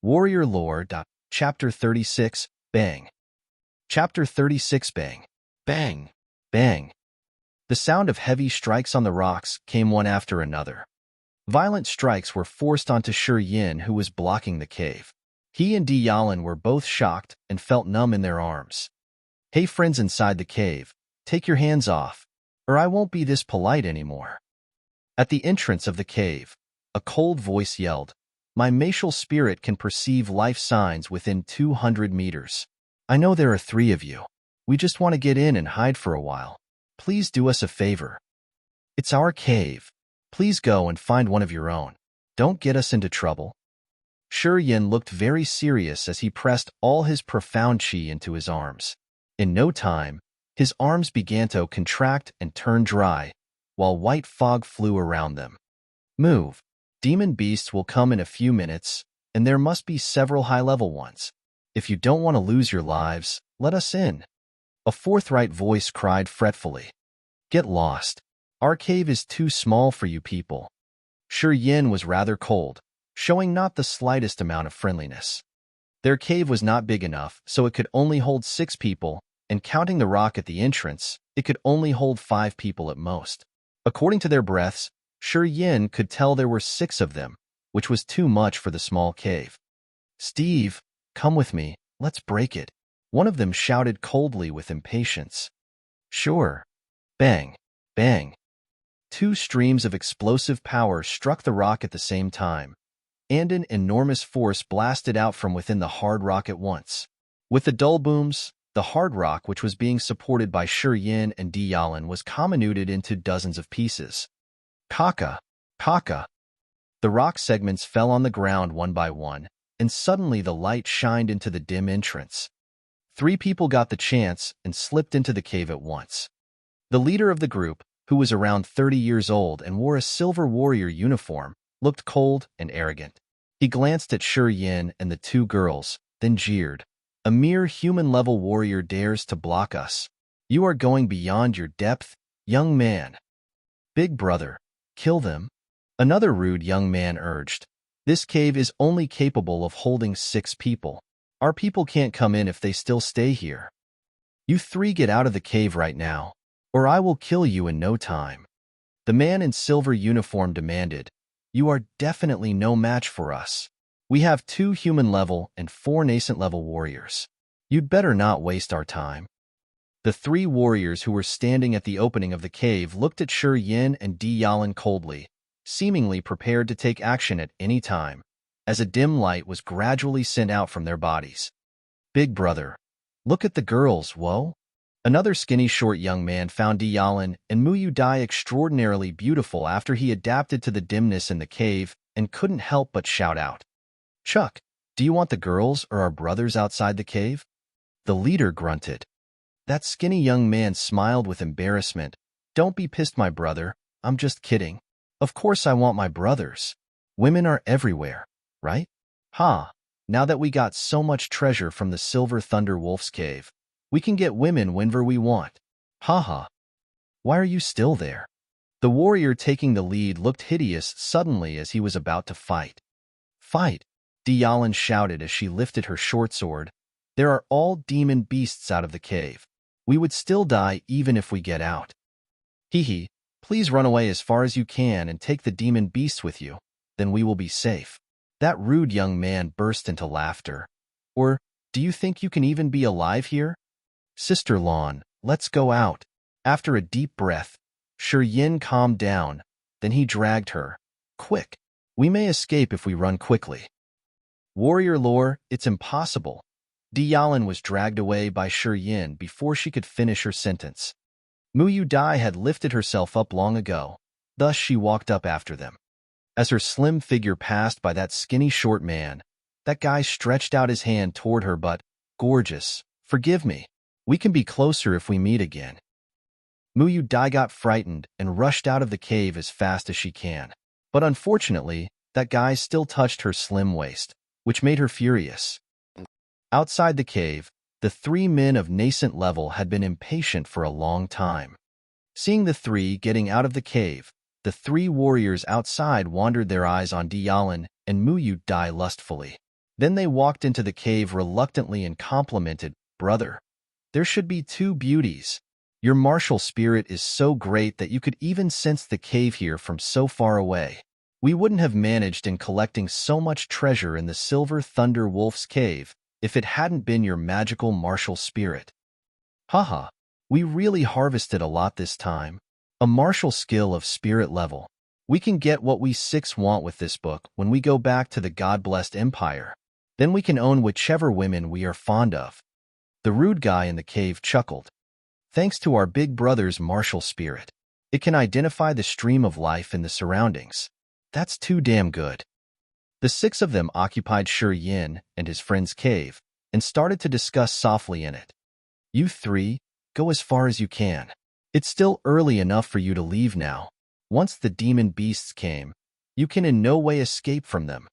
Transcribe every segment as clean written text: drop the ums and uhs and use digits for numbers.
Warrior Lore. Chapter 36, Bang. Chapter 36, Bang. Bang. Bang. The sound of heavy strikes on the rocks came one after another. Violent strikes were forced onto Yin, who was blocking the cave. He and Diyalan were both shocked and felt numb in their arms. Hey friends inside the cave, take your hands off, or I won't be this polite anymore. At the entrance of the cave, a cold voice yelled, My martial spirit can perceive life signs within 200 meters. I know there are 3 of you. We just want to get in and hide for a while. Please do us a favor. It's our cave. Please go and find one of your own. Don't get us into trouble. Yin looked very serious as he pressed all his profound chi into his arms. In no time, his arms began to contract and turn dry, while white fog flew around them. Move. Demon beasts will come in a few minutes, and there must be several high-level ones. If you don't want to lose your lives, let us in. A forthright voice cried fretfully. Get lost. Our cave is too small for you people. Yin was rather cold, showing not the slightest amount of friendliness. Their cave was not big enough, so it could only hold 6 people, and counting the rock at the entrance, it could only hold 5 people at most. According to their breaths, Yin could tell there were 6 of them, which was too much for the small cave. Steve, come with me, let's break it. One of them shouted coldly with impatience. Sure. Bang, bang. 2 streams of explosive power struck the rock at the same time, and an enormous force blasted out from within the hard rock at once. With the dull booms, the hard rock, which was being supported by Yin and Diyalan, was comminuted into dozens of pieces. Kaka, kaka. The rock segments fell on the ground one by one, and suddenly the light shined into the dim entrance. 3 people got the chance and slipped into the cave at once. The leader of the group, who was around 30 years old and wore a silver warrior uniform, looked cold and arrogant. He glanced at Yin and the 2 girls, then jeered. A mere human-level warrior dares to block us. You are going beyond your depth, young man. Big brother, kill them. Another rude young man urged. This cave is only capable of holding 6 people. Our people can't come in if they still stay here. You 3 get out of the cave right now, or I will kill you in no time. The man in silver uniform demanded. You are definitely no match for us. We have 2 human-level and 4 Nascent-level warriors. You'd better not waste our time. The 3 warriors who were standing at the opening of the cave looked at Yin and Diyalan coldly, seemingly prepared to take action at any time, as a dim light was gradually sent out from their bodies. Big brother, look at the girls, whoa. Another skinny short young man found Diyalan and Muyu Dai extraordinarily beautiful after he adapted to the dimness in the cave and couldn't help but shout out. Chuck, do you want the girls or our brothers outside the cave? The leader grunted. That skinny young man smiled with embarrassment. Don't be pissed, my brother. I'm just kidding. Of course I want my brothers. Women are everywhere, right? Ha! Now that we got so much treasure from the Silver Thunder Wolf's cave, we can get women whenever we want. Ha ha. Why are you still there? The warrior taking the lead looked hideous suddenly as he was about to fight. Fight! Diyalan shouted as she lifted her short sword. There are all demon beasts out of the cave. We would still die even if we get out. Hee, please run away as far as you can and take the demon beasts with you. Then we will be safe. That rude young man burst into laughter. Or, do you think you can even be alive here? Sister Lawn, let's go out. After a deep breath, Yin calmed down. Then he dragged her. Quick. We may escape if we run quickly. Warrior lore, it's impossible. Diyalan was dragged away by Yin before she could finish her sentence. Muyu Dai had lifted herself up long ago, thus she walked up after them. As her slim figure passed by that skinny short man, that guy stretched out his hand toward her but, gorgeous, forgive me. We can be closer if we meet again. Muyu Dai got frightened and rushed out of the cave as fast as she can. But unfortunately, that guy still touched her slim waist, which made her furious. Outside the cave, the 3 men of nascent level had been impatient for a long time. Seeing the 3 getting out of the cave, the 3 warriors outside wandered their eyes on Diyalan and Muyu Dai lustfully. Then they walked into the cave reluctantly and complimented, "Brother, there should be two beauties. Your martial spirit is so great that you could even sense the cave here from so far away. We wouldn't have managed in collecting so much treasure in the Silver Thunder Wolf's cave if it hadn't been your magical martial spirit. Haha, we really harvested a lot this time. A martial skill of spirit level. We can get what we six want with this book when we go back to the God-blessed empire. Then we can own whichever women we are fond of." The rude guy in the cave chuckled. "Thanks to our big brother's martial spirit, it can identify the stream of life in the surroundings. That's too damn good." The six of them occupied Shi Yin and his friend's cave and started to discuss softly in it. "You three, go as far as you can. It's still early enough for you to leave now. Once the demon beasts came, you can in no way escape from them."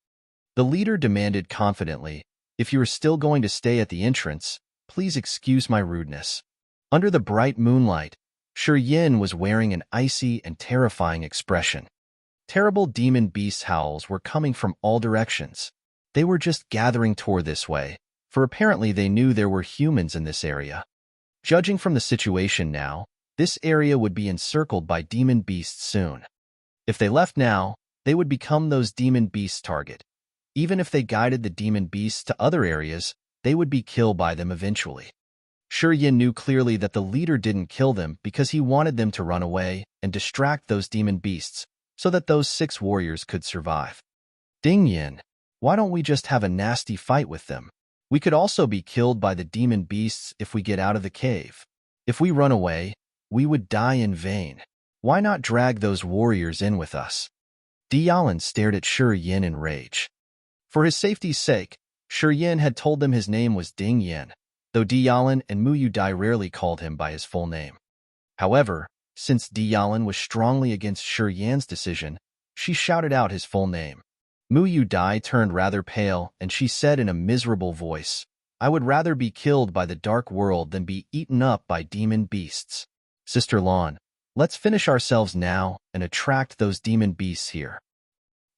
The leader demanded confidently, "If you are still going to stay at the entrance, please excuse my rudeness." Under the bright moonlight, Shi Yin was wearing an icy and terrifying expression. Terrible demon beast howls were coming from all directions. They were just gathering toward this way, for apparently they knew there were humans in this area. Judging from the situation now, this area would be encircled by demon beasts soon. If they left now, they would become those demon beasts' target. Even if they guided the demon beasts to other areas, they would be killed by them eventually. Shi Yin knew clearly that the leader didn't kill them because he wanted them to run away and distract those demon beasts so that those six warriors could survive. "Ding Yin, why don't we just have a nasty fight with them? We could also be killed by the demon beasts if we get out of the cave. If we run away, we would die in vain. Why not drag those warriors in with us?" Tianyun stared at Shi Yin in rage. For his safety's sake, Shi Yin had told them his name was Ding Yin, though Tianyun and Mu Dai rarely called him by his full name. However, since Tianyun was strongly against Shi Yin's decision, she shouted out his full name. Mu Dai turned rather pale, and she said in a miserable voice, "I would rather be killed by the dark world than be eaten up by demon beasts. Sister Lan, let's finish ourselves now and attract those demon beasts here.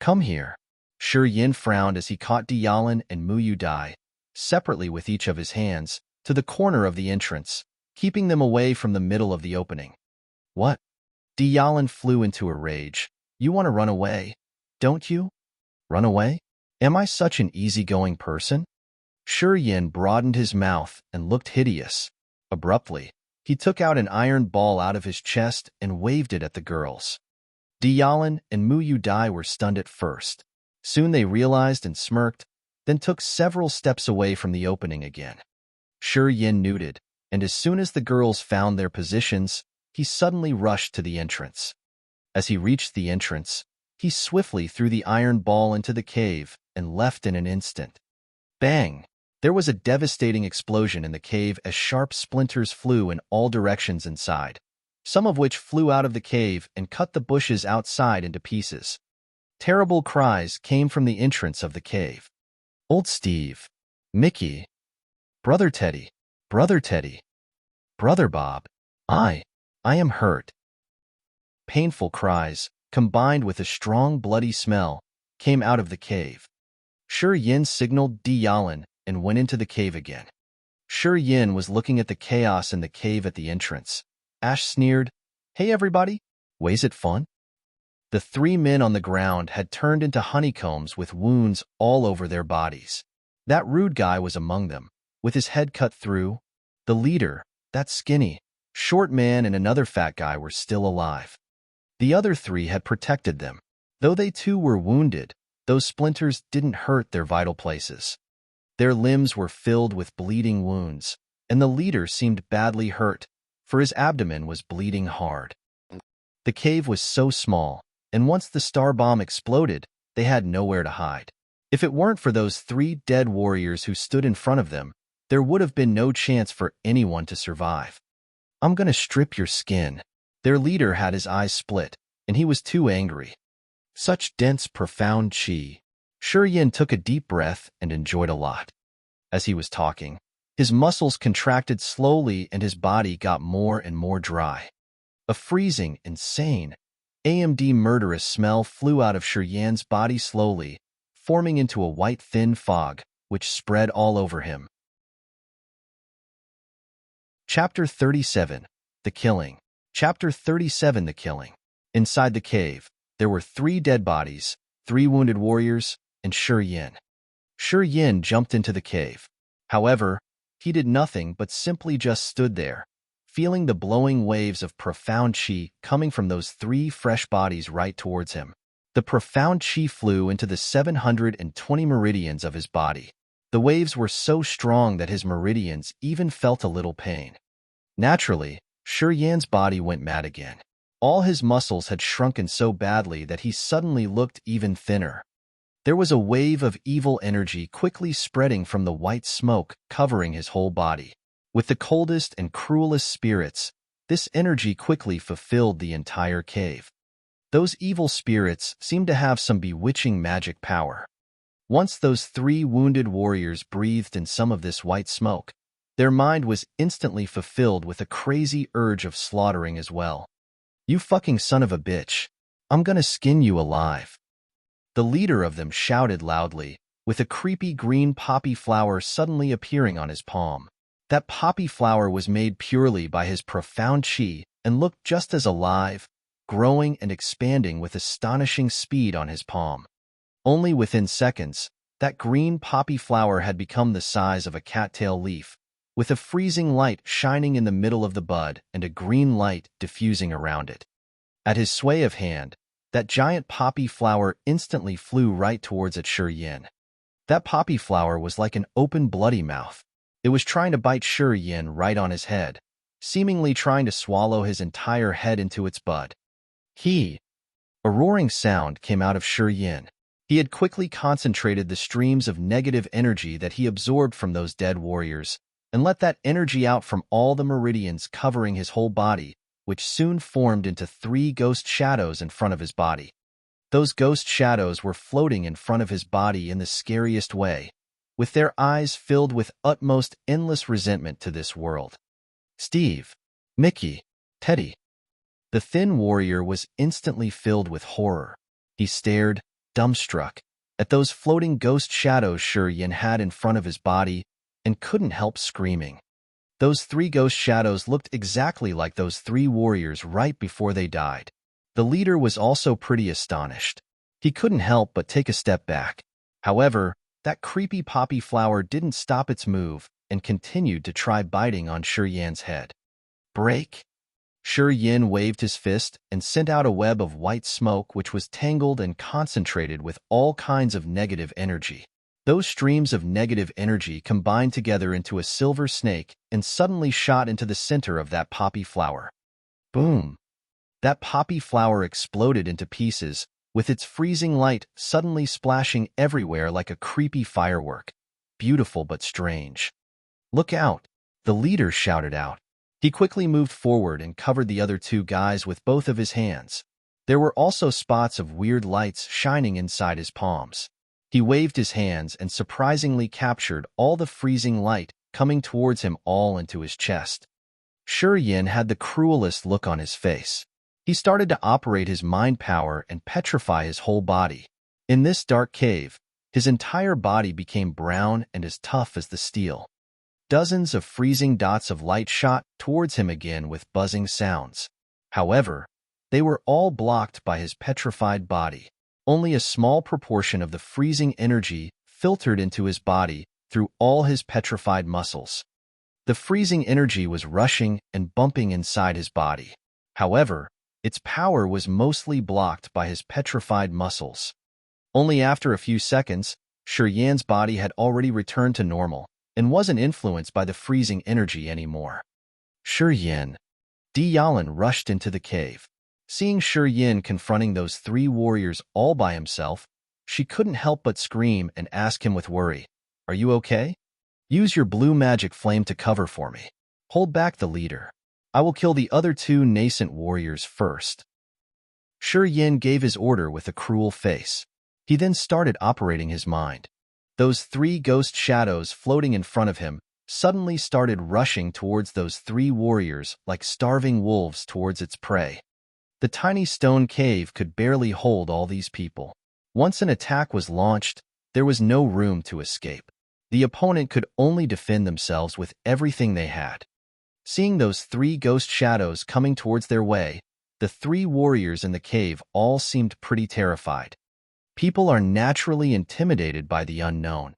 Come here." Shi Yin frowned as he caught Tianyun and Mu Dai, separately with each of his hands, to the corner of the entrance, keeping them away from the middle of the opening. "What?" Tianyun flew into a rage. "You want to run away, don't you? Run away? Am I such an easygoing person?" Shi Yin broadened his mouth and looked hideous. Abruptly, he took out an iron ball out of his chest and waved it at the girls. Tianyun and Mu Dai were stunned at first. Soon they realized and smirked, then took several steps away from the opening again. Shi Yin nodded, and as soon as the girls found their positions, he suddenly rushed to the entrance. As he reached the entrance, he swiftly threw the iron ball into the cave and left in an instant. Bang! There was a devastating explosion in the cave as sharp splinters flew in all directions inside, some of which flew out of the cave and cut the bushes outside into pieces. Terrible cries came from the entrance of the cave. "Old Steve, Mickey, Brother Teddy, Brother Teddy, Brother Bob, I am hurt." Painful cries, combined with a strong bloody smell, came out of the cave. Shi Yin signaled Tianyun and went into the cave again. Shi Yin was looking at the chaos in the cave at the entrance. Ash sneered, "Hey everybody, was it fun?" The three men on the ground had turned into honeycombs with wounds all over their bodies. That rude guy was among them, with his head cut through. The leader, that skinny, short man and another fat guy were still alive. The other three had protected them. Though they too were wounded, those splinters didn't hurt their vital places. Their limbs were filled with bleeding wounds, and the leader seemed badly hurt, for his abdomen was bleeding hard. The cave was so small, and once the star bomb exploded, they had nowhere to hide. If it weren't for those three dead warriors who stood in front of them, there would have been no chance for anyone to survive. "I'm gonna strip your skin." Their leader had his eyes split, and he was too angry. Such dense, profound chi. Shi Yin took a deep breath and enjoyed a lot. As he was talking, his muscles contracted slowly and his body got more and more dry. A freezing, insane, AMD murderous smell flew out of Shi Yin's body slowly, forming into a white thin fog, which spread all over him. Chapter 37. The Killing. Chapter 37. The Killing. Inside the cave, there were 3 dead bodies, 3 wounded warriors, and Yin. Yin jumped into the cave. However, he did nothing but simply just stood there, feeling the blowing waves of profound qi coming from those 3 fresh bodies right towards him. The profound qi flew into the 720 meridians of his body. The waves were so strong that his meridians even felt a little pain. Naturally, Yan's body went mad again. All his muscles had shrunken so badly that he suddenly looked even thinner. There was a wave of evil energy quickly spreading from the white smoke covering his whole body. With the coldest and cruelest spirits, this energy quickly fulfilled the entire cave. Those evil spirits seemed to have some bewitching magic power. Once those 3 wounded warriors breathed in some of this white smoke, their mind was instantly fulfilled with a crazy urge of slaughtering as well. "You fucking son of a bitch. I'm gonna skin you alive." The leader of them shouted loudly, with a creepy green poppy flower suddenly appearing on his palm. That poppy flower was made purely by his profound qi and looked just as alive, growing and expanding with astonishing speed on his palm. Only within seconds, that green poppy flower had become the size of a cattail leaf, with a freezing light shining in the middle of the bud and a green light diffusing around it. At his sway of hand, that giant poppy flower instantly flew right towards Yin. That poppy flower was like an open bloody mouth. It was trying to bite Yin right on his head, seemingly trying to swallow his entire head into its bud. A roaring sound came out of Yin. He had quickly concentrated the streams of negative energy that he absorbed from those dead warriors, and let that energy out from all the meridians covering his whole body, which soon formed into 3 ghost shadows in front of his body. Those ghost shadows were floating in front of his body in the scariest way, with their eyes filled with utmost endless resentment to this world. "Steve, Mickey, Teddy." The thin warrior was instantly filled with horror. He stared, dumbstruck, at those floating ghost shadows Yin had in front of his body and couldn't help screaming. Those 3 ghost shadows looked exactly like those 3 warriors right before they died. The leader was also pretty astonished. He couldn't help but take a step back. However, that creepy poppy flower didn't stop its move and continued to try biting on Yan's head. "Break!" Yin waved his fist and sent out a web of white smoke which was tangled and concentrated with all kinds of negative energy. Those streams of negative energy combined together into a silver snake and suddenly shot into the center of that poppy flower. Boom! That poppy flower exploded into pieces, with its freezing light suddenly splashing everywhere like a creepy firework. Beautiful but strange. "Look out!" the leader shouted out. He quickly moved forward and covered the other 2 guys with both of his hands. There were also spots of weird lights shining inside his palms. He waved his hands and surprisingly captured all the freezing light coming towards him all into his chest. Yin had the cruelest look on his face. He started to operate his mind power and petrify his whole body. In this dark cave, his entire body became brown and as tough as the steel. Dozens of freezing dots of light shot towards him again with buzzing sounds. However, they were all blocked by his petrified body. Only a small proportion of the freezing energy filtered into his body through all his petrified muscles. The freezing energy was rushing and bumping inside his body. However, its power was mostly blocked by his petrified muscles. Only after a few seconds, Yan's body had already returned to normal and wasn't influenced by the freezing energy anymore. Yin. Diyalan rushed into the cave. Seeing Yin confronting those 3 warriors all by himself, she couldn't help but scream and ask him with worry, "Are you okay? Use your blue magic flame to cover for me. Hold back the leader. I will kill the other 2 nascent warriors first." Yin gave his order with a cruel face. He then started operating his mind. Those 3 ghost shadows floating in front of him suddenly started rushing towards those 3 warriors like starving wolves towards its prey. The tiny stone cave could barely hold all these people. Once an attack was launched, there was no room to escape. The opponent could only defend themselves with everything they had. Seeing those three ghost shadows coming towards their way, the three warriors in the cave all seemed pretty terrified. People are naturally intimidated by the unknown,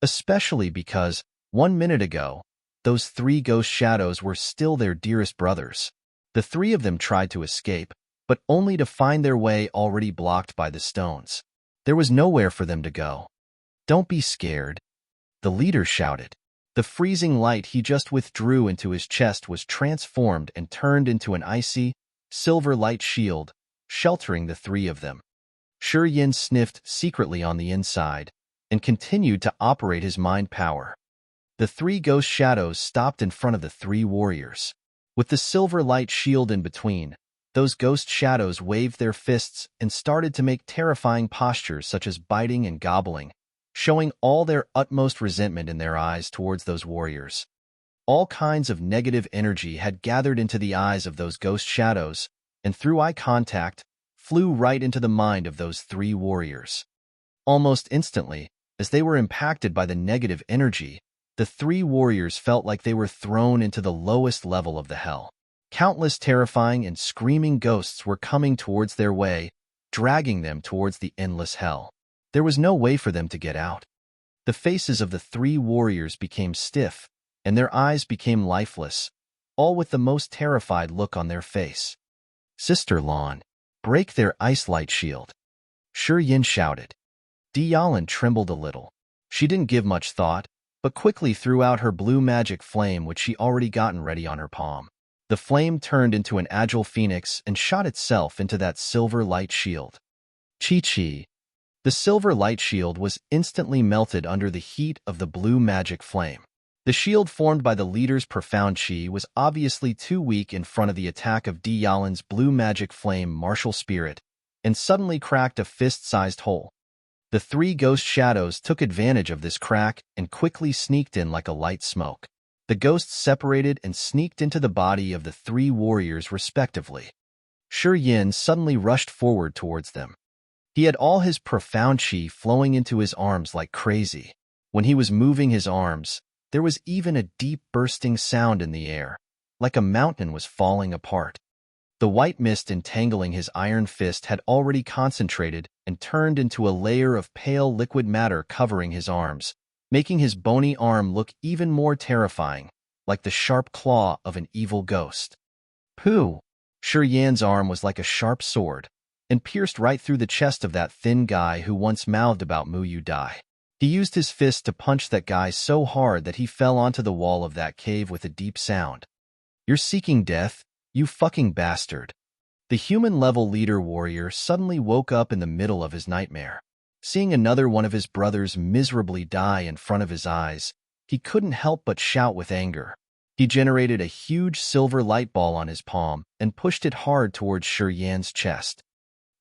especially because, 1 minute ago, those three ghost shadows were still their dearest brothers. The three of them tried to escape, but only to find their way already blocked by the stones. There was nowhere for them to go. "Don't be scared," the leader shouted. The freezing light he just withdrew into his chest was transformed and turned into an icy, silver light shield, sheltering the three of them. Yin sniffed secretly on the inside and continued to operate his mind power. The three ghost shadows stopped in front of the three warriors. With the silver light shield in between, those ghost shadows waved their fists and started to make terrifying postures such as biting and gobbling, showing all their utmost resentment in their eyes towards those warriors. All kinds of negative energy had gathered into the eyes of those ghost shadows, and through eye contact, flew right into the mind of those three warriors. Almost instantly, as they were impacted by the negative energy, the three warriors felt like they were thrown into the lowest level of the hell. Countless terrifying and screaming ghosts were coming towards their way, dragging them towards the endless hell. There was no way for them to get out. The faces of the three warriors became stiff, and their eyes became lifeless, all with the most terrified look on their face. "Sister Lan, break their ice light shield," Yin shouted. Tianyun trembled a little. She didn't give much thought, but quickly threw out her blue magic flame which she already gotten ready on her palm. The flame turned into an agile phoenix and shot itself into that silver light shield. Chi-chi. The silver light shield was instantly melted under the heat of the blue magic flame. The shield formed by the leader's profound chi was obviously too weak in front of the attack of Tianyun's blue magic flame martial spirit, and suddenly cracked a fist-sized hole. The three ghost shadows took advantage of this crack and quickly sneaked in like a light smoke. The ghosts separated and sneaked into the body of the three warriors respectively. Yin suddenly rushed forward towards them. He had all his profound chi flowing into his arms like crazy. When he was moving his arms, there was even a deep bursting sound in the air, like a mountain was falling apart. The white mist entangling his iron fist had already concentrated and turned into a layer of pale liquid matter covering his arms, making his bony arm look even more terrifying, like the sharp claw of an evil ghost. Pooh! Yan's arm was like a sharp sword, and pierced right through the chest of that thin guy who once mouthed about Mu Yu Dai. He used his fist to punch that guy so hard that he fell onto the wall of that cave with a deep sound. "You're seeking death, you fucking bastard." The human-level leader warrior suddenly woke up in the middle of his nightmare. Seeing another one of his brothers miserably die in front of his eyes, he couldn't help but shout with anger. He generated a huge silver light ball on his palm and pushed it hard towards Yan's chest.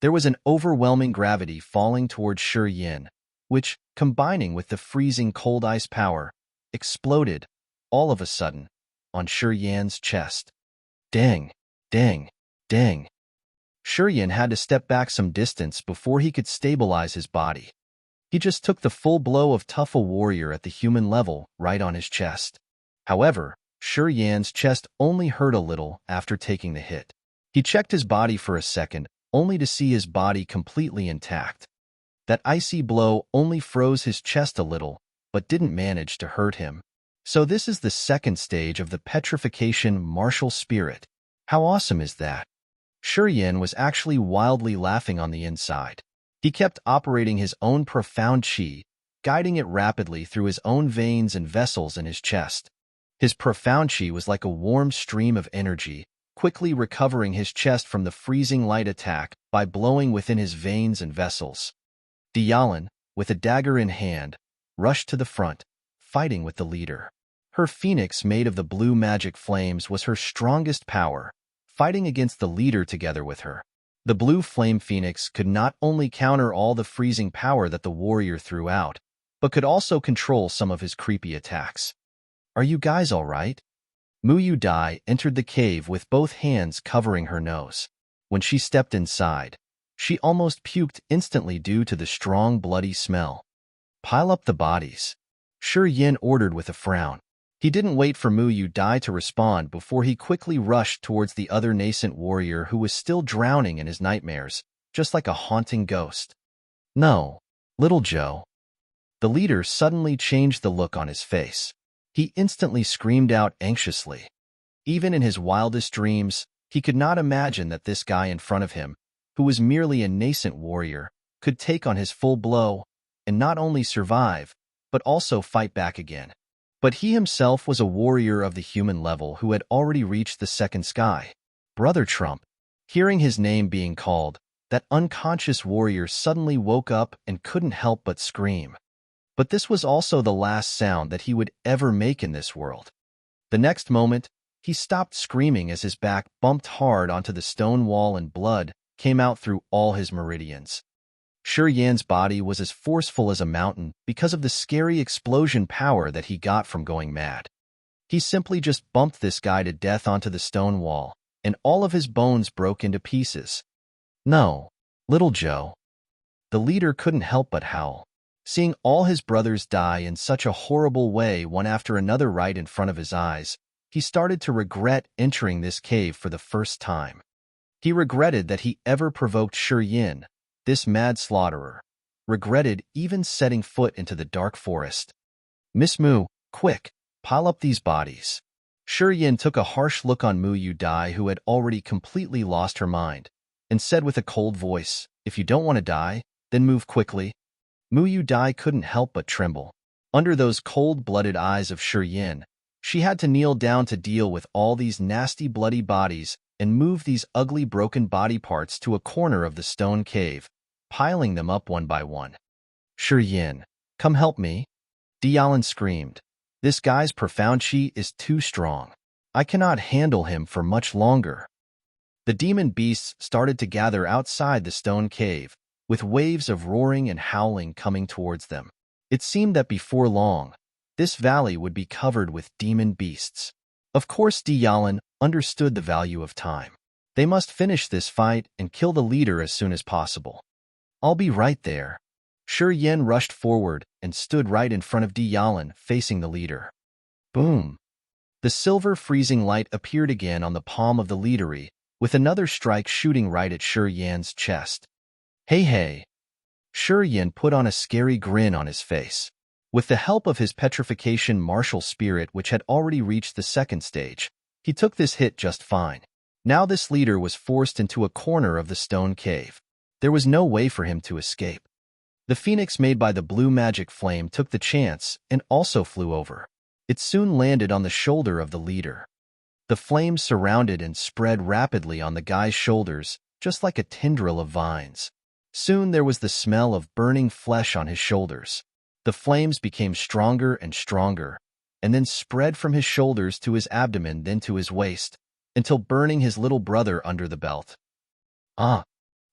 There was an overwhelming gravity falling towards Yin, which, combining with the freezing cold ice power, exploded, all of a sudden, on Yan's chest. Dang, dang, dang. Yin had to step back some distance before he could stabilize his body. He just took the full blow of Tough a warrior at the human level right on his chest. However, Yan's chest only hurt a little after taking the hit. He checked his body for a second, only to see his body completely intact. That icy blow only froze his chest a little, but didn't manage to hurt him. So this is the second stage of the petrification martial spirit. How awesome is that? Yin was actually wildly laughing on the inside. He kept operating his own profound chi, guiding it rapidly through his own veins and vessels in his chest. His profound chi was like a warm stream of energy, quickly recovering his chest from the freezing light attack by blowing within his veins and vessels. Tianyun, with a dagger in hand, rushed to the front, fighting with the leader. Her phoenix made of the blue magic flames was her strongest power, fighting against the leader together with her. The blue flame phoenix could not only counter all the freezing power that the warrior threw out, but could also control some of his creepy attacks. "Are you guys all right?" Mu Yu Dai entered the cave with both hands covering her nose. When she stepped inside, she almost puked instantly due to the strong bloody smell. "Pile up the bodies." Shi Yin ordered with a frown. He didn't wait for Mu Yu Dai to respond before he quickly rushed towards the other nascent warrior who was still drowning in his nightmares, just like a haunting ghost. No, little Joe. The leader suddenly changed the look on his face. He instantly screamed out anxiously. Even in his wildest dreams, he could not imagine that this guy in front of him, who was merely a nascent warrior, could take on his full blow and not only survive, but also fight back again. But he himself was a warrior of the human level who had already reached the second sky. Brother Trump. Hearing his name being called, that unconscious warrior suddenly woke up and couldn't help but scream. But this was also the last sound that he would ever make in this world. The next moment, he stopped screaming as his back bumped hard onto the stone wall and blood came out through all his meridians. Shi Yan's body was as forceful as a mountain because of the scary explosion power that he got from going mad. He simply just bumped this guy to death onto the stone wall, and all of his bones broke into pieces. No, little Joe. The leader couldn't help but howl. Seeing all his brothers die in such a horrible way one after another right in front of his eyes, he started to regret entering this cave for the first time. He regretted that he ever provoked Shi Yin, this mad slaughterer, regretted even setting foot into the dark forest. Miss Mu, quick, pile up these bodies. Shi Yin took a harsh look on Mu Yu Dai, who had already completely lost her mind, and said with a cold voice, "If you don't want to die, then move quickly." Mu Yu Dai couldn't help but tremble. Under those cold-blooded eyes of Shi Yin, she had to kneel down to deal with all these nasty bloody bodies and move these ugly broken body parts to a corner of the stone cave, piling them up one by one. Shi Yin, come help me. Tianyun screamed. This guy's profound chi is too strong. I cannot handle him for much longer. The demon beasts started to gather outside the stone cave, with waves of roaring and howling coming towards them. It seemed that before long, this valley would be covered with demon beasts. Of course, Tianyun understood the value of time. They must finish this fight and kill the leader as soon as possible. I'll be right there. Shi Yin rushed forward and stood right in front of Tianyun, facing the leader. Boom! The silver freezing light appeared again on the palm of the leadery, with another strike shooting right at Shi Yan's chest. Hey hey! Shi Yin put on a scary grin on his face. With the help of his petrification martial spirit, which had already reached the second stage, he took this hit just fine. Now this leader was forced into a corner of the stone cave. There was no way for him to escape. The phoenix made by the blue magic flame took the chance and also flew over. It soon landed on the shoulder of the leader. The flame surrounded and spread rapidly on the guy's shoulders, just like a tendril of vines. Soon there was the smell of burning flesh on his shoulders. The flames became stronger and stronger, and then spread from his shoulders to his abdomen, then to his waist, until burning his little brother under the belt. Ah!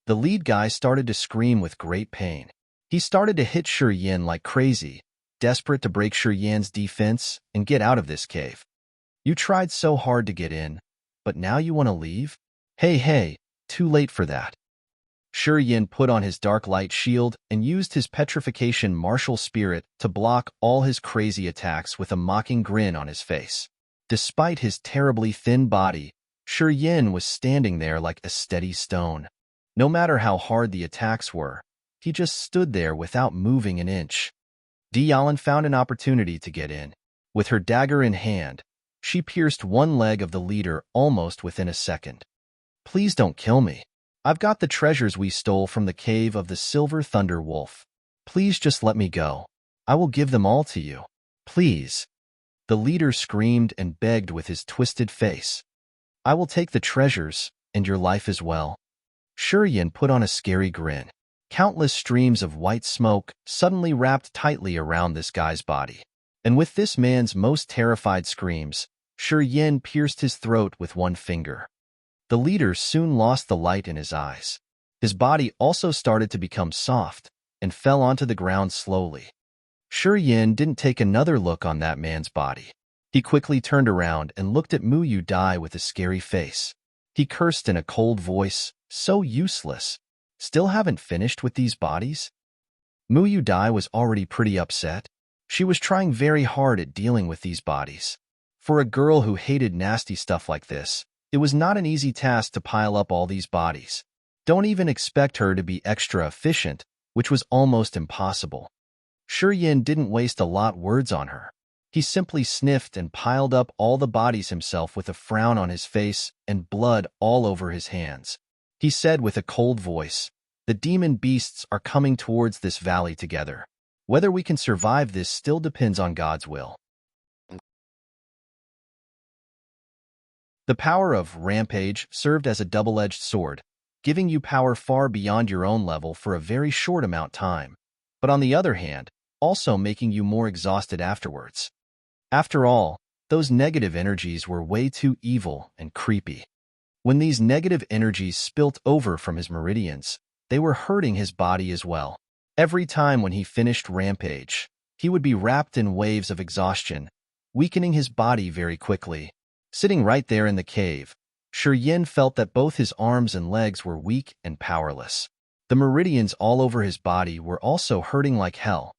The lead guy started to scream with great pain. He started to hit Shi Yin like crazy, desperate to break Shi Yan's defense and get out of this cave. You tried so hard to get in, but now you want to leave? Hey, hey, too late for that. Shi Yin put on his dark light shield and used his petrification martial spirit to block all his crazy attacks with a mocking grin on his face. Despite his terribly thin body, Shi Yin was standing there like a steady stone. No matter how hard the attacks were, he just stood there without moving an inch. Tianyun found an opportunity to get in. With her dagger in hand, she pierced one leg of the leader almost within a second. Please don't kill me. I've got the treasures we stole from the cave of the Silver Thunder Wolf. Please just let me go. I will give them all to you. Please. The leader screamed and begged with his twisted face. I will take the treasures, and your life as well. Shi Yin put on a scary grin. Countless streams of white smoke suddenly wrapped tightly around this guy's body. And with this man's most terrified screams, Shi Yin pierced his throat with one finger. The leader soon lost the light in his eyes. His body also started to become soft and fell onto the ground slowly. Shi Yin didn't take another look on that man's body. He quickly turned around and looked at Mu Yu Dai with a scary face. He cursed in a cold voice, so useless. Still haven't finished with these bodies? Mu Yu Dai was already pretty upset. She was trying very hard at dealing with these bodies. For a girl who hated nasty stuff like this, it was not an easy task to pile up all these bodies. Don't even expect her to be extra efficient, which was almost impossible. Yin didn't waste a lot words on her. He simply sniffed and piled up all the bodies himself with a frown on his face and blood all over his hands. He said with a cold voice, "The demon beasts are coming towards this valley together. Whether we can survive this still depends on God's will." The power of rampage served as a double-edged sword, giving you power far beyond your own level for a very short amount of time, but on the other hand, also making you more exhausted afterwards. After all, those negative energies were way too evil and creepy. When these negative energies spilt over from his meridians, they were hurting his body as well. Every time when he finished rampage, he would be wrapped in waves of exhaustion, weakening his body very quickly. Sitting right there in the cave, Yin felt that both his arms and legs were weak and powerless. The meridians all over his body were also hurting like hell.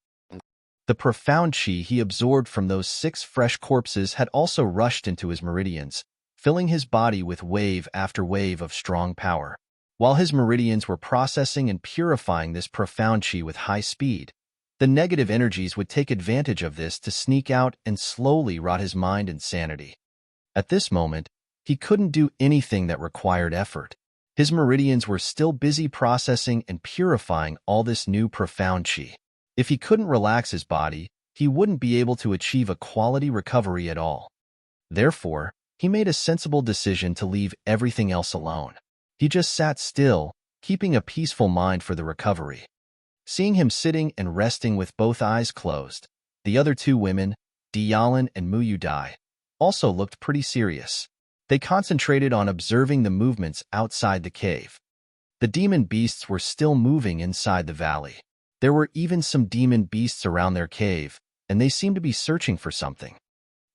The profound qi he absorbed from those 6 fresh corpses had also rushed into his meridians, filling his body with wave after wave of strong power. While his meridians were processing and purifying this profound qi with high speed, the negative energies would take advantage of this to sneak out and slowly rot his mind and sanity. At this moment, he couldn't do anything that required effort. His meridians were still busy processing and purifying all this new profound qi. If he couldn't relax his body, he wouldn't be able to achieve a quality recovery at all. Therefore, he made a sensible decision to leave everything else alone. He just sat still, keeping a peaceful mind for the recovery. Seeing him sitting and resting with both eyes closed, the other 2 women, Tianyun and Muyudai, also looked pretty serious. They concentrated on observing the movements outside the cave. The demon beasts were still moving inside the valley. There were even some demon beasts around their cave, and they seemed to be searching for something.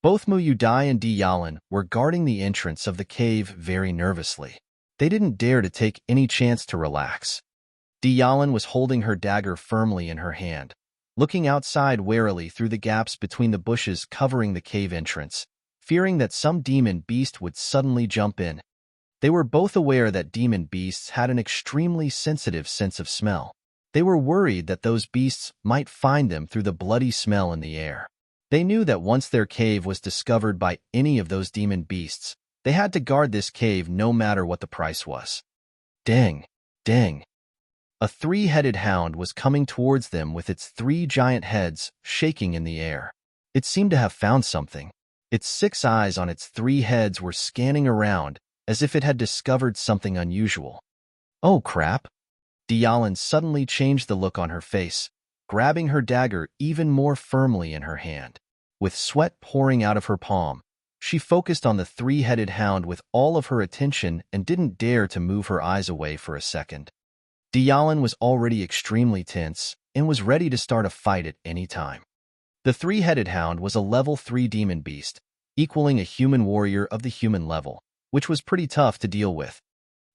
Both Muyudai and Tianyun were guarding the entrance of the cave very nervously. They didn't dare to take any chance to relax. Tianyun was holding her dagger firmly in her hand, looking outside warily through the gaps between the bushes covering the cave entrance, fearing that some demon beast would suddenly jump in. They were both aware that demon beasts had an extremely sensitive sense of smell. They were worried that those beasts might find them through the bloody smell in the air. They knew that once their cave was discovered by any of those demon beasts, they had to guard this cave no matter what the price was. Dang, dang. A 3-headed hound was coming towards them with its 3 giant heads shaking in the air. It seemed to have found something. Its 6 eyes on its 3 heads were scanning around as if it had discovered something unusual. Oh crap! Tianyun suddenly changed the look on her face, grabbing her dagger even more firmly in her hand. With sweat pouring out of her palm, she focused on the 3-headed hound with all of her attention and didn't dare to move her eyes away for a second. Tianyun was already extremely tense and was ready to start a fight at any time. The 3-headed hound was a level 3 demon beast, equaling a human warrior of the human level, which was pretty tough to deal with.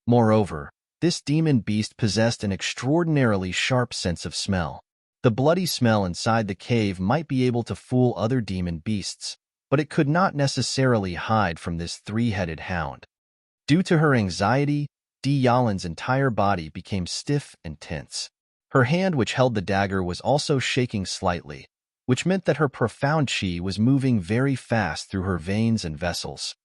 Moreover, this demon beast possessed an extraordinarily sharp sense of smell. The bloody smell inside the cave might be able to fool other demon beasts, but it could not necessarily hide from this 3-headed hound. Due to her anxiety, Tianyun's entire body became stiff and tense. Her hand which held the dagger was also shaking slightly, which meant that her profound qi was moving very fast through her veins and vessels.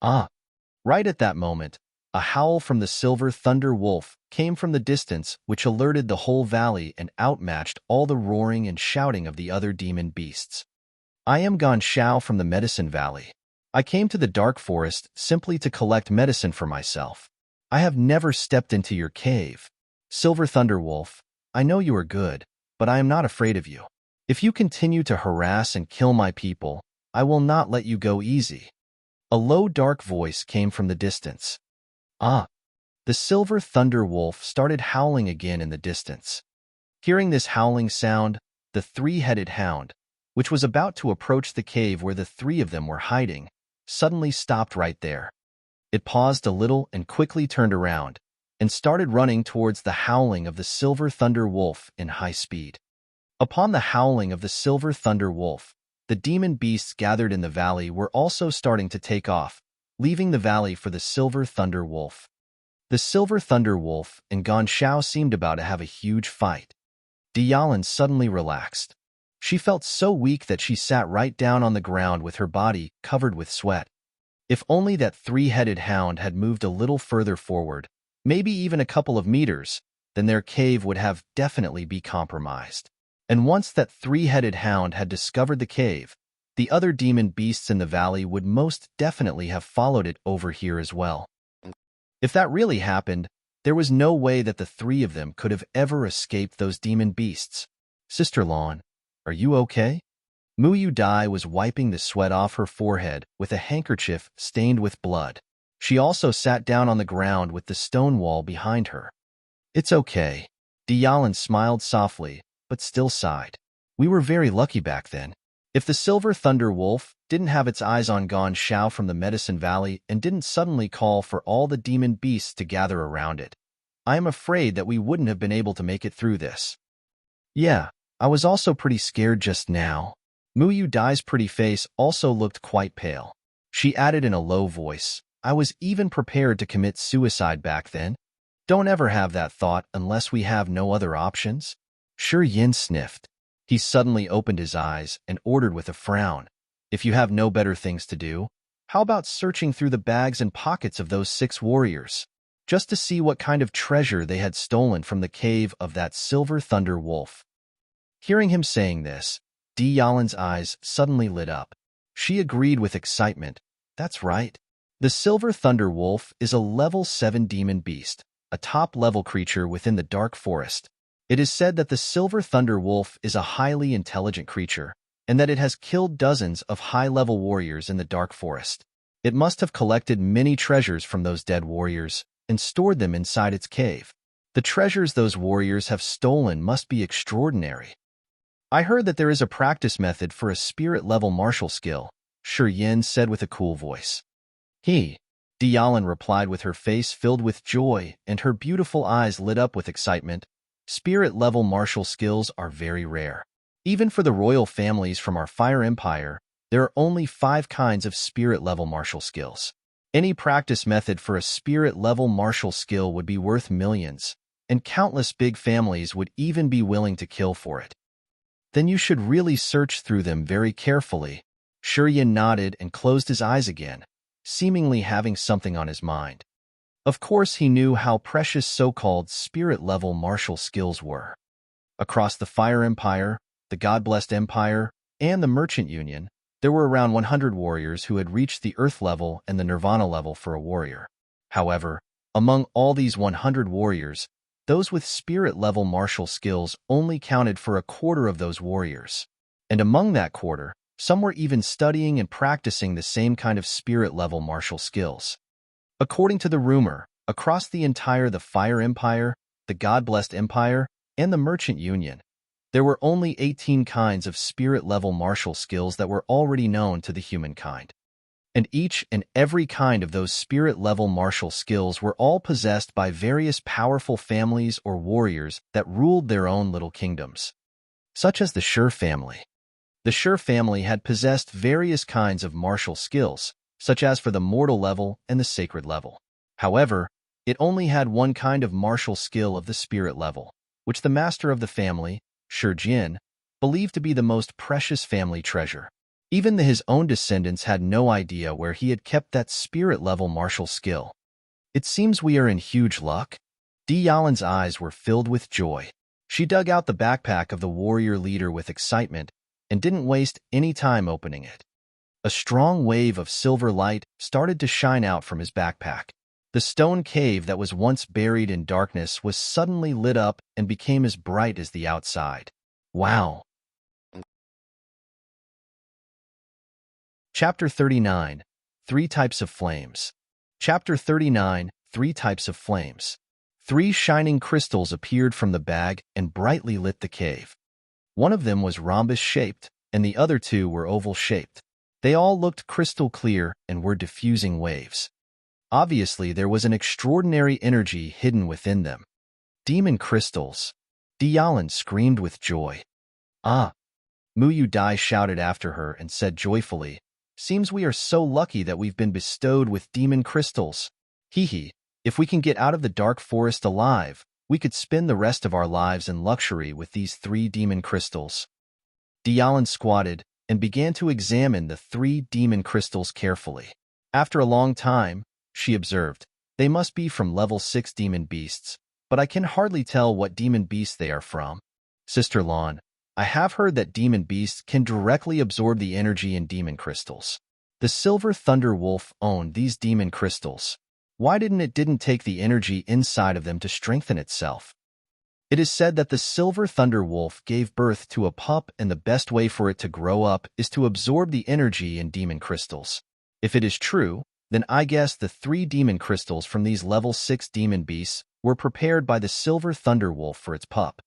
Right at that moment, a howl from the silver thunder wolf came from the distance, which alerted the whole valley and outmatched all the roaring and shouting of the other demon beasts. I am Gan Shao from the Medicine Valley. I came to the dark forest simply to collect medicine for myself. I have never stepped into your cave. Silver Thunder Wolf, I know you are good, but I am not afraid of you. If you continue to harass and kill my people, I will not let you go easy. A low dark voice came from the distance. The Silver Thunder Wolf started howling again in the distance. Hearing this howling sound, the 3-headed hound, which was about to approach the cave where the 3 of them were hiding, suddenly stopped right there. It paused a little and quickly turned around, and started running towards the howling of the Silver Thunder Wolf in high speed. Upon the howling of the silver thunder wolf, the demon beasts gathered in the valley were also starting to take off, leaving the valley for the silver thunder wolf. The silver thunder wolf and Gan Shao seemed about to have a huge fight. Tianyun suddenly relaxed. She felt so weak that she sat right down on the ground with her body covered with sweat. If only that three-headed hound had moved a little further forward, maybe even a couple of meters, then their cave would have definitely be compromised. And once that three-headed hound had discovered the cave, the other demon beasts in the valley would most definitely have followed it over here as well. If that really happened, there was no way that the three of them could have ever escaped those demon beasts. Sister Lawn, are you okay? Mu Yu Dai was wiping the sweat off her forehead with a handkerchief stained with blood. She also sat down on the ground with the stone wall behind her. It's okay. Tianyun smiled softly, but still sighed. We were very lucky back then. If the silver thunder wolf didn't have its eyes on Gan Shao from the Medicine Valley and didn't suddenly call for all the demon beasts to gather around it, I am afraid that we wouldn't have been able to make it through this. Yeah, I was also pretty scared just now. Mu Yu Dai's pretty face also looked quite pale. She added in a low voice, I was even prepared to commit suicide back then. Don't ever have that thought unless we have no other options. Shi Yin sniffed. He suddenly opened his eyes and ordered with a frown, if you have no better things to do, how about searching through the bags and pockets of those 6 warriors, just to see what kind of treasure they had stolen from the cave of that silver thunder wolf? Hearing him saying this, Tianyun's eyes suddenly lit up. She agreed with excitement. That's right. The silver thunder wolf is a level 7 demon beast, a top-level creature within the dark forest. It is said that the silver thunder wolf is a highly intelligent creature, and that it has killed dozens of high-level warriors in the dark forest. It must have collected many treasures from those dead warriors and stored them inside its cave. The treasures those warriors have stolen must be extraordinary. I heard that there is a practice method for a spirit-level martial skill, Shi Yin said with a cool voice. Tianyun replied with her face filled with joy and her beautiful eyes lit up with excitement. Spirit-level martial skills are very rare. Even for the royal families from our Fire Empire, there are only 5 kinds of spirit-level martial skills. Any practice method for a spirit-level martial skill would be worth millions, and countless big families would even be willing to kill for it. Then you should really search through them very carefully. Shi Yin nodded and closed his eyes again, seemingly having something on his mind. Of course, he knew how precious so-called spirit-level martial skills were. Across the Fire Empire, the God-blessed Empire, and the Merchant Union, there were around 100 warriors who had reached the Earth level and the Nirvana level for a warrior. However, among all these 100 warriors, those with spirit-level martial skills only counted for a quarter of those warriors. And among that quarter, some were even studying and practicing the same kind of spirit-level martial skills. According to the rumor, across the Fire Empire, the God-blessed Empire, and the Merchant Union, there were only 18 kinds of spirit-level martial skills that were already known to the humankind. And each and every kind of those spirit-level martial skills were all possessed by various powerful families or warriors that ruled their own little kingdoms, such as the Shi family. The Shi family had possessed various kinds of martial skills, such as for the mortal level and the sacred level. However, it only had one kind of martial skill of the spirit level, which the master of the family, Shi Jin, believed to be the most precious family treasure. Even his own descendants had no idea where he had kept that spirit-level martial skill. It seems we are in huge luck. Tianyun's eyes were filled with joy. She dug out the backpack of the warrior leader with excitement and didn't waste any time opening it. A strong wave of silver light started to shine out from his backpack. The stone cave that was once buried in darkness was suddenly lit up and became as bright as the outside. Wow! Chapter 39. 3 Types of Flames. Chapter 39. 3 Types of Flames. 3 shining crystals appeared from the bag and brightly lit the cave. One of them was rhombus-shaped, and the other 2 were oval-shaped. They all looked crystal clear and were diffusing waves. Obviously, there was an extraordinary energy hidden within them. Demon crystals. Tianyun screamed with joy. Ah! Muyu Dai shouted after her and said joyfully, "Seems we are so lucky that we've been bestowed with demon crystals. Hee hee, if we can get out of the dark forest alive, we could spend the rest of our lives in luxury with these 3 demon crystals." Dialin squatted and began to examine the 3 demon crystals carefully. After a long time, she observed, "They must be from level 6 demon beasts, but I can hardly tell what demon beasts they are from. Sister Lon, I have heard that demon beasts can directly absorb the energy in demon crystals. The Silver Thunder Wolf owned these demon crystals. Why didn't it take the energy inside of them to strengthen itself? It is said that the Silver Thunder Wolf gave birth to a pup, and the best way for it to grow up is to absorb the energy in demon crystals. If it is true, then I guess the 3 demon crystals from these level 6 demon beasts were prepared by the Silver Thunder Wolf for its pup.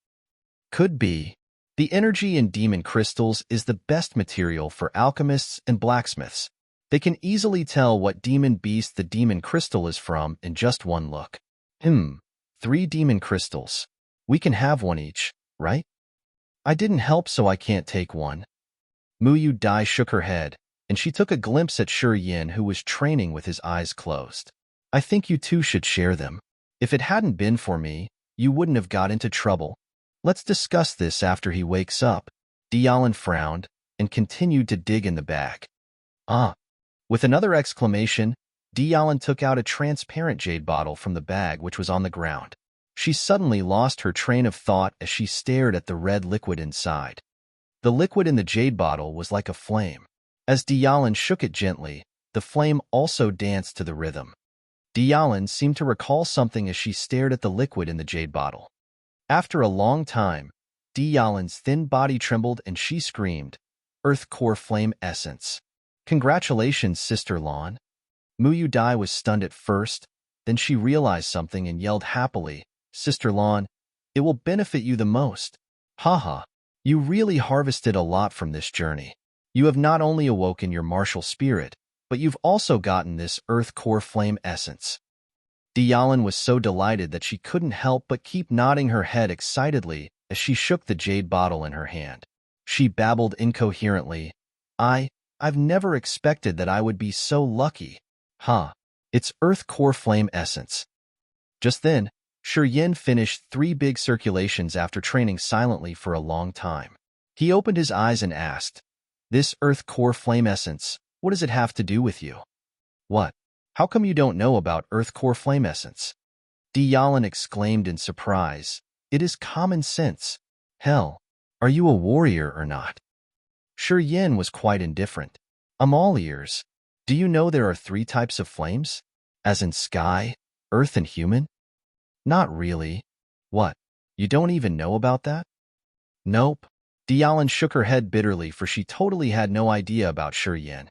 Could be. The energy in demon crystals is the best material for alchemists and blacksmiths. They can easily tell what demon beast the demon crystal is from in just one look. 3 demon crystals. We can have one each, right? I didn't help, so I can't take one. Muyu Dai shook her head, and she took a glimpse at Shi Yin, who was training with his eyes closed. I think you two should share them. If it hadn't been for me, you wouldn't have got into trouble. Let's discuss this after he wakes up. Dialin frowned and continued to dig in the bag. Ah! With another exclamation, Dialin took out a transparent jade bottle from the bag which was on the ground. She suddenly lost her train of thought as she stared at the red liquid inside. The liquid in the jade bottle was like a flame. As Dialin shook it gently, the flame also danced to the rhythm. Dialin seemed to recall something as she stared at the liquid in the jade bottle. After a long time, Dialin's thin body trembled and she screamed, "Earth Core Flame Essence." Congratulations, Sister Lon. Muyu Dai was stunned at first, then she realized something and yelled happily, "Sister Lon, it will benefit you the most. Haha, you really harvested a lot from this journey. You have not only awoken your martial spirit, but you've also gotten this Earth Core Flame Essence." Dialin was so delighted that she couldn't help but keep nodding her head excitedly as she shook the jade bottle in her hand. She babbled incoherently, I've never expected that I would be so lucky. It's Earth Core Flame Essence." Just then, Shi Yin finished 3 big circulations after training silently for a long time. He opened his eyes and asked, "This Earth Core Flame Essence, what does it have to do with you?" "What? How come you don't know about Earth Core Flame Essence?" Dialin exclaimed in surprise. "It is common sense. Hell, are you a warrior or not?" Shi Yin was quite indifferent. "I'm all ears. Do you know there are 3 types of flames? As in sky, earth, and human?" "Not really." "What? You don't even know about that?" "Nope." Dialin shook her head bitterly, for she totally had no idea about Shi Yin.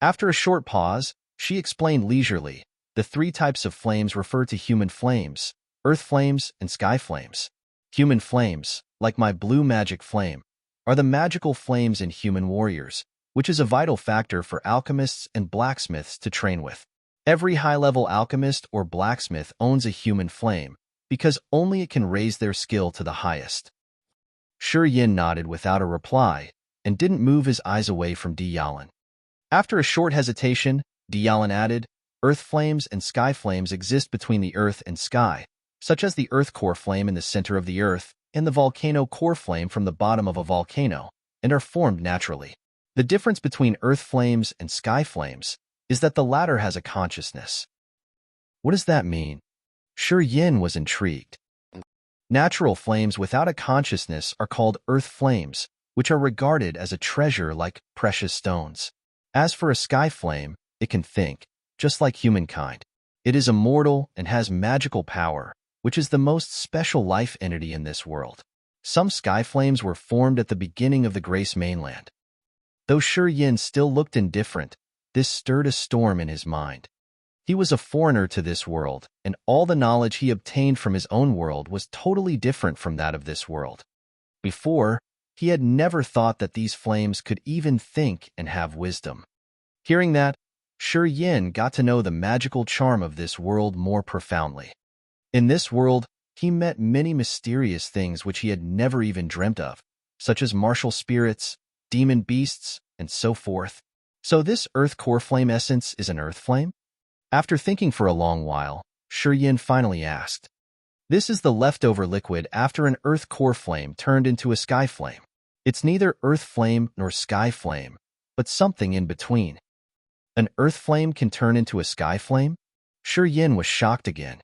After a short pause, she explained leisurely, "The 3 types of flames refer to human flames, earth flames, and sky flames. Human flames, like my blue magic flame, are the magical flames in human warriors, which is a vital factor for alchemists and blacksmiths to train with. Every high-level alchemist or blacksmith owns a human flame, because only it can raise their skill to the highest." Shi Yin nodded without a reply and didn't move his eyes away from Dialin. After a short hesitation, Dialin added, "Earth flames and sky flames exist between the earth and sky, such as the earth core flame in the center of the earth and the volcano core flame from the bottom of a volcano, and are formed naturally. The difference between earth flames and sky flames is that the latter has a consciousness." "What does that mean?" Shi Yin was intrigued. Natural flames without a consciousness are called earth flames, which are regarded as a treasure like precious stones. As for a sky flame, it can think, just like humankind. It is immortal and has magical power, which is the most special life entity in this world. Some sky flames were formed at the beginning of the Grace mainland. Though Shi Yin still looked indifferent, this stirred a storm in his mind. He was a foreigner to this world, and all the knowledge he obtained from his own world was totally different from that of this world. Before, he had never thought that these flames could even think and have wisdom. Hearing that, Shi Yin got to know the magical charm of this world more profoundly. In this world, he met many mysterious things which he had never even dreamt of, such as martial spirits, demon beasts, and so forth. So this earth core flame essence is an earth flame? After thinking for a long while, Yin finally asked. This is the leftover liquid after an earth core flame turned into a sky flame. It's neither earth flame nor sky flame, but something in between. An earth flame can turn into a sky flame? Yin was shocked again.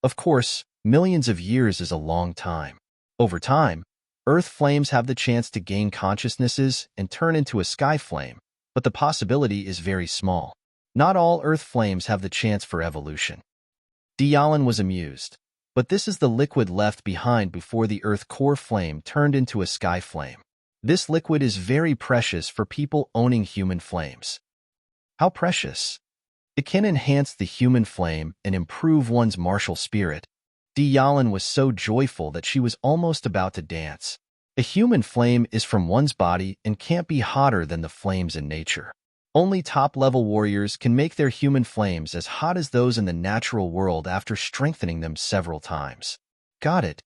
Of course, millions of years is a long time. Over time, earth flames have the chance to gain consciousnesses and turn into a sky flame, but the possibility is very small. Not all earth flames have the chance for evolution. Tianyun was amused. But this is the liquid left behind before the earth core flame turned into a sky flame. This liquid is very precious for people owning human flames. How precious? It can enhance the human flame and improve one's martial spirit. Tianyun was so joyful that she was almost about to dance. A human flame is from one's body and can't be hotter than the flames in nature. Only top-level warriors can make their human flames as hot as those in the natural world after strengthening them several times. Got it.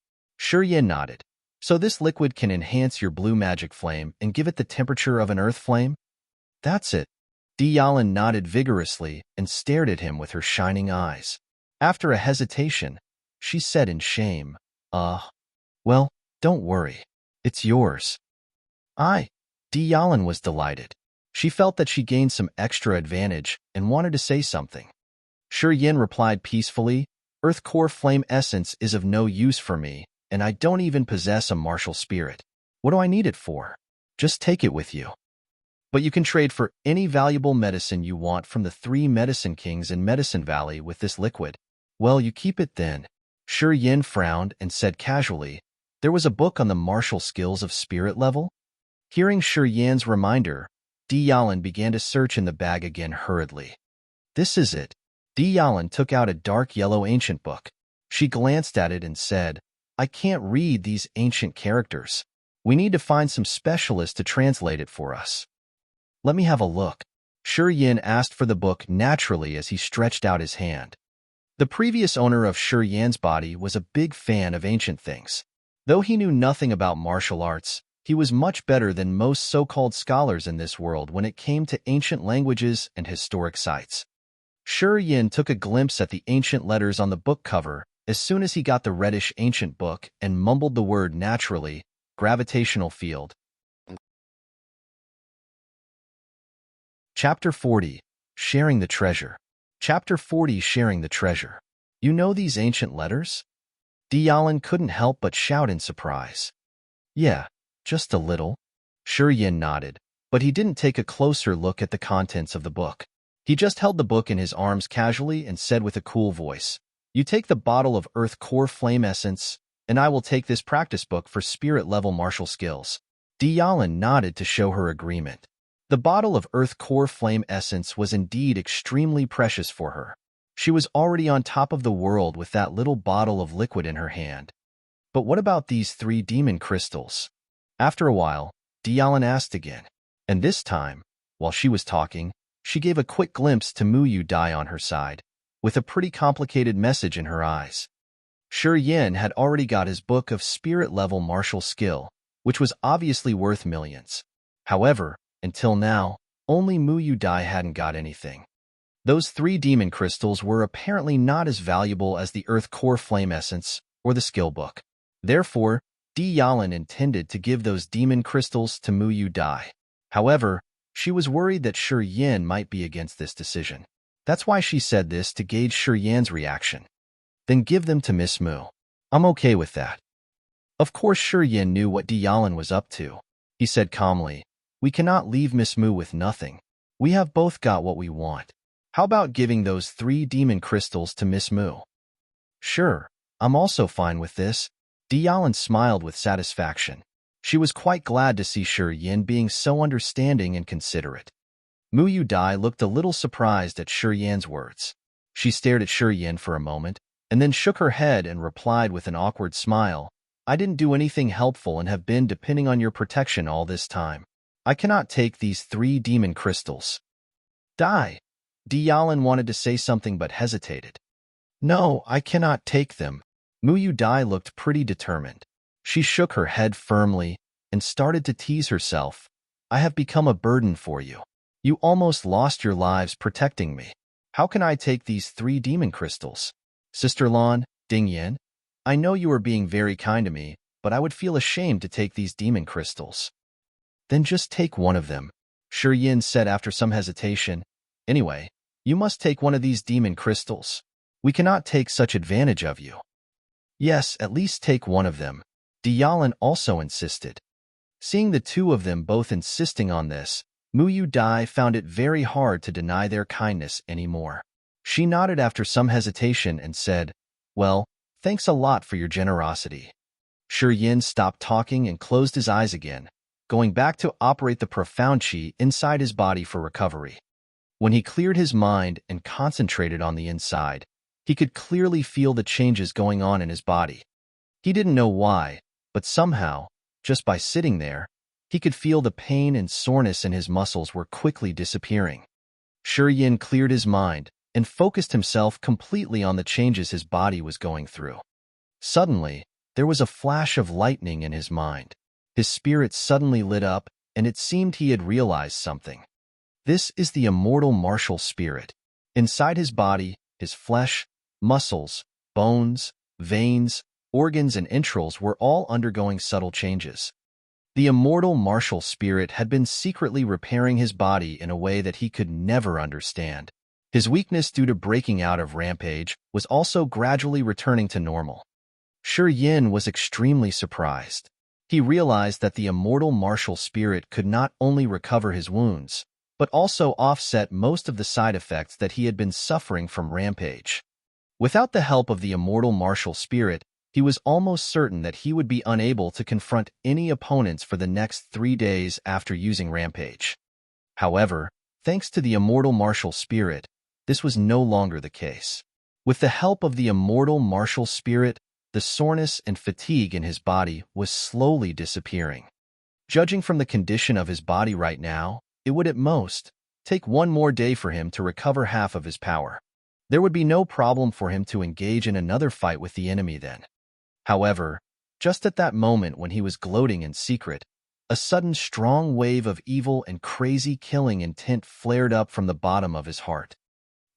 Yin nodded. So this liquid can enhance your blue magic flame and give it the temperature of an earth flame? That's it. Tianyun nodded vigorously and stared at him with her shining eyes. After a hesitation, she said in shame, well, don't worry. It's yours. Tianyun was delighted. She felt that she gained some extra advantage and wanted to say something. Yin replied peacefully, Earth core flame essence is of no use for me, and I don't even possess a martial spirit. What do I need it for? Just take it with you. But you can trade for any valuable medicine you want from the 3 medicine kings in Medicine Valley with this liquid. Well, you keep it then. Yin frowned and said casually, there was a book on the martial skills of spirit level? Hearing Yin's reminder, Tianyun began to search in the bag again hurriedly. This is it. Tianyun took out a dark yellow ancient book. She glanced at it and said, I can't read these ancient characters. We need to find some specialist to translate it for us. Let me have a look. Yin asked for the book naturally as he stretched out his hand. The previous owner of Yin's body was a big fan of ancient things. Though he knew nothing about martial arts, he was much better than most so-called scholars in this world when it came to ancient languages and historic sites. Yin took a glimpse at the ancient letters on the book cover as soon as he got the reddish ancient book and mumbled the word naturally, gravitational field. Chapter 40, Sharing the Treasure. Chapter 40, Sharing the Treasure. You know these ancient letters? Tianyun couldn't help but shout in surprise. Yeah. Just a little. Yin nodded, but he didn't take a closer look at the contents of the book. He just held the book in his arms casually and said with a cool voice, You take the bottle of Earth Core Flame Essence, and I will take this practice book for spirit-level martial skills. Tianyun nodded to show her agreement. The bottle of Earth Core Flame Essence was indeed extremely precious for her. She was already on top of the world with that little bottle of liquid in her hand. But what about these 3 demon crystals? After a while, Tianyun asked again, and this time, while she was talking, she gave a quick glimpse to Muyu Dai on her side, with a pretty complicated message in her eyes. Yin had already got his book of spirit-level martial skill, which was obviously worth millions. However, until now, only Muyu Dai hadn't got anything. Those 3 demon crystals were apparently not as valuable as the Earth Core Flame Essence or the skill book. Therefore, Tianyun intended to give those demon crystals to Muyu Dai. However, she was worried that Yin might be against this decision. That's why she said this to gauge Yin's reaction. Then give them to Miss Mu. I'm okay with that. Of course Yin knew what Tianyun was up to. He said calmly, We cannot leave Miss Mu with nothing. We have both got what we want. How about giving those 3 demon crystals to Miss Mu? Sure, I'm also fine with this. Tianyun smiled with satisfaction. She was quite glad to see Yin being so understanding and considerate. Muyu Dai looked a little surprised at Yin's words. She stared at Yin for a moment, and then shook her head and replied with an awkward smile, I didn't do anything helpful and have been depending on your protection all this time. I cannot take these 3 demon crystals. Dai. Tianyun wanted to say something but hesitated. No, I cannot take them. Muyu Dai looked pretty determined. She shook her head firmly and started to tease herself. I have become a burden for you. You almost lost your lives protecting me. How can I take these 3 demon crystals? Sister Lan, Ding Yin, I know you are being very kind to me, but I would feel ashamed to take these demon crystals. Then just take one of them, Shi Yin said after some hesitation. Anyway, you must take one of these demon crystals. We cannot take such advantage of you. Yes, at least take one of them, Diyalan also insisted. Seeing the two of them both insisting on this, Muyu Dai found it very hard to deny their kindness anymore. She nodded after some hesitation and said, Well, thanks a lot for your generosity. Shi Yin stopped talking and closed his eyes again, going back to operate the profound qi inside his body for recovery. When he cleared his mind and concentrated on the inside, he could clearly feel the changes going on in his body. He didn't know why, but somehow, just by sitting there, he could feel the pain and soreness in his muscles were quickly disappearing. Shi Yin cleared his mind and focused himself completely on the changes his body was going through. Suddenly, there was a flash of lightning in his mind. His spirit suddenly lit up, and it seemed he had realized something. This is the immortal martial spirit. Inside his body, his flesh, muscles, bones, veins, organs, and entrails were all undergoing subtle changes. The immortal martial spirit had been secretly repairing his body in a way that he could never understand. His weakness due to breaking out of rampage was also gradually returning to normal. Shi Yin was extremely surprised. He realized that the immortal martial spirit could not only recover his wounds, but also offset most of the side effects that he had been suffering from rampage. Without the help of the immortal martial spirit, he was almost certain that he would be unable to confront any opponents for the next 3 days after using rampage. However, thanks to the immortal martial spirit, this was no longer the case. With the help of the immortal martial spirit, the soreness and fatigue in his body was slowly disappearing. Judging from the condition of his body right now, it would at most take 1 more day for him to recover half of his power. There would be no problem for him to engage in another fight with the enemy then. However, just at that moment when he was gloating in secret, a sudden strong wave of evil and crazy killing intent flared up from the bottom of his heart.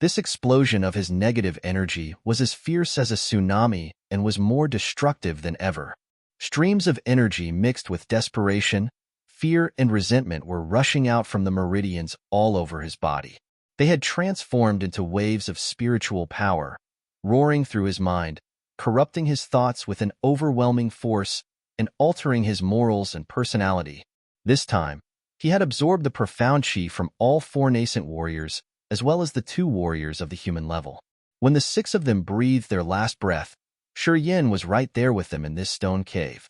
This explosion of his negative energy was as fierce as a tsunami and was more destructive than ever. Streams of energy mixed with desperation, fear, and resentment were rushing out from the meridians all over his body. They had transformed into waves of spiritual power, roaring through his mind, corrupting his thoughts with an overwhelming force and altering his morals and personality. This time, he had absorbed the profound qi from all 4 nascent warriors, as well as the 2 warriors of the human level. When the 6 of them breathed their last breath, Shi Yin was right there with them in this stone cave.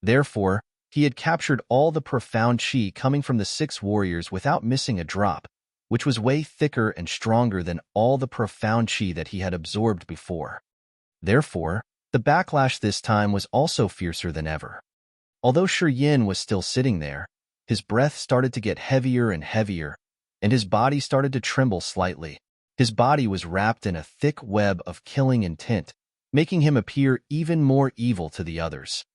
Therefore, he had captured all the profound qi coming from the 6 warriors without missing a drop, which was way thicker and stronger than all the profound qi that he had absorbed before. Therefore, the backlash this time was also fiercer than ever. Although Shi Yin was still sitting there, his breath started to get heavier and heavier, and his body started to tremble slightly. His body was wrapped in a thick web of killing intent, making him appear even more evil to the others.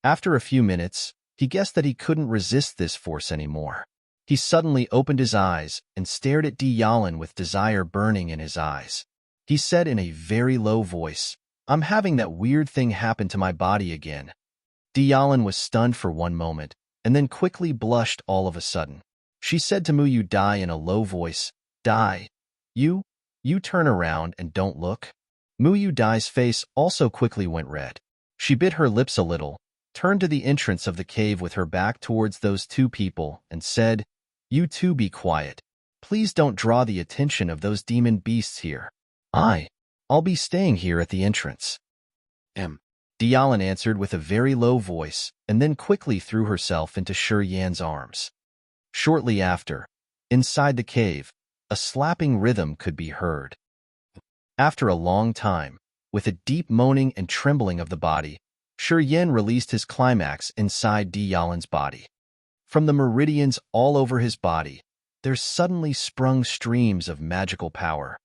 After a few minutes, he guessed that he couldn't resist this force anymore. He suddenly opened his eyes and stared at Diyalan with desire burning in his eyes. He said in a very low voice, I'm having that weird thing happen to my body again. Diyalan was stunned for 1 moment, and then quickly blushed all of a sudden. She said to Muyu Dai in a low voice, Dai, you turn around and don't look. Muyu Dai's face also quickly went red. She bit her lips a little, turned to the entrance of the cave with her back towards those 2 people, and said, You 2 be quiet. Please don't draw the attention of those demon beasts here. I'll be staying here at the entrance. Diyalan answered with a very low voice, and then quickly threw herself into Shi Yan's arms. Shortly after, inside the cave, a slapping rhythm could be heard. After a long time, with a deep moaning and trembling of the body, Shi Yan released his climax inside Diyalan's body. From the meridians all over his body, there suddenly sprung streams of magical power.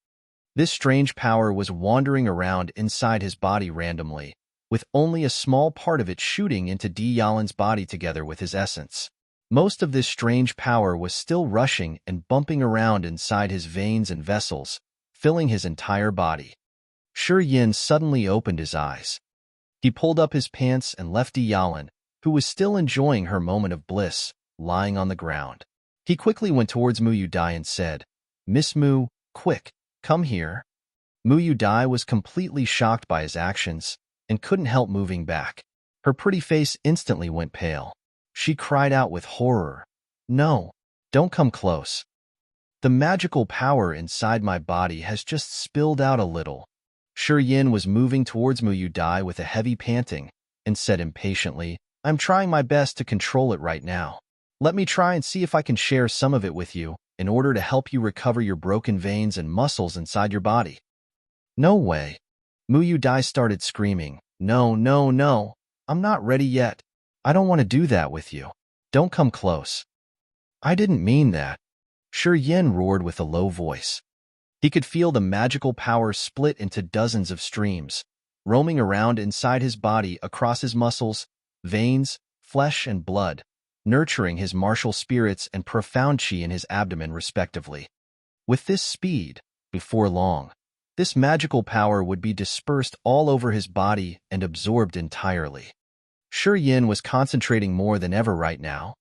This strange power was wandering around inside his body randomly, with only a small part of it shooting into Tianyun's body together with his essence. Most of this strange power was still rushing and bumping around inside his veins and vessels, filling his entire body. Yin suddenly opened his eyes. He pulled up his pants and left Tianyun, who was still enjoying her moment of bliss, lying on the ground. He quickly went towards Mu Dai and said, "Miss Mu, quick, come here." Mu Dai was completely shocked by his actions and couldn't help moving back. Her pretty face instantly went pale. She cried out with horror, "No, don't come close. The magical power inside my body has just spilled out a little." Yin was moving towards Mu Dai with a heavy panting and said impatiently, "I'm trying my best to control it right now. Let me try and see if I can share some of it with you in order to help you recover your broken veins and muscles inside your body." "No way." Mu Dai started screaming, "No, no, no. I'm not ready yet. I don't want to do that with you. Don't come close." "I didn't mean that." Yin roared with a low voice. He could feel the magical power split into dozens of streams, roaming around inside his body across his muscles, veins, flesh, and blood, nurturing his martial spirits and profound chi in his abdomen respectively. With this speed, before long, this magical power would be dispersed all over his body and absorbed entirely. Yin was concentrating more than ever right now.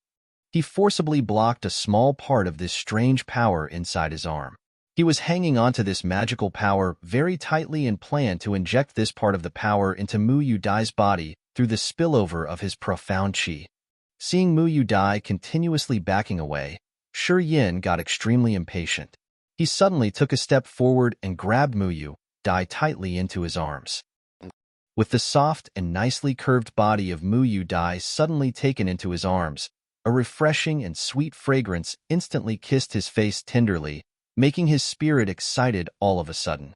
He forcibly blocked a small part of this strange power inside his arm. He was hanging onto this magical power very tightly and planned to inject this part of the power into Mu Dai's body through the spillover of his profound chi. Seeing Mu Dai continuously backing away, Yin got extremely impatient. He suddenly took a step forward and grabbed Mu Dai tightly into his arms. With the soft and nicely curved body of Mu Dai suddenly taken into his arms, a refreshing and sweet fragrance instantly kissed his face tenderly, making his spirit excited all of a sudden.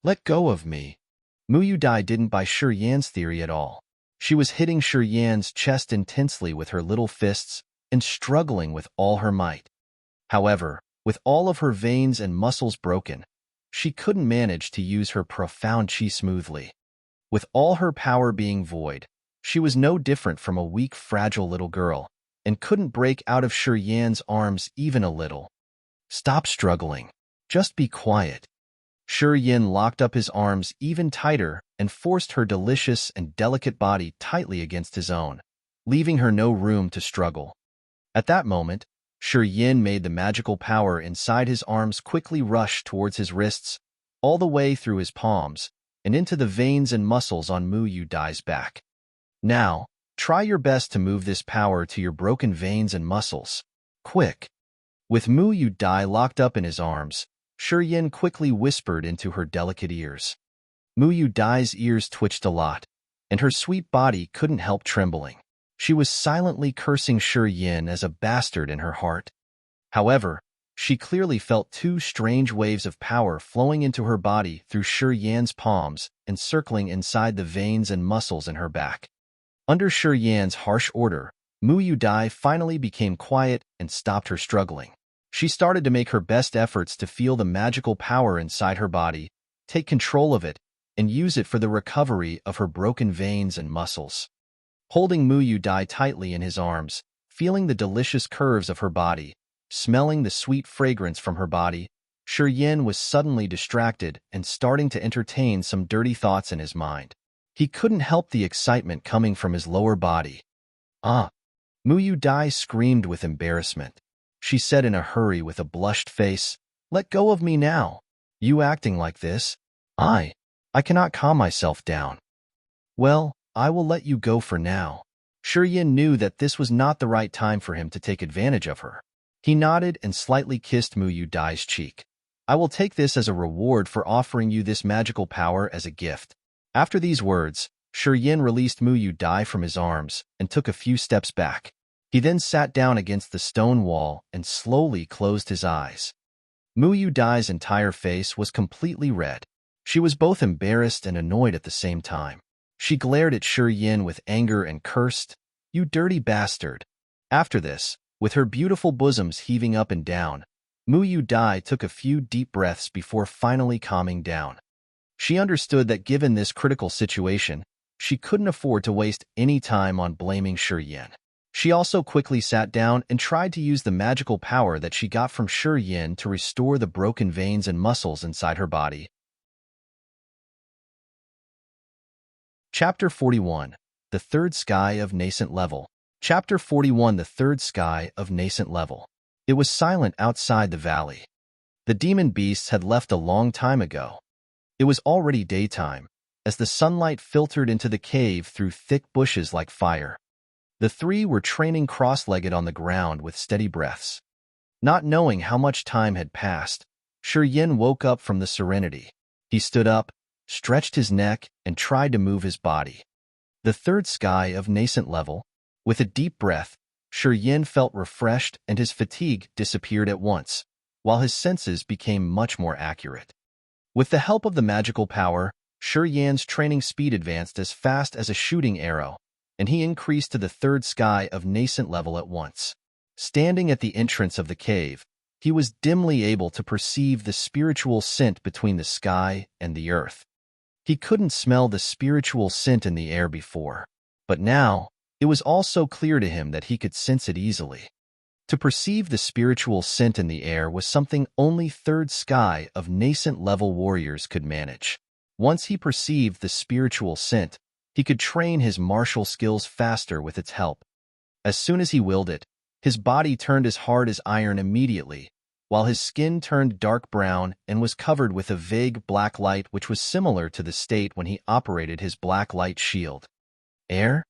"Let go of me." Mu Dai didn't buy Yin's theory at all. She was hitting Yin's chest intensely with her little fists and struggling with all her might. However, with all of her veins and muscles broken, she couldn't manage to use her profound chi smoothly. With all her power being void, she was no different from a weak, fragile little girl and couldn't break out of Yin's arms even a little. "Stop struggling. Just be quiet." Yin locked up his arms even tighter and forced her delicious and delicate body tightly against his own, leaving her no room to struggle. At that moment, Yin made the magical power inside his arms quickly rush towards his wrists, all the way through his palms, and into the veins and muscles on Mu Dai's back. "Now, try your best to move this power to your broken veins and muscles. Quick." With Mu Dai locked up in his arms, Yin quickly whispered into her delicate ears. Mu Dai's ears twitched a lot, and her sweet body couldn't help trembling. She was silently cursing Yin as a bastard in her heart. However, she clearly felt two strange waves of power flowing into her body through Yin's palms and circling inside the veins and muscles in her back. Under Yin's harsh order, Mu Dai finally became quiet and stopped her struggling. She started to make her best efforts to feel the magical power inside her body, take control of it, and use it for the recovery of her broken veins and muscles. Holding Mu Dai tightly in his arms, feeling the delicious curves of her body, smelling the sweet fragrance from her body, Yin was suddenly distracted and starting to entertain some dirty thoughts in his mind. He couldn't help the excitement coming from his lower body. "Ah!" Mu Dai screamed with embarrassment. She said in a hurry with a blushed face, "Let go of me now. You acting like this? I cannot calm myself down." "Well, I will let you go for now." Yin knew that this was not the right time for him to take advantage of her. He nodded and slightly kissed Mu Dai's cheek. "I will take this as a reward for offering you this magical power as a gift." After these words, Yin released Mu Dai from his arms and took a few steps back. He then sat down against the stone wall and slowly closed his eyes. Mu Dai's entire face was completely red. She was both embarrassed and annoyed at the same time. She glared at Yin with anger and cursed, "You dirty bastard." After this, with her beautiful bosoms heaving up and down, Mu Dai took a few deep breaths before finally calming down. She understood that given this critical situation, she couldn't afford to waste any time on blaming Shi Yin. She also quickly sat down and tried to use the magical power that she got from Shi Yin to restore the broken veins and muscles inside her body. Chapter 41. The Third Sky of Nascent Level. Chapter 41. The Third Sky of Nascent Level. It was silent outside the valley. The demon beasts had left a long time ago. It was already daytime, as the sunlight filtered into the cave through thick bushes like fire. The three were training cross-legged on the ground with steady breaths. Not knowing how much time had passed, Shi Yin woke up from the serenity. He stood up, stretched his neck, and tried to move his body. The third sky of nascent level. With a deep breath, Shi Yin felt refreshed and his fatigue disappeared at once, while his senses became much more accurate. With the help of the magical power, Shi Yin's training speed advanced as fast as a shooting arrow, and he increased to the third sky of nascent level at once. Standing at the entrance of the cave, he was dimly able to perceive the spiritual scent between the sky and the earth. He couldn't smell the spiritual scent in the air before, but now it was all so clear to him that he could sense it easily. To perceive the spiritual scent in the air was something only third sky of nascent level warriors could manage. Once he perceived the spiritual scent, he could train his martial skills faster with its help. As soon as he willed it, his body turned as hard as iron immediately, while his skin turned dark brown and was covered with a vague black light which was similar to the state when he operated his black light shield. Air?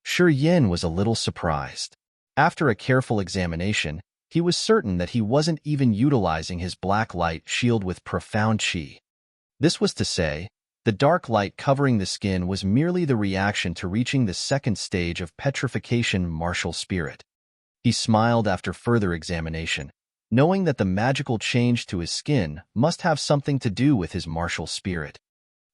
Shi Yin was a little surprised. After a careful examination, he was certain that he wasn't even utilizing his black light shield with profound qi. This was to say, the dark light covering the skin was merely the reaction to reaching the second stage of petrification martial spirit. He smiled after further examination, knowing that the magical change to his skin must have something to do with his martial spirit.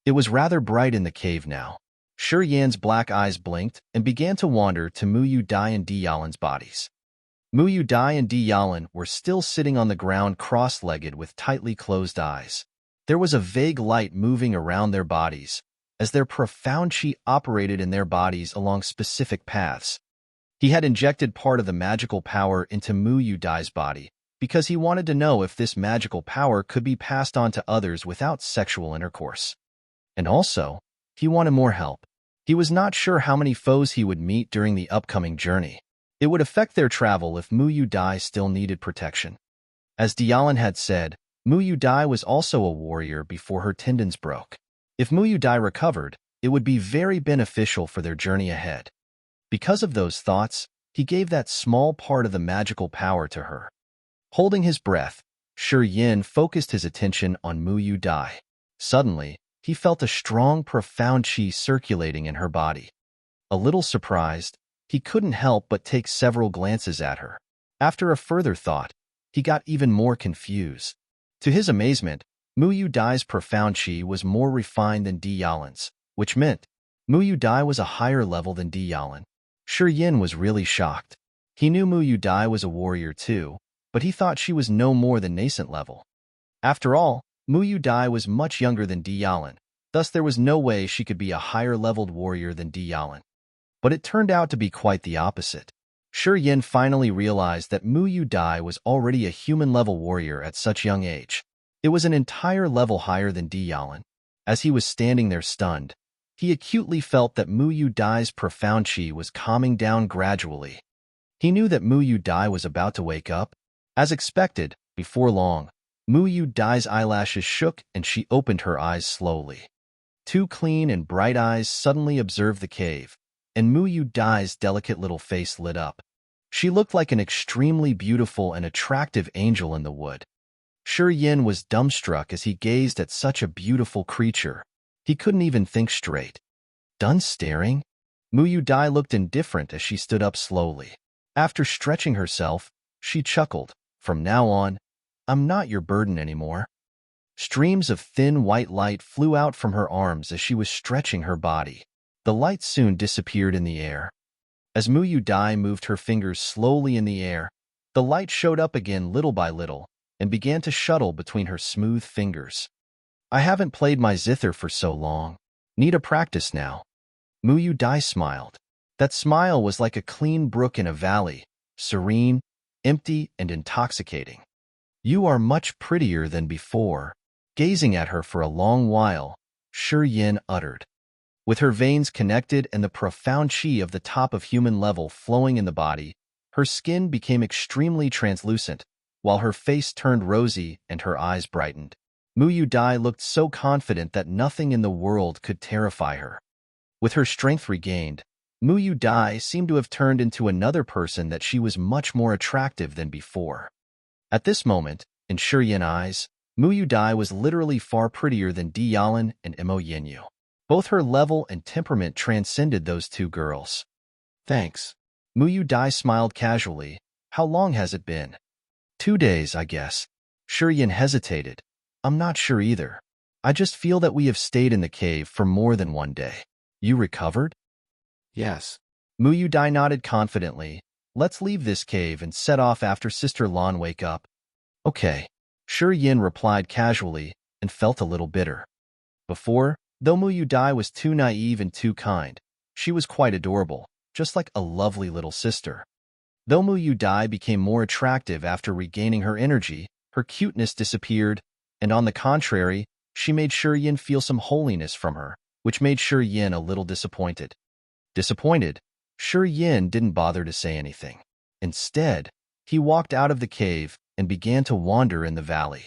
It was rather bright in the cave now. Shi Yan's black eyes blinked and began to wander to Mu Yu Dai and Di Yalan's bodies. Mu Yu Dai and Di Yalan were still sitting on the ground cross-legged with tightly closed eyes. There was a vague light moving around their bodies, as their profound qi operated in their bodies along specific paths. He had injected part of the magical power into Mu Yu Dai's body, because he wanted to know if this magical power could be passed on to others without sexual intercourse. And also, he wanted more help. He was not sure how many foes he would meet during the upcoming journey. It would affect their travel if Mu Yu Dai still needed protection. As Dialan had said, Mu Yu Dai was also a warrior before her tendons broke. If Mu Yu Dai recovered, it would be very beneficial for their journey ahead. Because of those thoughts, he gave that small part of the magical power to her. Holding his breath, Shi Yin focused his attention on Mu Yu Dai. Suddenly, he felt a strong, profound qi circulating in her body. A little surprised, he couldn't help but take several glances at her. After a further thought, he got even more confused. To his amazement, Mu Yu Dai's profound qi was more refined than Di Yalan's, which meant Mu Yu Dai was a higher level than Di Yalan. Shi Yin was really shocked. He knew Mu Yu Dai was a warrior too, but he thought she was no more than nascent level. After all, Mu Yu Dai was much younger than Di Yalan, thus there was no way she could be a higher-leveled warrior than Di Yalan. But it turned out to be quite the opposite. Shi Yin finally realized that Mu Yu Dai was already a human-level warrior at such young age. It was an entire level higher than Di Yalan. As he was standing there stunned, he acutely felt that Mu Yu Dai's profound qi was calming down gradually. He knew that Mu Yu Dai was about to wake up. As expected, before long, Mu Yu Dai's eyelashes shook and she opened her eyes slowly. Two clean and bright eyes suddenly observed the cave, and Mu Yu Dai's delicate little face lit up. She looked like an extremely beautiful and attractive angel in the wood. Shi Yin was dumbstruck as he gazed at such a beautiful creature. He couldn't even think straight. Done staring? Mu Yu Dai looked indifferent as she stood up slowly. After stretching herself, she chuckled. From now on, I'm not your burden anymore. Streams of thin white light flew out from her arms as she was stretching her body. The light soon disappeared in the air. As Mu Yu Dai moved her fingers slowly in the air, the light showed up again little by little and began to shuttle between her smooth fingers. I haven't played my zither for so long. Need a practice now. Mu Yu Dai smiled. That smile was like a clean brook in a valley, serene, empty, and intoxicating. You are much prettier than before. Gazing at her for a long while, Shi Yin uttered. With her veins connected and the profound qi of the top of human level flowing in the body, her skin became extremely translucent, while her face turned rosy and her eyes brightened. Mu Yu Dai looked so confident that nothing in the world could terrify her. With her strength regained, Mu Yu Dai seemed to have turned into another person that she was much more attractive than before. At this moment, in Shi Yin's eyes, Mu Yu Dai was literally far prettier than Tianyun and Mo Yinyu. Both her level and temperament transcended those two girls. Thanks. Mu Yu Dai smiled casually. How long has it been? 2 days, I guess. Shi Yin hesitated. I'm not sure either. I just feel that we have stayed in the cave for more than 1 day. You recovered? Yes. Mu Yu Dai nodded confidently. Let's leave this cave and set off after Sister Lan wake up. Okay. Shi Yin replied casually and felt a little bitter. Before, though Mu Yu Dai was too naive and too kind, she was quite adorable, just like a lovely little sister. Though Mu Yu Dai became more attractive after regaining her energy, her cuteness disappeared, and on the contrary, she made Shi Yin feel some holiness from her, which made Shi Yin a little disappointed. Disappointed, Shi Yin didn't bother to say anything. Instead, he walked out of the cave and began to wander in the valley.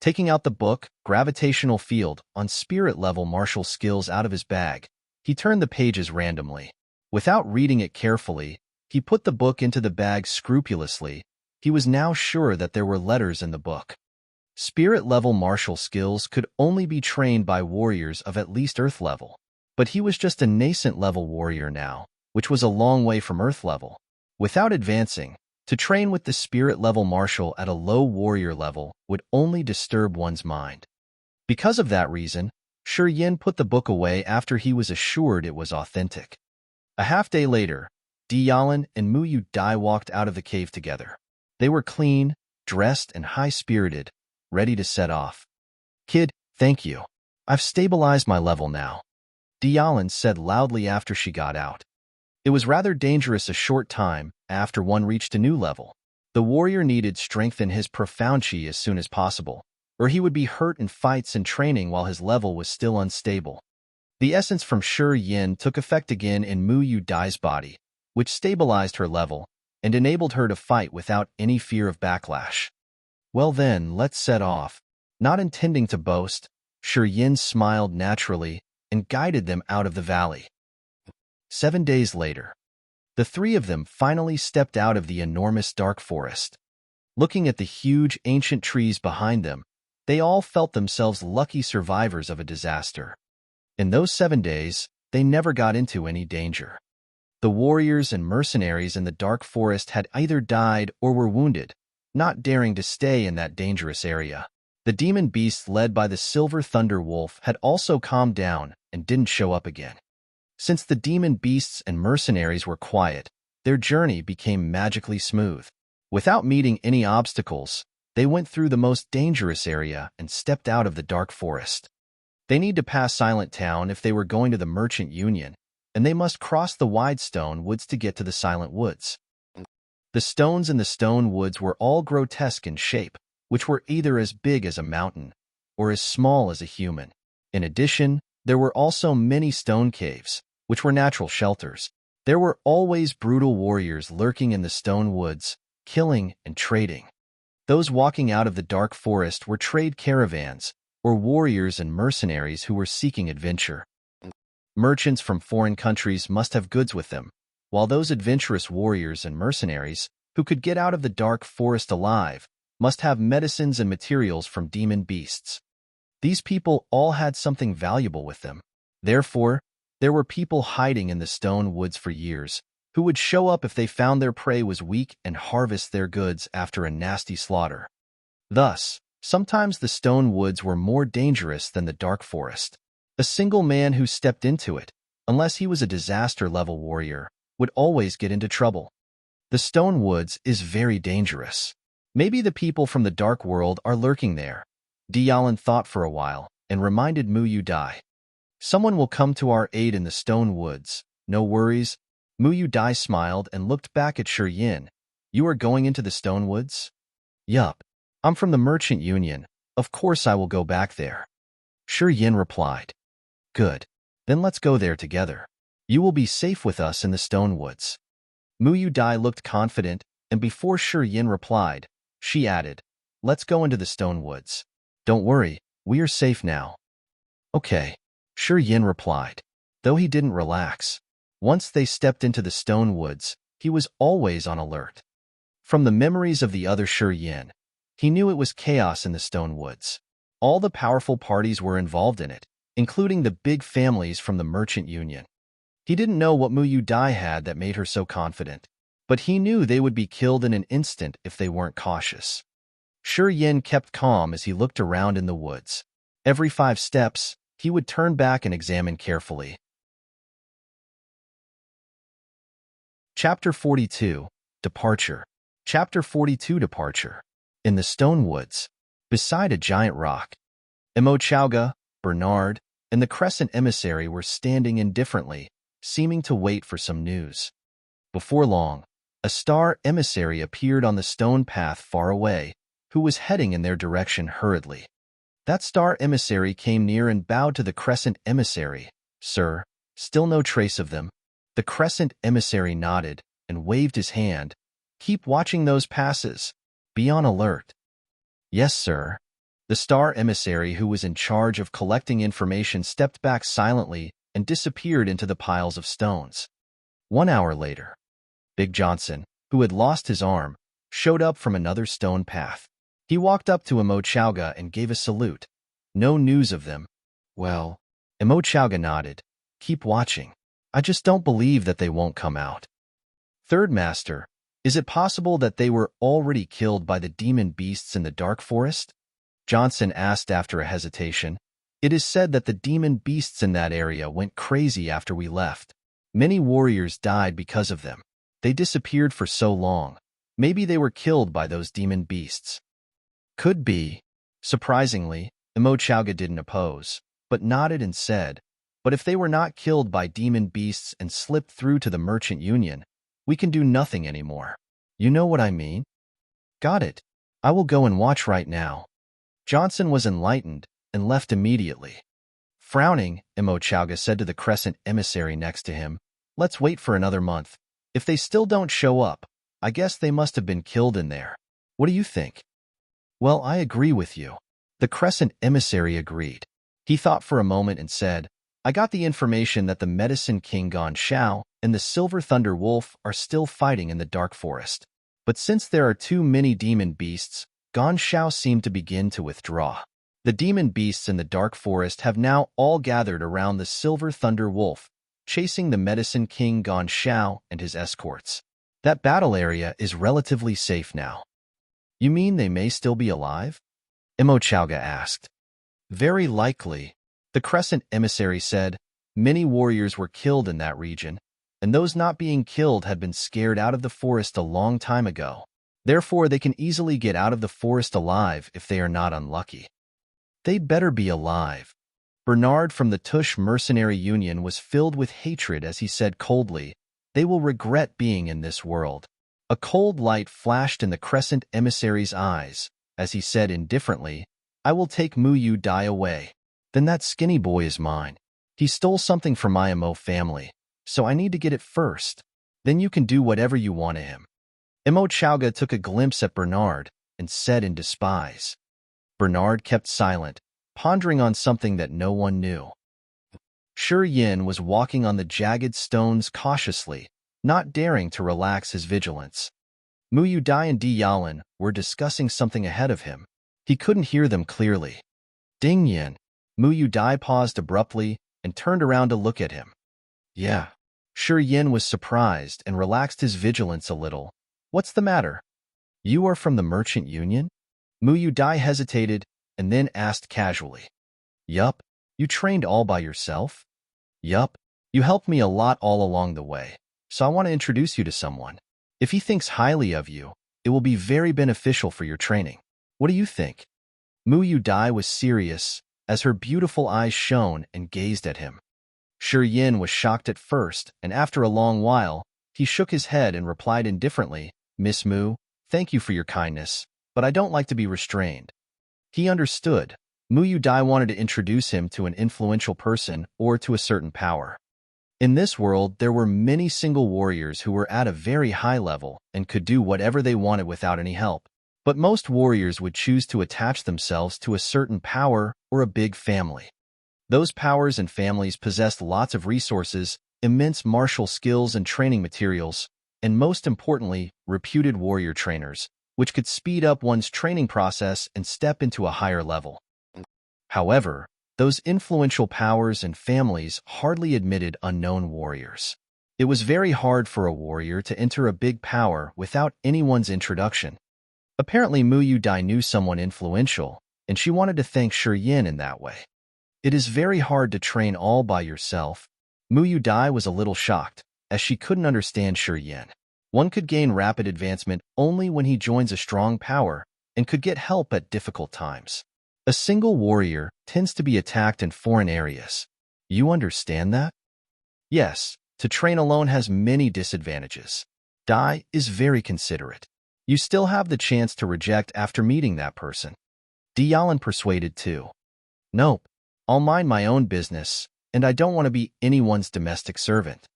Taking out the book, Gravitational Field, on spirit level martial skills out of his bag, he turned the pages randomly. Without reading it carefully, he put the book into the bag scrupulously. He was now sure that there were letters in the book. Spirit level martial skills could only be trained by warriors of at least Earth level. But he was just a nascent level warrior now, which was a long way from Earth level. Without advancing, to train with the spirit level martial at a low warrior level would only disturb one's mind. Because of that reason, Shi Yin put the book away after he was assured it was authentic. A half-day later, Tianyun and Mu Yu Dai walked out of the cave together. They were clean, dressed, and high-spirited, ready to set off. Kid, thank you. I've stabilized my level now, Tianyun said loudly after she got out. It was rather dangerous a short time after one reached a new level. The warrior needed strengthen his profound qi as soon as possible, or he would be hurt in fights and training while his level was still unstable. The essence from Shi Yin took effect again in Mu Yu Dai's body, which stabilized her level and enabled her to fight without any fear of backlash. Well then, let's set off. Not intending to boast, Shi Yin smiled naturally and guided them out of the valley. 7 days later, the three of them finally stepped out of the enormous dark forest. Looking at the huge ancient trees behind them, they all felt themselves lucky survivors of a disaster. In those 7 days, they never got into any danger. The warriors and mercenaries in the dark forest had either died or were wounded, not daring to stay in that dangerous area. The demon beasts led by the Silver Thunder Wolf had also calmed down and didn't show up again. Since the demon beasts and mercenaries were quiet, their journey became magically smooth. Without meeting any obstacles, they went through the most dangerous area and stepped out of the dark forest. They need to pass Silent Town if they were going to the Merchant Union, and they must cross the wide stone woods to get to the Silent Woods. The stones in the stone woods were all grotesque in shape, which were either as big as a mountain or as small as a human. In addition, there were also many stone caves, which were natural shelters. There were always brutal warriors lurking in the stone woods, killing and trading. Those walking out of the dark forest were trade caravans, or warriors and mercenaries who were seeking adventure. Merchants from foreign countries must have goods with them, while those adventurous warriors and mercenaries, who could get out of the dark forest alive, must have medicines and materials from demon beasts. These people all had something valuable with them. Therefore, there were people hiding in the stone woods for years, who would show up if they found their prey was weak and harvest their goods after a nasty slaughter. Thus, sometimes the stone woods were more dangerous than the dark forest. A single man who stepped into it, unless he was a disaster-level warrior, would always get into trouble. The stone woods is very dangerous. Maybe the people from the dark world are lurking there. Tianyun thought for a while and reminded Mu Yu Dai. Someone will come to our aid in the stone woods. No worries. Mu Yu Dai smiled and looked back at Shi Yin. You are going into the stone woods? Yup. I'm from the Merchant Union. Of course I will go back there. Shi Yin replied. Good. Then let's go there together. You will be safe with us in the stone woods. Mu Yu Dai looked confident, and before Shi Yin replied, she added, Let's go into the stone woods. Don't worry, we are safe now. Okay. Shi Yin replied, though he didn't relax. Once they stepped into the stone woods, he was always on alert. From the memories of the other Shi Yin, he knew it was chaos in the stone woods. All the powerful parties were involved in it, including the big families from the Merchant Union. He didn't know what Mu Yu Dai had that made her so confident, but he knew they would be killed in an instant if they weren't cautious. Shi Yin kept calm as he looked around in the woods. Every 5 steps, he would turn back and examine carefully. Chapter 42, Departure. Chapter 42, Departure. In the stone woods, beside a giant rock, Imo Chowga, Bernard, and the Crescent emissary were standing indifferently, seeming to wait for some news. Before long, a star emissary appeared on the stone path far away, who was heading in their direction hurriedly. That star emissary came near and bowed to the Crescent emissary. Sir, still no trace of them. The Crescent emissary nodded and waved his hand. Keep watching those passes. Be on alert. Yes, sir. The star emissary who was in charge of collecting information stepped back silently and disappeared into the piles of stones. 1 hour later, Big Johnson, who had lost his arm, showed up from another stone path. He walked up to Imo Chowga and gave a salute. No news of them. Well, Imo Chowga nodded. Keep watching. I just don't believe that they won't come out. Third Master, is it possible that they were already killed by the demon beasts in the dark forest? Johnson asked after a hesitation. It is said that the demon beasts in that area went crazy after we left. Many warriors died because of them. They disappeared for so long. Maybe they were killed by those demon beasts. Could be. Surprisingly, Imo Chowga didn't oppose, but nodded and said, but if they were not killed by demon beasts and slipped through to the Merchant Union, we can do nothing anymore. You know what I mean? Got it. I will go and watch right now. Johnson was enlightened and left immediately. Frowning, Imo Chowga said to the Crescent emissary next to him, Let's wait for another month. If they still don't show up, I guess they must have been killed in there. What do you think? Well, I agree with you. The Crescent emissary agreed. He thought for a moment and said, I got the information that the Medicine King Gan Shao and the Silver Thunder Wolf are still fighting in the dark forest. But since there are too many demon beasts, Gan Shao seemed to begin to withdraw. The demon beasts in the dark forest have now all gathered around the Silver Thunder Wolf, chasing the Medicine King Gan Shao and his escorts. That battle area is relatively safe now. You mean they may still be alive? Imo Chowga asked. Very likely. The Crescent emissary said, many warriors were killed in that region, and those not being killed had been scared out of the forest a long time ago. Therefore, they can easily get out of the forest alive if they are not unlucky. They'd better be alive. Bernard from the Tush Mercenary Union was filled with hatred as he said coldly, they will regret being in this world. A cold light flashed in the Crescent emissary's eyes, as he said indifferently, I will take Mu Yu Dai away. Then that skinny boy is mine. He stole something from my Imo family, so I need to get it first. Then you can do whatever you want to him. Imo Chowga took a glimpse at Bernard and said in despise. Bernard kept silent, pondering on something that no one knew. Shi Yin was walking on the jagged stones cautiously, not daring to relax his vigilance. Mu Yu Dai and Di Yalan were discussing something ahead of him. He couldn't hear them clearly. Ding Yin. Mu Yu Dai paused abruptly and turned around to look at him. Yeah. Shi Yin was surprised and relaxed his vigilance a little. What's the matter? You are from the Merchant Union? Mu Yu Dai hesitated and then asked casually. Yup. You trained all by yourself? Yup. You helped me a lot all along the way, so I want to introduce you to someone. If he thinks highly of you, it will be very beneficial for your training. What do you think? Mu Yu Dai was serious as her beautiful eyes shone and gazed at him. Shi Yin was shocked at first, and after a long while, he shook his head and replied indifferently, "Miss Mu, thank you for your kindness, but I don't like to be restrained." He understood. Mu Dai wanted to introduce him to an influential person or to a certain power. In this world, there were many single warriors who were at a very high level and could do whatever they wanted without any help. But most warriors would choose to attach themselves to a certain power or a big family. Those powers and families possessed lots of resources, immense martial skills and training materials, and most importantly, reputed warrior trainers, which could speed up one's training process and step into a higher level. However, those influential powers and families hardly admitted unknown warriors. It was very hard for a warrior to enter a big power without anyone's introduction. Apparently Mu Dai knew someone influential, and she wanted to thank Shi Yin in that way. It is very hard to train all by yourself. Mu Dai was a little shocked, as she couldn't understand Shi Yin. One could gain rapid advancement only when he joins a strong power and could get help at difficult times. A single warrior tends to be attacked in foreign areas. You understand that? Yes, to train alone has many disadvantages. Dai is very considerate. You still have the chance to reject after meeting that person. Dialin persuaded too. Nope, I'll mind my own business, and I don't want to be anyone's domestic servant.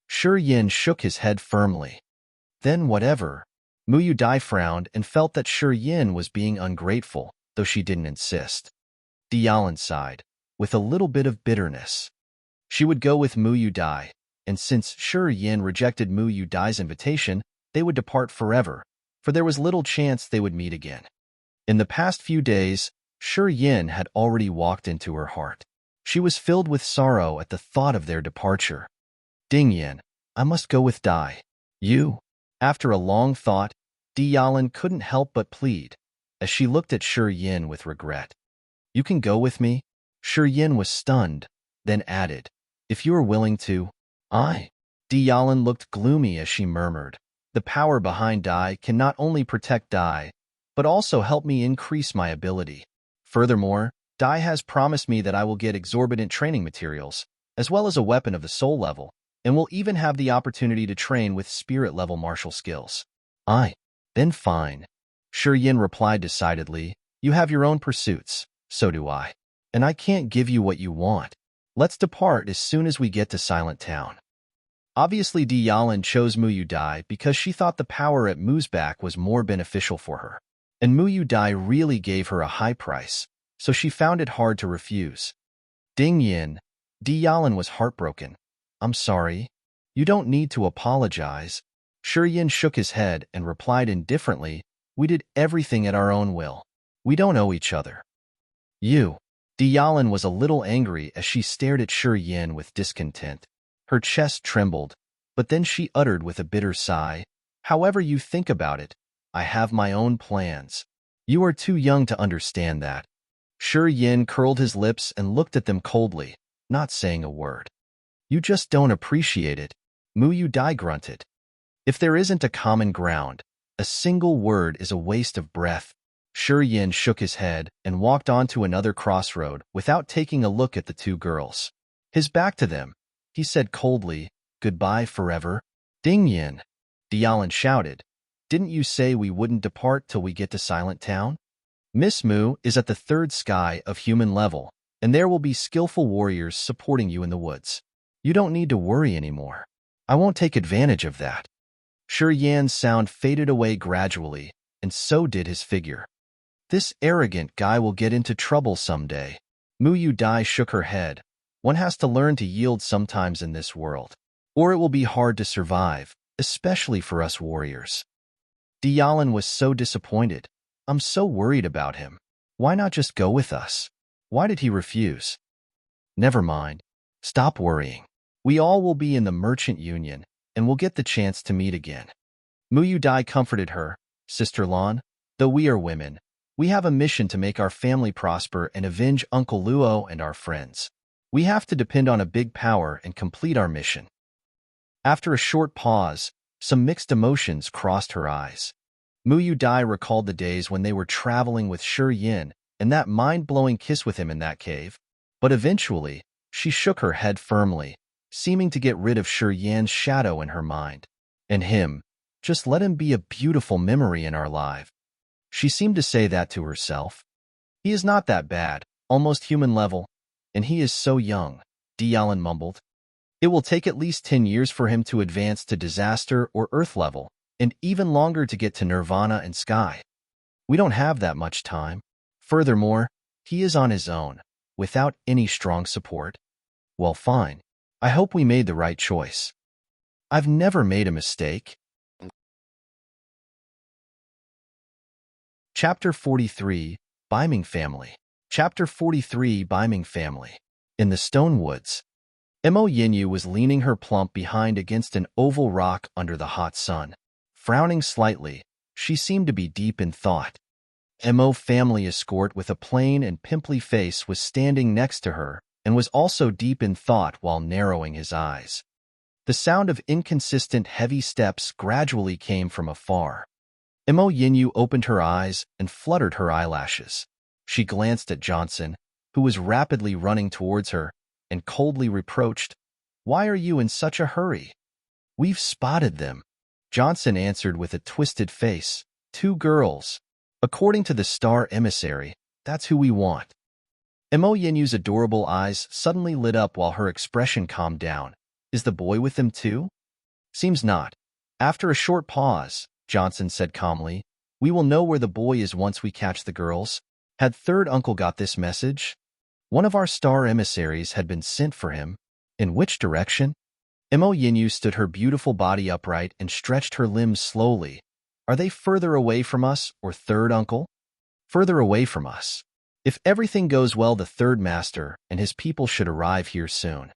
Shi Yin shook his head firmly. Then whatever. Mu Dai frowned and felt that Shi Yin was being ungrateful, though she didn't insist. Dialin sighed, with a little bit of bitterness. She would go with Mu Dai, and since Shi Yin rejected Mu Dai's invitation, they would depart forever, for there was little chance they would meet again. In the past few days, Shi Yin had already walked into her heart. She was filled with sorrow at the thought of their departure. Ding Yin, I must go with Dai. You? After a long thought, Dialin couldn't help but plead, as she looked at Shi Yin with regret. You can go with me? Shi Yin was stunned, then added, if you are willing to. I. Dialin looked gloomy as she murmured, the power behind Dai can not only protect Dai, but also help me increase my ability. Furthermore, Dai has promised me that I will get exorbitant training materials, as well as a weapon of the soul level, and will even have the opportunity to train with spirit-level martial skills. Then fine. Shi Yin replied decidedly, you have your own pursuits, so do I. And I can't give you what you want. Let's depart as soon as we get to Silent Town. Obviously Dialin chose Mu Dai because she thought the power at Mu's back was more beneficial for her. And Mu Dai really gave her a high price, so she found it hard to refuse. Ding Yin. Dialin was heartbroken. I'm sorry. You don't need to apologize. Shi Yin shook his head and replied indifferently, we did everything at our own will. We don't owe each other. You. Dialin was a little angry as she stared at Shi Yin with discontent. Her chest trembled, but then she uttered with a bitter sigh, however you think about it, I have my own plans. You are too young to understand that. Shi Yin curled his lips and looked at them coldly, not saying a word. You just don't appreciate it. Mu Dai grunted. If there isn't a common ground, a single word is a waste of breath. Shi Yin shook his head and walked on to another crossroad without taking a look at the two girls. His back to them, he said coldly, goodbye forever. Ding Yin. Dialin shouted. Didn't you say we wouldn't depart till we get to Silent Town? Miss Mu is at the third sky of human level, and there will be skillful warriors supporting you in the woods. You don't need to worry anymore. I won't take advantage of that. Shi Yan's sound faded away gradually, and so did his figure. This arrogant guy will get into trouble someday. Mu Dai shook her head. One has to learn to yield sometimes in this world, or it will be hard to survive, especially for us warriors. Dialin was so disappointed. I'm so worried about him. Why not just go with us? Why did he refuse? Never mind. Stop worrying. We all will be in the merchant union, and we'll get the chance to meet again. Mu Dai comforted her. Sister Lan, though we are women, we have a mission to make our family prosper and avenge Uncle Luo and our friends. We have to depend on a big power and complete our mission. After a short pause, some mixed emotions crossed her eyes. Mu Dai recalled the days when they were traveling with Shi Yin and that mind-blowing kiss with him in that cave. But eventually, she shook her head firmly, seeming to get rid of Yan's shadow in her mind. And him, just let him be a beautiful memory in our life. She seemed to say that to herself. He is not that bad, almost human level, and he is so young, Dialin mumbled. It will take at least 10 years for him to advance to disaster or earth level, and even longer to get to nirvana and sky. We don't have that much time. Furthermore, he is on his own, without any strong support. Well, fine. I hope we made the right choice. I've never made a mistake. Chapter 43, Beiming Family. Chapter 43, Beiming Family. In the stone woods, Mo Yinyu was leaning her plump behind against an oval rock under the hot sun. Frowning slightly, she seemed to be deep in thought. Mo family escort with a plain and pimply face was standing next to her and was also deep in thought while narrowing his eyes. The sound of inconsistent heavy steps gradually came from afar. Mo Yinyu opened her eyes and fluttered her eyelashes. She glanced at Johnson, who was rapidly running towards her, and coldly reproached, "Why are you in such a hurry?" "We've spotted them," Johnson answered with a twisted face. "2 girls. According to the star emissary, that's who we want." Mo Yinyu's adorable eyes suddenly lit up while her expression calmed down. "Is the boy with them too?" "Seems not." After a short pause, Johnson said calmly, "We will know where the boy is once we catch the girls." Had third uncle got this message? One of our star emissaries had been sent for him. In which direction? Mo Yinyu stood her beautiful body upright and stretched her limbs slowly. "Are they further away from us, or third uncle?" "Further away from us. If everything goes well, the third master and his people should arrive here soon,"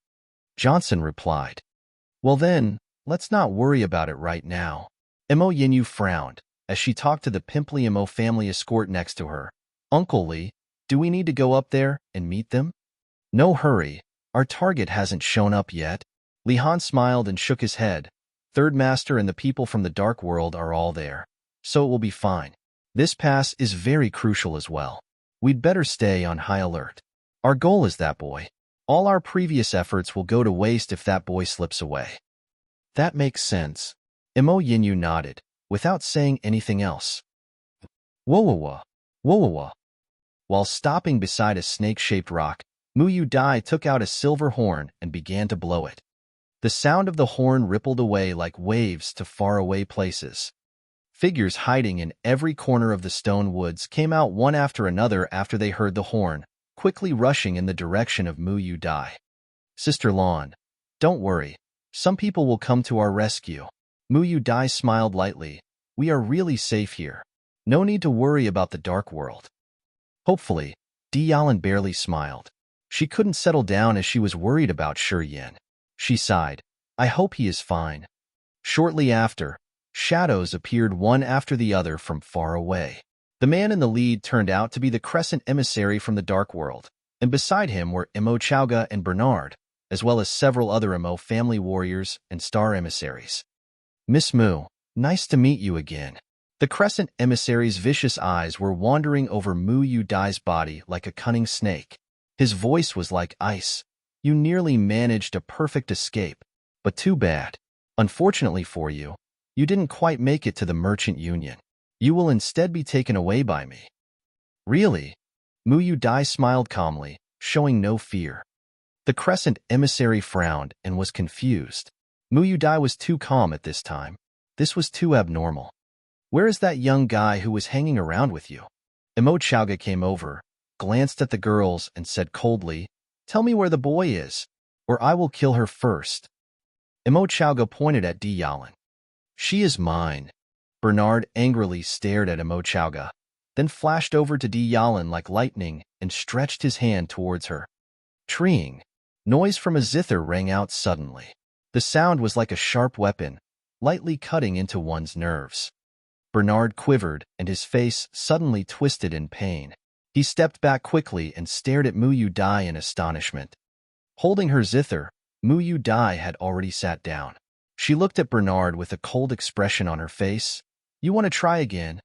Johnson replied. "Well then, let's not worry about it right now." Mo Yinyu frowned as she talked to the pimply Mo family escort next to her. "Uncle Li, do we need to go up there and meet them?" "No hurry. Our target hasn't shown up yet." Li Han smiled and shook his head. "Third Master and the people from the Dark World are all there, so it will be fine. This pass is very crucial as well. We'd better stay on high alert. Our goal is that boy. All our previous efforts will go to waste if that boy slips away." "That makes sense." Mo Yinyu nodded, without saying anything else. Whoa. While stopping beside a snake-shaped rock, Mu Yu Dai took out a silver horn and began to blow it. The sound of the horn rippled away like waves to faraway places. Figures hiding in every corner of the stone woods came out one after another after they heard the horn, quickly rushing in the direction of Mu Yu Dai. "Sister Lan, don't worry. Some people will come to our rescue." Mu Yu Dai smiled lightly. "We are really safe here. No need to worry about the Dark World." Hopefully, Dialin barely smiled. She couldn't settle down as she was worried about Yan. She sighed. "I hope he is fine." Shortly after, shadows appeared one after the other from far away. The man in the lead turned out to be the Crescent emissary from the Dark World, and beside him were Mo Chowga and Bernard, as well as several other Mo family warriors and star emissaries. "Miss Mu, nice to meet you again." The Crescent emissary's vicious eyes were wandering over Mu Yu Dai's body like a cunning snake. His voice was like ice. "You nearly managed a perfect escape, but too bad. Unfortunately for you, you didn't quite make it to the Merchant Union. You will instead be taken away by me." "Really?" Mu Yu Dai smiled calmly, showing no fear. The Crescent emissary frowned and was confused. Mu Yu Dai was too calm at this time. This was too abnormal. "Where is that young guy who was hanging around with you?" Mo Chowga came over, glanced at the girls, and said coldly, "Tell me where the boy is, or I will kill her first." Mo Chowga pointed at Dialin. "She is mine." Bernard angrily stared at Mo Chowga, then flashed over to Dialin like lightning and stretched his hand towards her. Treeing. Noise from a zither rang out suddenly. The sound was like a sharp weapon, lightly cutting into one's nerves. Bernard quivered, and his face suddenly twisted in pain. He stepped back quickly and stared at Mu Yu Dai in astonishment. Holding her zither, Mu Yu Dai had already sat down. She looked at Bernard with a cold expression on her face. "You want to try again?"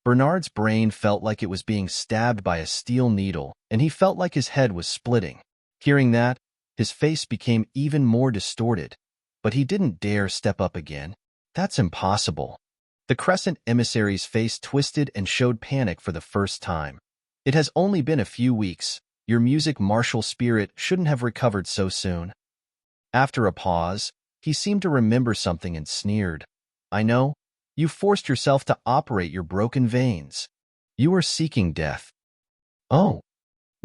Bernard's brain felt like it was being stabbed by a steel needle, and he felt like his head was splitting. Hearing that, his face became even more distorted, but he didn't dare step up again. That's impossible. The Crescent emissary's face twisted and showed panic for the first time. It has only been a few weeks. Your music martial spirit shouldn't have recovered so soon. After a pause, he seemed to remember something and sneered. I know. You forced yourself to operate your broken veins. You are seeking death. Oh.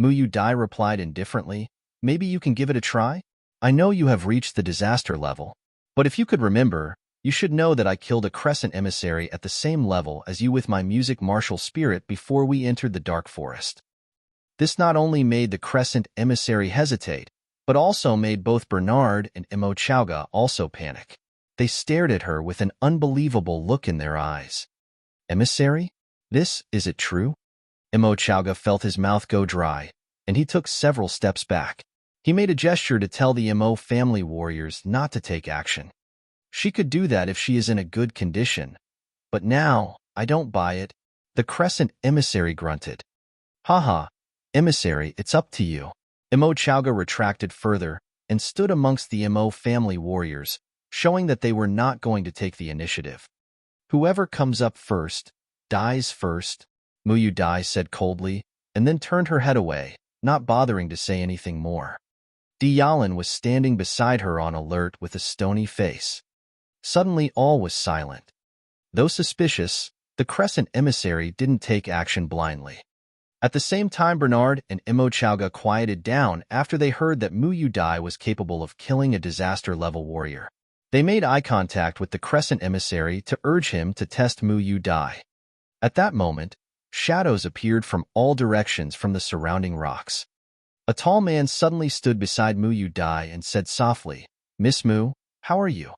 Muyu Dai replied indifferently. Maybe you can give it a try? I know you have reached the disaster level, but if you could remember, you should know that I killed a Crescent emissary at the same level as you with my music martial spirit before we entered the dark forest. This not only made the Crescent emissary hesitate, but also made both Bernard and Imo Chauga also panic. They stared at her with an unbelievable look in their eyes. Emissary? Is it true? Imo Chauga felt his mouth go dry, and he took several steps back. He made a gesture to tell the Imo family warriors not to take action. She could do that if she is in a good condition. But now, I don't buy it. The Crescent emissary grunted. Haha, emissary, it's up to you. Imo Chauga retracted further and stood amongst the Imo family warriors, showing that they were not going to take the initiative. Whoever comes up first, dies first, Muyu Dai said coldly, and then turned her head away, not bothering to say anything more. Tianyun was standing beside her on alert with a stony face. Suddenly all was silent. Though suspicious, the Crescent emissary didn't take action blindly. At the same time, Bernard and Imo Chauga quieted down after they heard that Muyu Dai was capable of killing a disaster-level warrior. They made eye contact with the Crescent emissary to urge him to test Muyu Dai. At that moment, shadows appeared from all directions from the surrounding rocks. A tall man suddenly stood beside Muyu Dai and said softly, Miss Mu, how are you?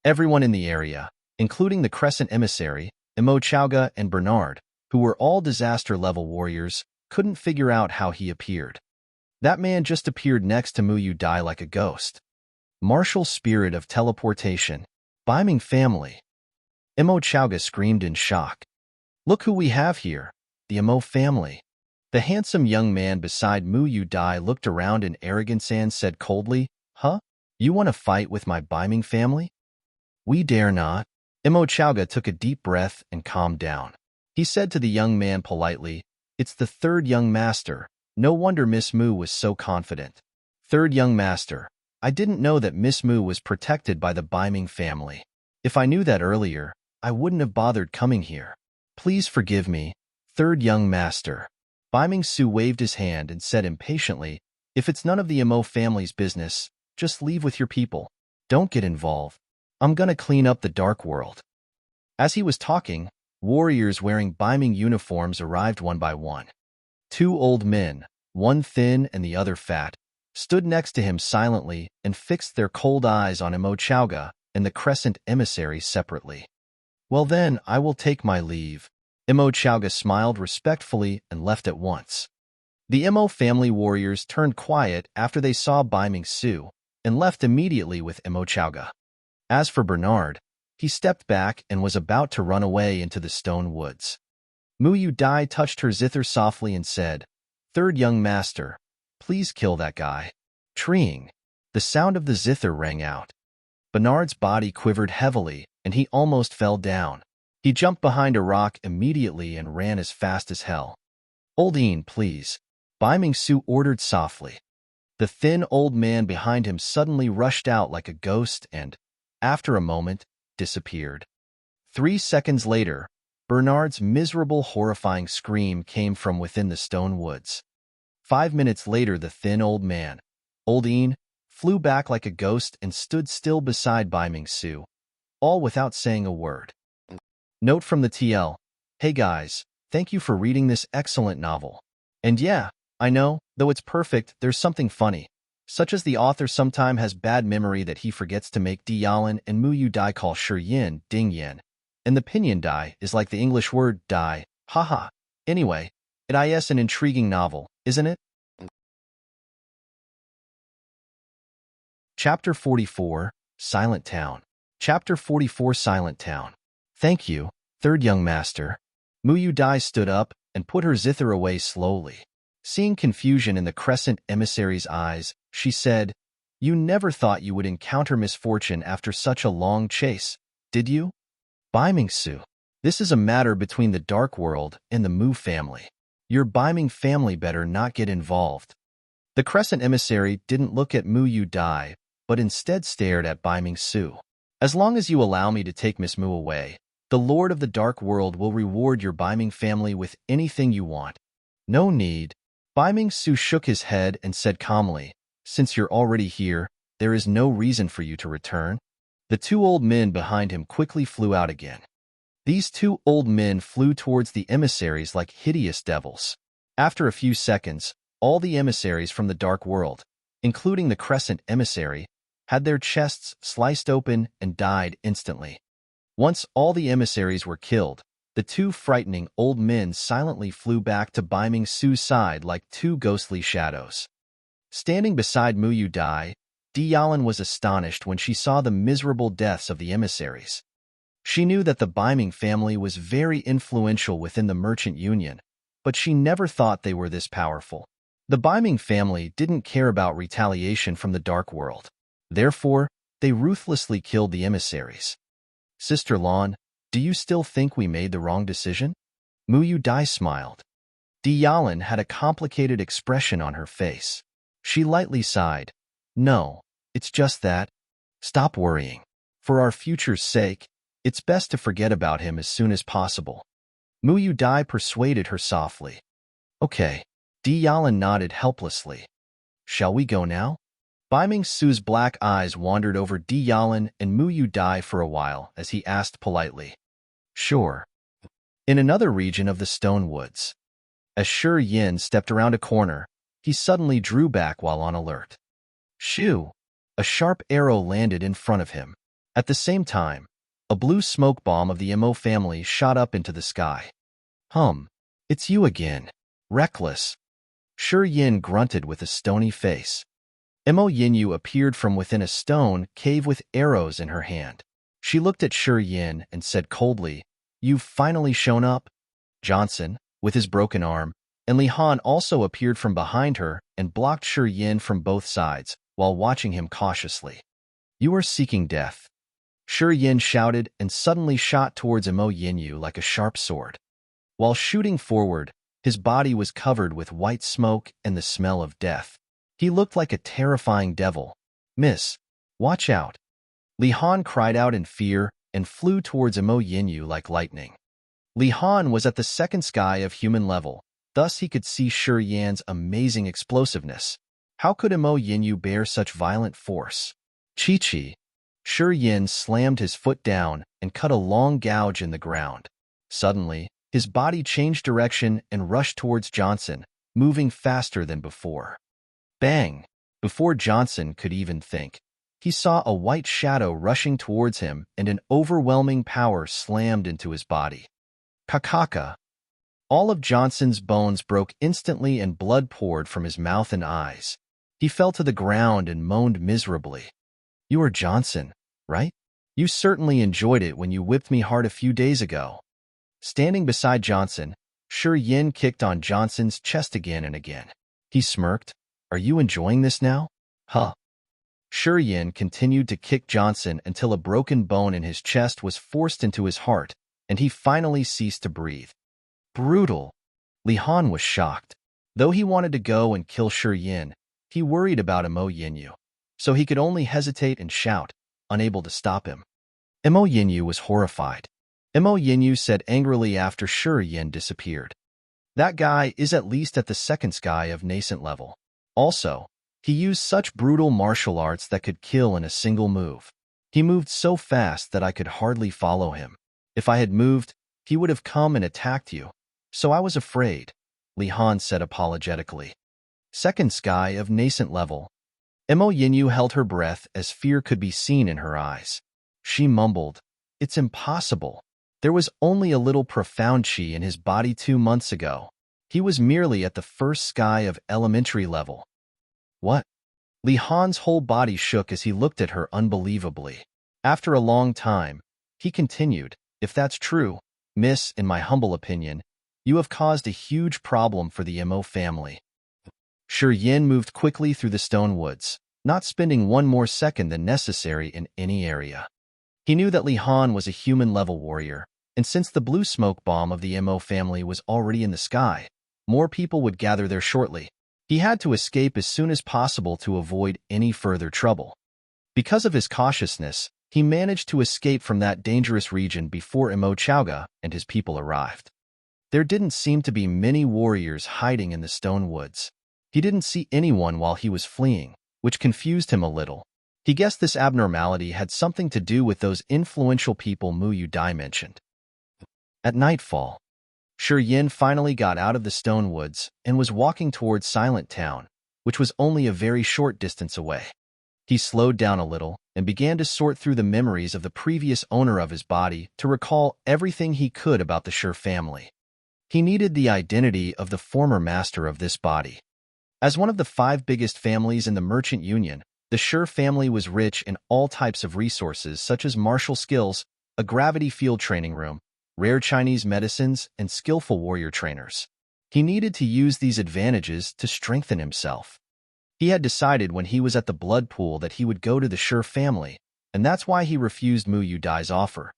Everyone in the area, including the Crescent emissary, Imo Chauga and Bernard, who were all disaster-level warriors, couldn't figure out how he appeared. That man just appeared next to Muyu Dai like a ghost. Martial spirit of teleportation. Beiming family. Imo Chauga screamed in shock. Look who we have here, the Imo family. The handsome young man beside Muyu Dai looked around in arrogance and said coldly, Huh? You want to fight with my Beiming family? We dare not. Imo Chauga took a deep breath and calmed down. He said to the young man politely, It's the third young master. No wonder Miss Mu was so confident. Third young master. I didn't know that Miss Mu was protected by the Beiming family. If I knew that earlier, I wouldn't have bothered coming here. Please forgive me, third young master. Beiming Su waved his hand and said impatiently, If it's none of the Imo family's business, just leave with your people. Don't get involved. I'm gonna clean up the dark world. As he was talking, warriors wearing Beiming uniforms arrived one by one. Two old men, one thin and the other fat, stood next to him silently and fixed their cold eyes on Imo Chauga and the Crescent emissary separately. Well then, I will take my leave. Imo Chauga smiled respectfully and left at once. The Imo family warriors turned quiet after they saw Beiming Su and left immediately with Imo Chauga. As for Bernard, he stepped back and was about to run away into the stone woods. Muyu Dai touched her zither softly and said, Third young master, please kill that guy. Treeing. The sound of the zither rang out. Bernard's body quivered heavily, and he almost fell down. He jumped behind a rock immediately and ran as fast as hell. Oldine, please. Beiming Su ordered softly. The thin old man behind him suddenly rushed out like a ghost and, after a moment, disappeared. 3 seconds later, Bernard's miserable, horrifying scream came from within the stone woods. 5 minutes later, the thin old man, Oldine, flew back like a ghost and stood still beside Beiming Su, all without saying a word. Note from the TL, Hey guys, thank you for reading this excellent novel. And yeah, I know, though it's perfect, there's something funny, such as the author sometime has bad memory that he forgets to make Tianyun and Muyu Dai call Yin Ding Yin, and the pinyin Dai is like the English word die, haha. Anyway, it is an intriguing novel, isn't it? Chapter 44, Silent Town. Chapter 44, Silent Town. Thank you, third young master. Mu Yu Dai stood up and put her zither away slowly. Seeing confusion in the crescent emissary's eyes, she said, "You never thought you would encounter misfortune after such a long chase, did you?" Beiming Su. This is a matter between the Dark World and the Mu family. Your Beiming family better not get involved. The crescent emissary didn't look at Mu Yu Dai, but instead stared at Beiming Su. "As long as you allow me to take Miss Mu away, the Lord of the Dark World will reward your Beiming family with anything you want." "No need." Beiming Su shook his head and said calmly, "Since you're already here, there is no reason for you to return." The two old men behind him quickly flew out again. These two old men flew towards the emissaries like hideous devils. After a few seconds, all the emissaries from the Dark World, including the crescent emissary, had their chests sliced open and died instantly. Once all the emissaries were killed, the two frightening old men silently flew back to Beiming Su's side like two ghostly shadows. Standing beside Mu Yu Dai, Tianyun was astonished when she saw the miserable deaths of the emissaries. She knew that the Beiming family was very influential within the merchant union, but she never thought they were this powerful. The Beiming family didn't care about retaliation from the Dark World. Therefore, they ruthlessly killed the emissaries. "Sister Lan, do you still think we made the wrong decision?" Mu Yu Dai smiled. Tianyun had a complicated expression on her face. She lightly sighed. "No, it's just that. Stop worrying. For our future's sake, it's best to forget about him as soon as possible." Mu Yu Dai persuaded her softly. "Okay." Tianyun nodded helplessly. "Shall we go now?" Beiming Su's black eyes wandered over Tianyun and Mu Yu Dai for a while as he asked politely. "Sure." In another region of the stone woods, as Shi Yin stepped around a corner, he suddenly drew back while on alert. Shoo! A sharp arrow landed in front of him. At the same time, a blue smoke bomb of the Mo family shot up into the sky. It's you again. Reckless." Shi Yin grunted with a stony face. Mo Yinyu appeared from within a stone cave with arrows in her hand. She looked at Shi Yin and said coldly, "You've finally shown up." Johnson, with his broken arm, and Li Han also appeared from behind her and blocked Shi Yin from both sides, while watching him cautiously. "You are seeking death." Shi Yin shouted and suddenly shot towards Mo Yinyu like a sharp sword. While shooting forward, his body was covered with white smoke and the smell of death. He looked like a terrifying devil. "Miss, watch out." Li Han cried out in fear and flew towards Mo Yinyu like lightning. Li Han was at the second sky of human level, thus he could see Shi Yan's amazing explosiveness. How could Mo Yinyu bear such violent force? Chi-chi. Shi Yin slammed his foot down and cut a long gouge in the ground. Suddenly, his body changed direction and rushed towards Johnson, moving faster than before. Bang! Before Johnson could even think, he saw a white shadow rushing towards him and an overwhelming power slammed into his body. Kakaka! All of Johnson's bones broke instantly and blood poured from his mouth and eyes. He fell to the ground and moaned miserably. "You are Johnson, right? You certainly enjoyed it when you whipped me hard a few days ago." Standing beside Johnson, Shi Yin kicked on Johnson's chest again and again. He smirked. "Are you enjoying this now?" "Huh." Shi Yin continued to kick Johnson until a broken bone in his chest was forced into his heart, and he finally ceased to breathe. Brutal. Li Han was shocked. Though he wanted to go and kill Shi Yin, he worried about Mo Yinyu, so he could only hesitate and shout, unable to stop him. Mo Yinyu was horrified. Mo Yinyu said angrily after Shi Yin disappeared. "That guy is at least at the second sky of Nascent level. Also, he used such brutal martial arts that could kill in a single move. He moved so fast that I could hardly follow him. If I had moved, he would have come and attacked you. So I was afraid," Li Han said apologetically. Second sky of Nascent level. Mo Yinyu held her breath as fear could be seen in her eyes. She mumbled, "It's impossible. There was only a little profound chi in his body 2 months ago. He was merely at the first sky of elementary level." "What?" Li Han's whole body shook as he looked at her unbelievably. After a long time, he continued, "If that's true, Miss, in my humble opinion, you have caused a huge problem for the Mo family. Shi Yin moved quickly through the stone woods, not spending one more second than necessary in any area. He knew that Li Han was a human-level warrior, and since the blue smoke bomb of the Mo family was already in the sky, more people would gather there shortly. He had to escape as soon as possible to avoid any further trouble. Because of his cautiousness, he managed to escape from that dangerous region before Mo Chaoga and his people arrived. There didn't seem to be many warriors hiding in the stone woods. He didn't see anyone while he was fleeing, which confused him a little. He guessed this abnormality had something to do with those influential people Mu Yu Dai mentioned. At nightfall, Shi Yin finally got out of the stone woods and was walking towards Silent Town, which was only a very short distance away. He slowed down a little and began to sort through the memories of the previous owner of his body to recall everything he could about the Shi family. He needed the identity of the former master of this body. As one of the 5 biggest families in the Merchant Union, the Shi family was rich in all types of resources such as martial skills, a gravity field training room, rare Chinese medicines, and skillful warrior trainers. He needed to use these advantages to strengthen himself. He had decided when he was at the blood pool that he would go to the Shi family, and that's why he refused Mu Yu Dai's offer.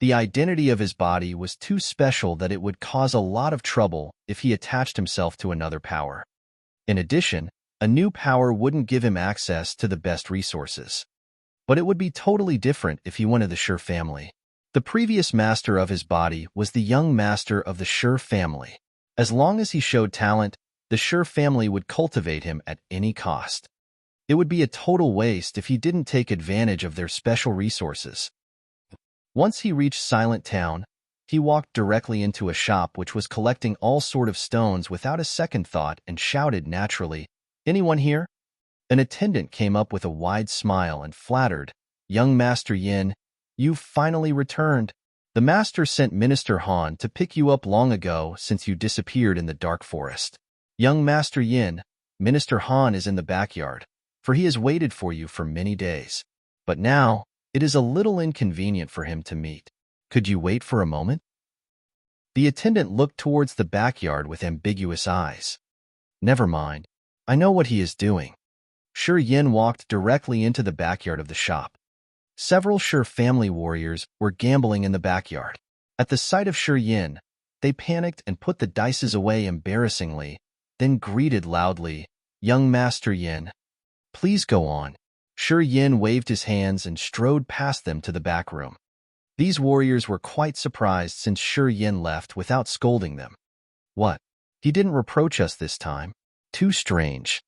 The identity of his body was too special that it would cause a lot of trouble if he attached himself to another power. In addition, a new power wouldn't give him access to the best resources. But it would be totally different if he went to the Shi family. The previous master of his body was the young master of the Shi family. As long as he showed talent, the Shi family would cultivate him at any cost. It would be a total waste if he didn't take advantage of their special resources. Once he reached Silent Town, he walked directly into a shop which was collecting all sort of stones without a second thought and shouted naturally, "Anyone here?" An attendant came up with a wide smile and flattered, "Young Master Yin, you've finally returned. The master sent Minister Han to pick you up long ago since you disappeared in the dark forest. Young Master Yin, Minister Han is in the backyard, for he has waited for you for many days. But now, it is a little inconvenient for him to meet. Could you wait for a moment?" The attendant looked towards the backyard with ambiguous eyes. "Never mind. I know what he is doing." Shi Yin walked directly into the backyard of the shop. Several Shi family warriors were gambling in the backyard. At the sight of Shi Yin, they panicked and put the dices away embarrassingly, then greeted loudly, "Young Master Yin, please go on." Shi Yin waved his hands and strode past them to the back room. These warriors were quite surprised since Shi Yin left without scolding them. "What? He didn't reproach us this time? Too strange."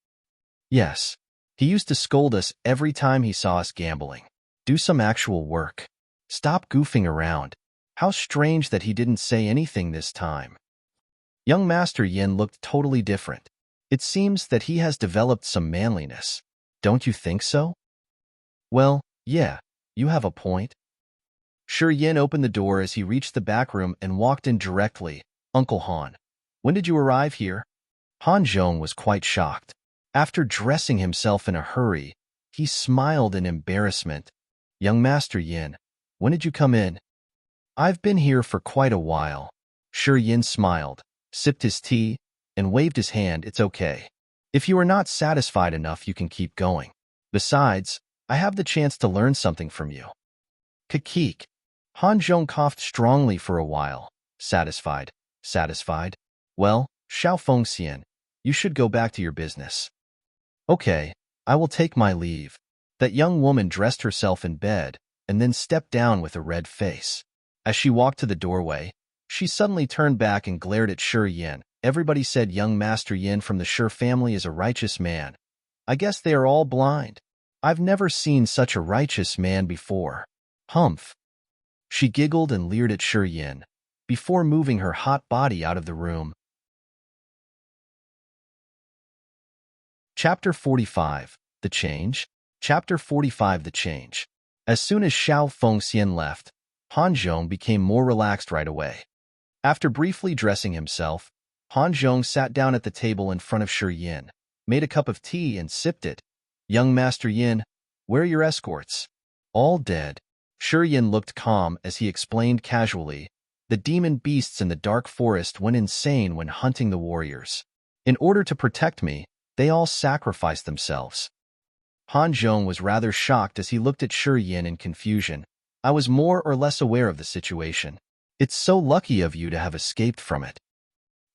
"Yes. He used to scold us every time he saw us gambling. Do some actual work. Stop goofing around. How strange that he didn't say anything this time." Young Master Yin looked totally different. It seems that he has developed some manliness. Don't you think so? Well, yeah, you have a point. Shi Yin opened the door as he reached the back room and walked in directly. "Uncle Han, when did you arrive here?" Han Zhong was quite shocked. After dressing himself in a hurry, he smiled in embarrassment. "Young Master Yin, when did you come in?" "I've been here for quite a while." Shi Yin smiled, sipped his tea, and waved his hand. "It's okay. If you are not satisfied enough, you can keep going. Besides, I have the chance to learn something from you." "Kikik." Han Zhong coughed strongly for a while. "Satisfied? Satisfied? Well, Xiao Fengxian, you should go back to your business." "Okay, I will take my leave." That young woman dressed herself in bed and then stepped down with a red face. As she walked to the doorway, she suddenly turned back and glared at Shi Yin. "Everybody said young Master Yin from the Shi family is a righteous man. I guess they are all blind. I've never seen such a righteous man before." "Humph." She giggled and leered at Shi Yin, before moving her hot body out of the room. Chapter 45, The Change. Chapter 45, The Change. As soon as Xiao Fengxian left, Han Zhong became more relaxed right away. After briefly dressing himself, Han Zhong sat down at the table in front of Shi Yin, made a cup of tea and sipped it. "Young Master Yin, where are your escorts?" "All dead." Shi Yin looked calm as he explained casually, The demon beasts in the dark forest went insane when hunting the warriors. In order to protect me, they all sacrificed themselves. Han Zhong was rather shocked as he looked at Shi Yin in confusion. I was more or less aware of the situation. It's so lucky of you to have escaped from it.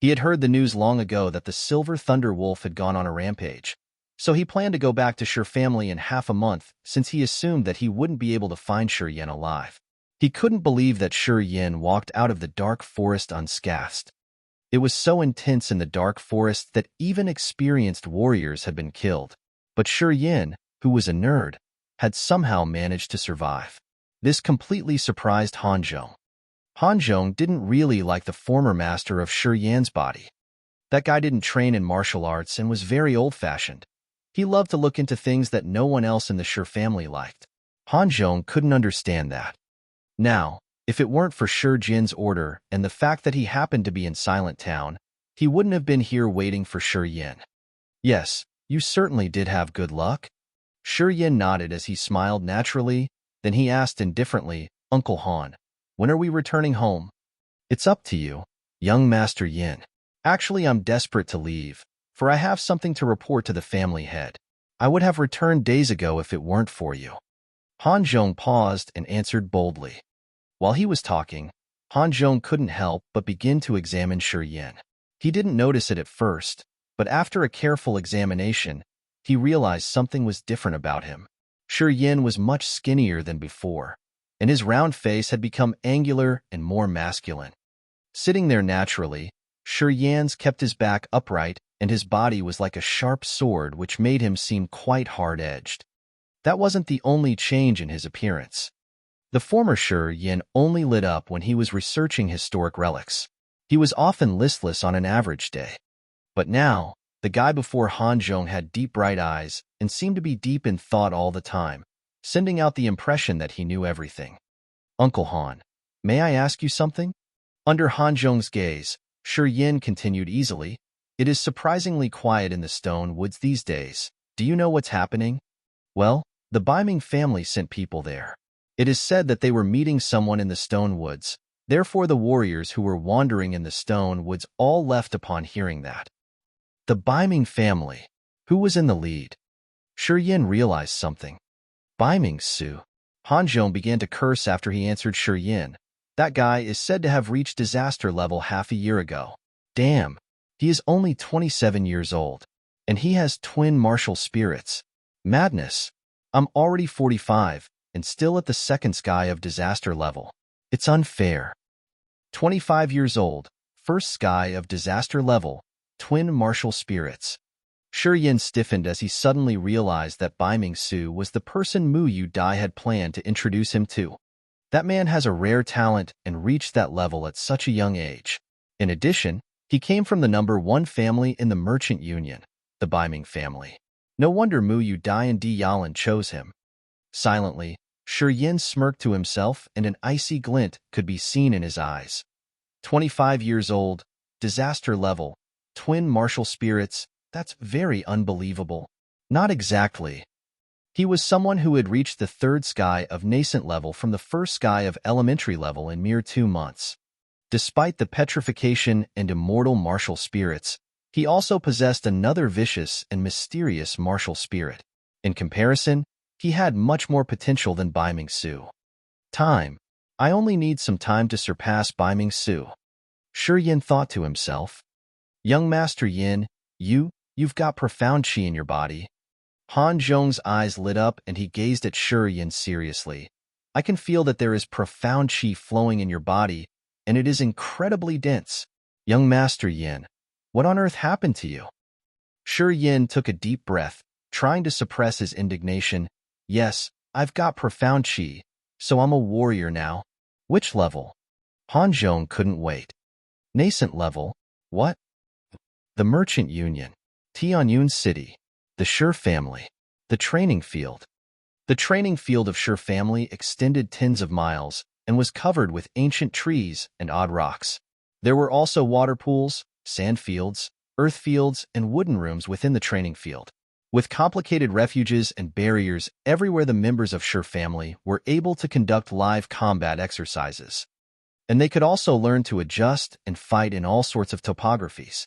He had heard the news long ago that the Silver Thunder Wolf had gone on a rampage, so he planned to go back to Shi family in half a month since he assumed that he wouldn't be able to find Shi Yin alive. He couldn't believe that Shi Yin walked out of the dark forest unscathed. It was so intense in the dark forest that even experienced warriors had been killed. But Shi Yin, who was a nerd, had somehow managed to survive. This completely surprised Han Zhong. Han Zhong didn't really like the former master of Shi Yan's body. That guy didn't train in martial arts and was very old-fashioned. He loved to look into things that no one else in the Shi family liked. Han Zhong couldn't understand that. Now, if it weren't for Shi Jin's order and the fact that he happened to be in Silent Town, he wouldn't have been here waiting for Shi Yin. Yes, you certainly did have good luck. Shi Yin nodded as he smiled naturally, then he asked indifferently, Uncle Han, when are we returning home? It's up to you, young Master Yin. Actually, I'm desperate to leave, for I have something to report to the family head. I would have returned days ago if it weren't for you. Han Zhong paused and answered boldly. While he was talking, Han Zhong couldn't help but begin to examine Shi Yin. He didn't notice it at first, but after a careful examination, he realized something was different about him. Shi Yin was much skinnier than before, and his round face had become angular and more masculine. Sitting there naturally, Shi Yan's kept his back upright and his body was like a sharp sword which made him seem quite hard-edged. That wasn't the only change in his appearance. The former Shi Yin only lit up when he was researching historic relics. He was often listless on an average day. But now, the guy before Han Zhong had deep bright eyes and seemed to be deep in thought all the time, sending out the impression that he knew everything. Uncle Han, may I ask you something? Under Han Zhong's gaze, Shi Yin continued easily, It is surprisingly quiet in the stone woods these days. Do you know what's happening? Well, the Beiming family sent people there. It is said that they were meeting someone in the stone woods. Therefore the warriors who were wandering in the stone woods all left upon hearing that. The Beiming family. Who was in the lead? Shi Yin realized something. Beiming Su. Han Zhong began to curse after he answered Shi Yin. That guy is said to have reached disaster level half a year ago. Damn, he is only 27 years old. And he has twin martial spirits. Madness. I'm already 45, and still at the second sky of disaster level. It's unfair. 25 years old, first sky of disaster level, twin martial spirits. Shi Yin stiffened as he suddenly realized that Beiming Su was the person Mu Yu Dai had planned to introduce him to. That man has a rare talent and reached that level at such a young age. In addition, he came from the number 1 family in the merchant union, the Beiming family. No wonder Mu Yu Dai and Di Yalan chose him. Silently, Shi Yin smirked to himself and an icy glint could be seen in his eyes. 25 years old, disaster level, twin martial spirits, that's very unbelievable. Not exactly. He was someone who had reached the 3rd sky of nascent level from the 1st sky of elementary level in mere 2 months. Despite the petrification and immortal martial spirits, he also possessed another vicious and mysterious martial spirit. In comparison, he had much more potential than Beiming Su. Time. I only need some time to surpass Beiming Su. Shi Yin thought to himself. Young Master Yin, you've got profound qi in your body. Han Zhong's eyes lit up and he gazed at Shi Yin seriously. I can feel that there is profound qi flowing in your body, and it is incredibly dense. Young Master Yin, what on earth happened to you? Shi Yin took a deep breath, trying to suppress his indignation. Yes, I've got profound qi, so I'm a warrior now. Which level? Han Zhong couldn't wait. Nascent level? What? The Merchant Union. Tianyun City. The Shi family. The training field. The training field of Shi family extended tens of miles and was covered with ancient trees and odd rocks. There were also water pools, sand fields, earth fields, and wooden rooms within the training field. With complicated refuges and barriers everywhere, the members of Shi family were able to conduct live combat exercises. and they could also learn to adjust and fight in all sorts of topographies.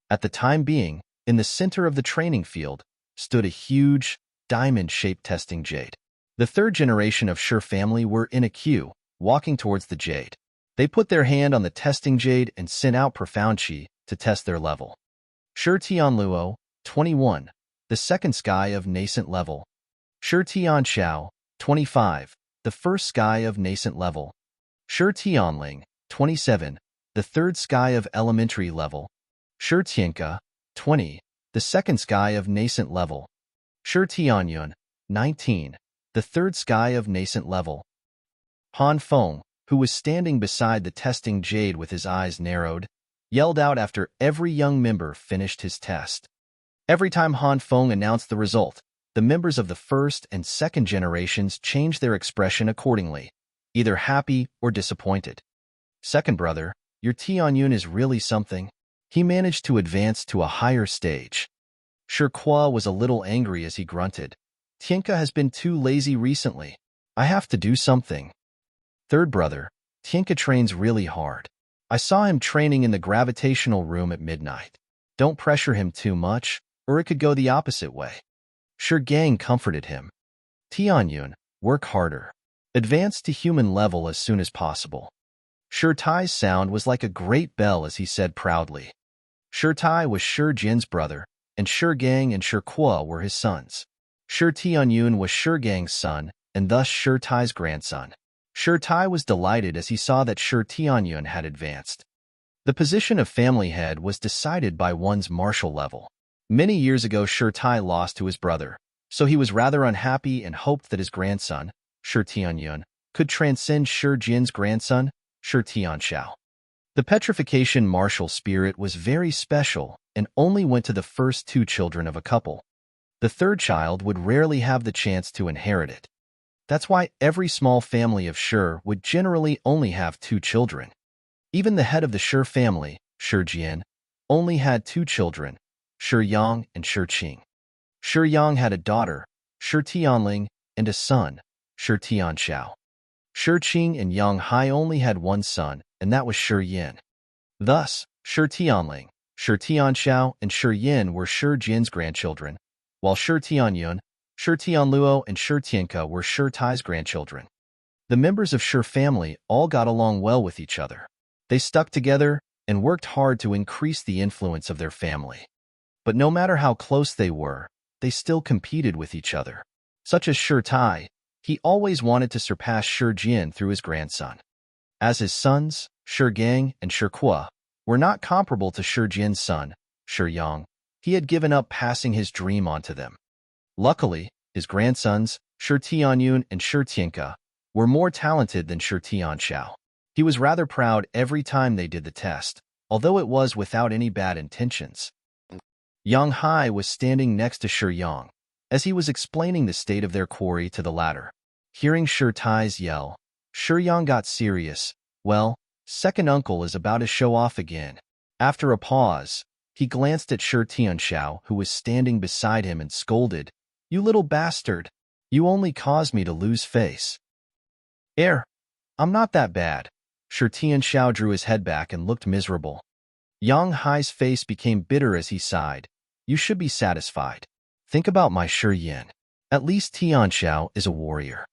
At the time being, in the center of the training field, stood a huge, diamond-shaped testing jade. The third generation of Shi family were in a queue, walking towards the jade. They put their hand on the testing jade and sent out profound qi to test their level. Shi Tianluo, 21, the second sky of nascent level. Shi Tianxiao, 25, the first sky of nascent level. Shi Tianling, 27, the third sky of elementary level. Shi Tianke, 20, the second sky of nascent level. Shi Tianyun, 19, the third sky of nascent level. Han Feng, who was standing beside the testing jade with his eyes narrowed, yelled out after every young member finished his test. Every time Han Feng announced the result, the members of the first and second generations changed their expression accordingly, either happy or disappointed. Second brother, your Tianyun is really something. He managed to advance to a higher stage. Shi Kwa was a little angry as he grunted. Tianke has been too lazy recently. I have to do something. Third brother, Tianke trains really hard. I saw him training in the gravitational room at midnight. Don't pressure him too much, or it could go the opposite way. Shi Gang comforted him. Tianyun, work harder. Advance to human level as soon as possible. Shi Tai's sound was like a great bell as he said proudly. Shi Tai was Shi Jin's brother, and Shi Gang and Shi Kwa were his sons. Shi Tianyun was Shi Gang's son, and thus Shi Tai's grandson. Shi Tai was delighted as he saw that Shi Tianyun had advanced. The position of family head was decided by one's martial level. Many years ago Shi Tai lost to his brother, so he was rather unhappy and hoped that his grandson, Shi Tianyun, could transcend Shi Jin's grandson, Shi Tianxiao. The petrification martial spirit was very special and only went to the first two children of a couple. The third child would rarely have the chance to inherit it. That's why every small family of Shi would generally only have two children. Even the head of the Shi family, Shi Jian, only had two children, Shi Yang and Shi Qing. Shi Yang had a daughter, Shi Tianling, and a son, Shi Tianxiao. Shi Qing and Yang Hai only had one son, and that was Shi Yin. Thus, Shi Tianling, Shi Tianxiao, and Shi Yin were Shi Jin's grandchildren, while Shi Tianyun, Shi Tianluo, and Shi Tianke were Shi Tai's grandchildren. The members of Shi family all got along well with each other. They stuck together and worked hard to increase the influence of their family. But no matter how close they were, they still competed with each other. Such as Shi Tai, he always wanted to surpass Shi Jin through his grandson. As his sons, Shi Gang and Shi Kwa, were not comparable to Shi Jin's son, Shi Yang, he had given up passing his dream on to them. Luckily, his grandsons, Shi Tianyun and Shi Tianke, were more talented than Shi Tianxiao. He was rather proud every time they did the test, although it was without any bad intentions. Yang Hai was standing next to Shi Yang, as he was explaining the state of their quarry to the latter. Hearing Shi Tai's yell, Shi Yang got serious. Well, second uncle is about to show off again. After a pause, he glanced at Shi Tianxiao, who was standing beside him, and scolded, "You little bastard! You only caused me to lose face." I'm not that bad." Shi Tianxiao drew his head back and looked miserable. Yang Hai's face became bitter as he sighed. "You should be satisfied. Think about my Shi Yin. At least Tianxiao is a warrior.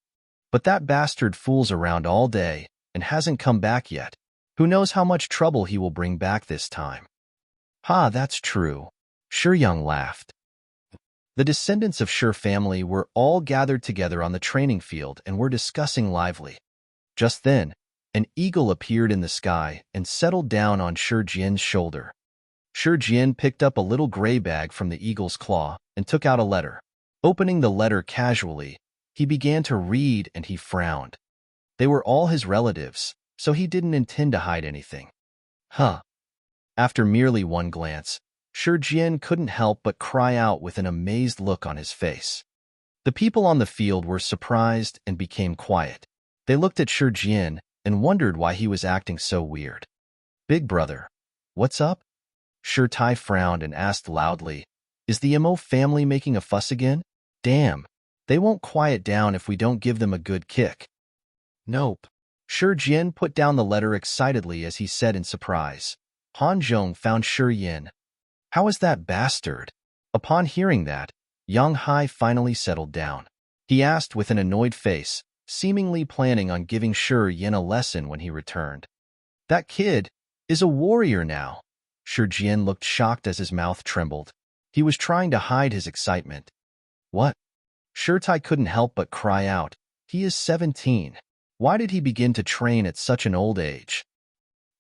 But that bastard fools around all day and hasn't come back yet. Who knows how much trouble he will bring back this time." "Ha, that's true." Shi Yang laughed. The descendants of Shi family were all gathered together on the training field and were discussing lively. Just then, an eagle appeared in the sky and settled down on Shi Jin's shoulder. Shi Jin picked up a little gray bag from the eagle's claw and took out a letter. Opening the letter casually, he began to read and he frowned. They were all his relatives, so he didn't intend to hide anything. After merely one glance, Shi Jin couldn't help but cry out with an amazed look on his face. The people on the field were surprised and became quiet. They looked at Shi Jin and wondered why he was acting so weird. "Big brother, what's up?" Shi Tai frowned and asked loudly, "Is the Mo family making a fuss again? Damn, they won't quiet down if we don't give them a good kick." "Nope." Shi Jin put down the letter excitedly as he said in surprise. Han Zhong found Shi Yin. How is that bastard? Upon hearing that, Yang Hai finally settled down. He asked with an annoyed face, seemingly planning on giving Shi Yin a lesson when he returned. That kid is a warrior now. Shi Jin looked shocked as his mouth trembled. He was trying to hide his excitement. What? Shi Tai couldn't help but cry out. He is 17. Why did he begin to train at such an old age?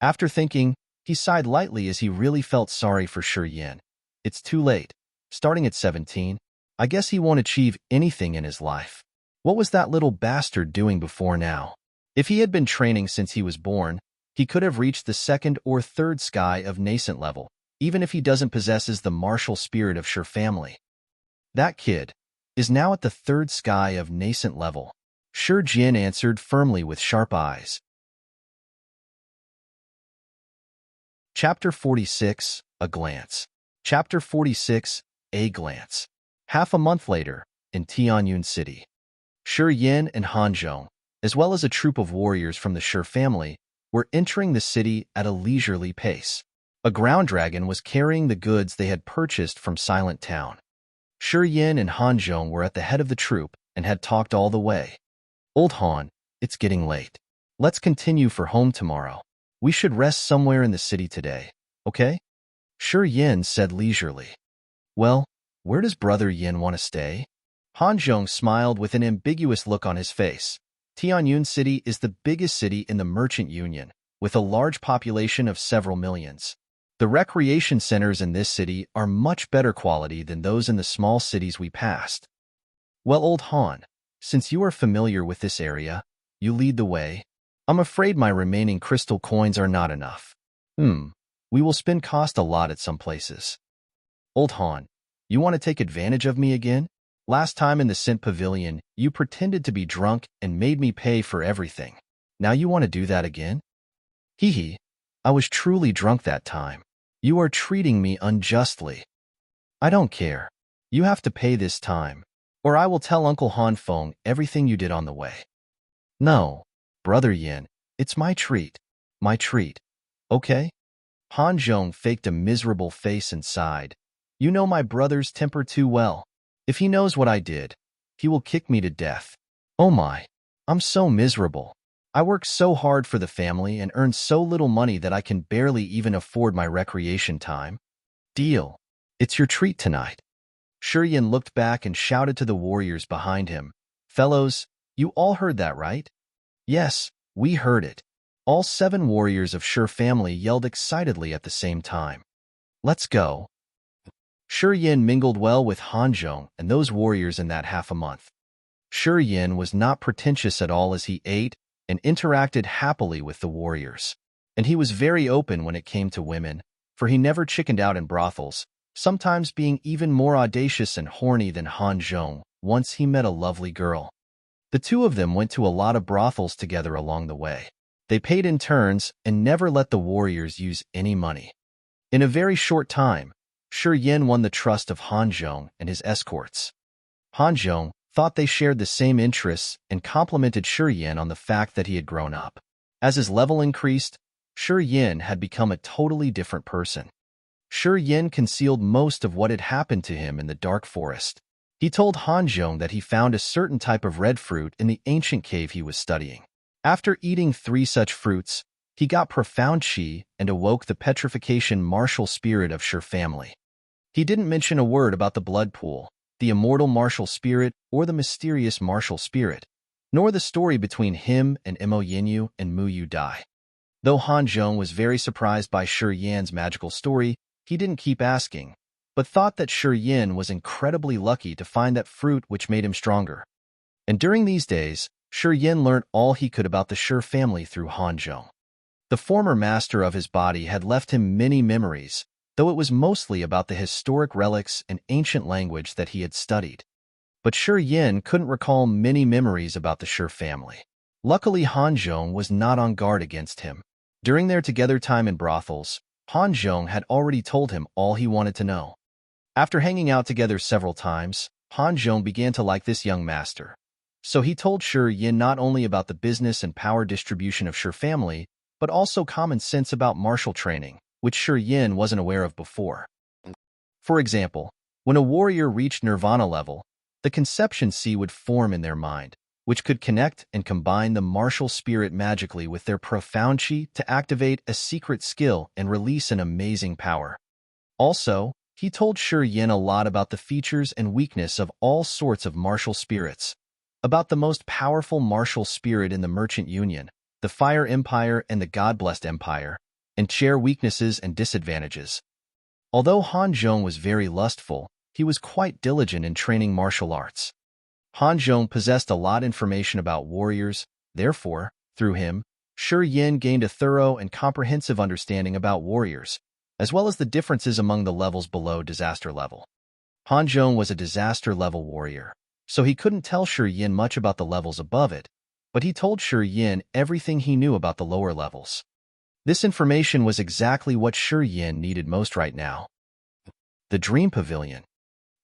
After thinking, he sighed lightly as he really felt sorry for Shi Yin. It's too late. Starting at 17, I guess he won't achieve anything in his life. What was that little bastard doing before now? If he had been training since he was born, he could have reached the second or third sky of Nascent level, even if he doesn't possess the martial spirit of Shi family. That kid is now at the third sky of Nascent level. Shi Jin answered firmly with sharp eyes. Chapter 46, A Glance. Chapter 46, A Glance. Half a month later, in Tianyun City, Shi Yin and Han Zhong, as well as a troop of warriors from the Shi family, were entering the city at a leisurely pace. A ground dragon was carrying the goods they had purchased from Silent Town. Shi Yin and Han Zhong were at the head of the troop and had talked all the way. Old Han, it's getting late. Let's continue for home tomorrow. We should rest somewhere in the city today, okay? Shi Yin said leisurely. Well, where does Brother Yin want to stay? Han Zhong smiled with an ambiguous look on his face. Tianyun City is the biggest city in the Merchant Union, with a large population of several millions. The recreation centers in this city are much better quality than those in the small cities we passed. Well, Old Han, since you are familiar with this area, you lead the way. I'm afraid my remaining crystal coins are not enough. We will spend cost a lot at some places. Old Han, you want to take advantage of me again? Last time in the Scent Pavilion, you pretended to be drunk and made me pay for everything. Now you want to do that again? Hee, I was truly drunk that time. You are treating me unjustly. I don't care. You have to pay this time, or I will tell Uncle Han Feng everything you did on the way. No, Brother Yin, it's my treat. My treat. Okay? Han Zhong faked a miserable face and sighed. You know my brother's temper too well. If he knows what I did, he will kick me to death. Oh my, I'm so miserable. I work so hard for the family and earn so little money that I can barely even afford my recreation time. Deal. It's your treat tonight. Shi Yin looked back and shouted to the warriors behind him. Fellows, you all heard that, right? Yes, we heard it. All 7 warriors of Shi family yelled excitedly at the same time. Let's go. Shi Yin mingled well with Han Zhong and those warriors in that half a month. Shi Yin was not pretentious at all as he ate and interacted happily with the warriors. And he was very open when it came to women, for he never chickened out in brothels, sometimes being even more audacious and horny than Han Zhong once he met a lovely girl. The two of them went to a lot of brothels together along the way. They paid in turns and never let the warriors use any money. In a very short time, Shi Yin won the trust of Han Zhong and his escorts. Han Zhong thought they shared the same interests and complimented Shi Yin on the fact that he had grown up. As his level increased, Shi Yin had become a totally different person. Shi Yin concealed most of what had happened to him in the dark forest. He told Han Zhong that he found a certain type of red fruit in the ancient cave he was studying. After eating 3 such fruits, he got profound qi and awoke the petrification martial spirit of Shi family. He didn't mention a word about the blood pool, the immortal martial spirit, or the mysterious martial spirit, nor the story between him and Mo Yinyu and Mu Yu Dai. Though Han Zhong was very surprised by Shi Yan's magical story, he didn't keep asking, but thought that Shi Yin was incredibly lucky to find that fruit which made him stronger. And during these days, Shi Yin learned all he could about the Shi family through Han Zhong. The former master of his body had left him many memories, though it was mostly about the historic relics and ancient language that he had studied. But Shi Yin couldn't recall many memories about the Shi family. Luckily, Han Zhong was not on guard against him. During their together time in brothels, Han Zhong had already told him all he wanted to know. After hanging out together several times, Han Zhong began to like this young master. So he told Shi Yin not only about the business and power distribution of Shi family, but also common sense about martial training, which Shi Yin wasn't aware of before. For example, when a warrior reached nirvana level, the conception sea would form in their mind, which could connect and combine the martial spirit magically with their profound chi to activate a secret skill and release an amazing power. Also, he told Shi Yin a lot about the features and weakness of all sorts of martial spirits, about the most powerful martial spirit in the Merchant Union, the Fire Empire and the God-Blessed Empire, and share weaknesses and disadvantages. Although Han Zhong was very lustful, he was quite diligent in training martial arts. Han Zhong possessed a lot of information about warriors, therefore, through him, Shi Yin gained a thorough and comprehensive understanding about warriors, as well as the differences among the levels below disaster level. Han Zhong was a disaster level warrior, so he couldn't tell Shi Yin much about the levels above it, but he told Shi Yin everything he knew about the lower levels. This information was exactly what Shi Yin needed most right now. The Dream Pavilion.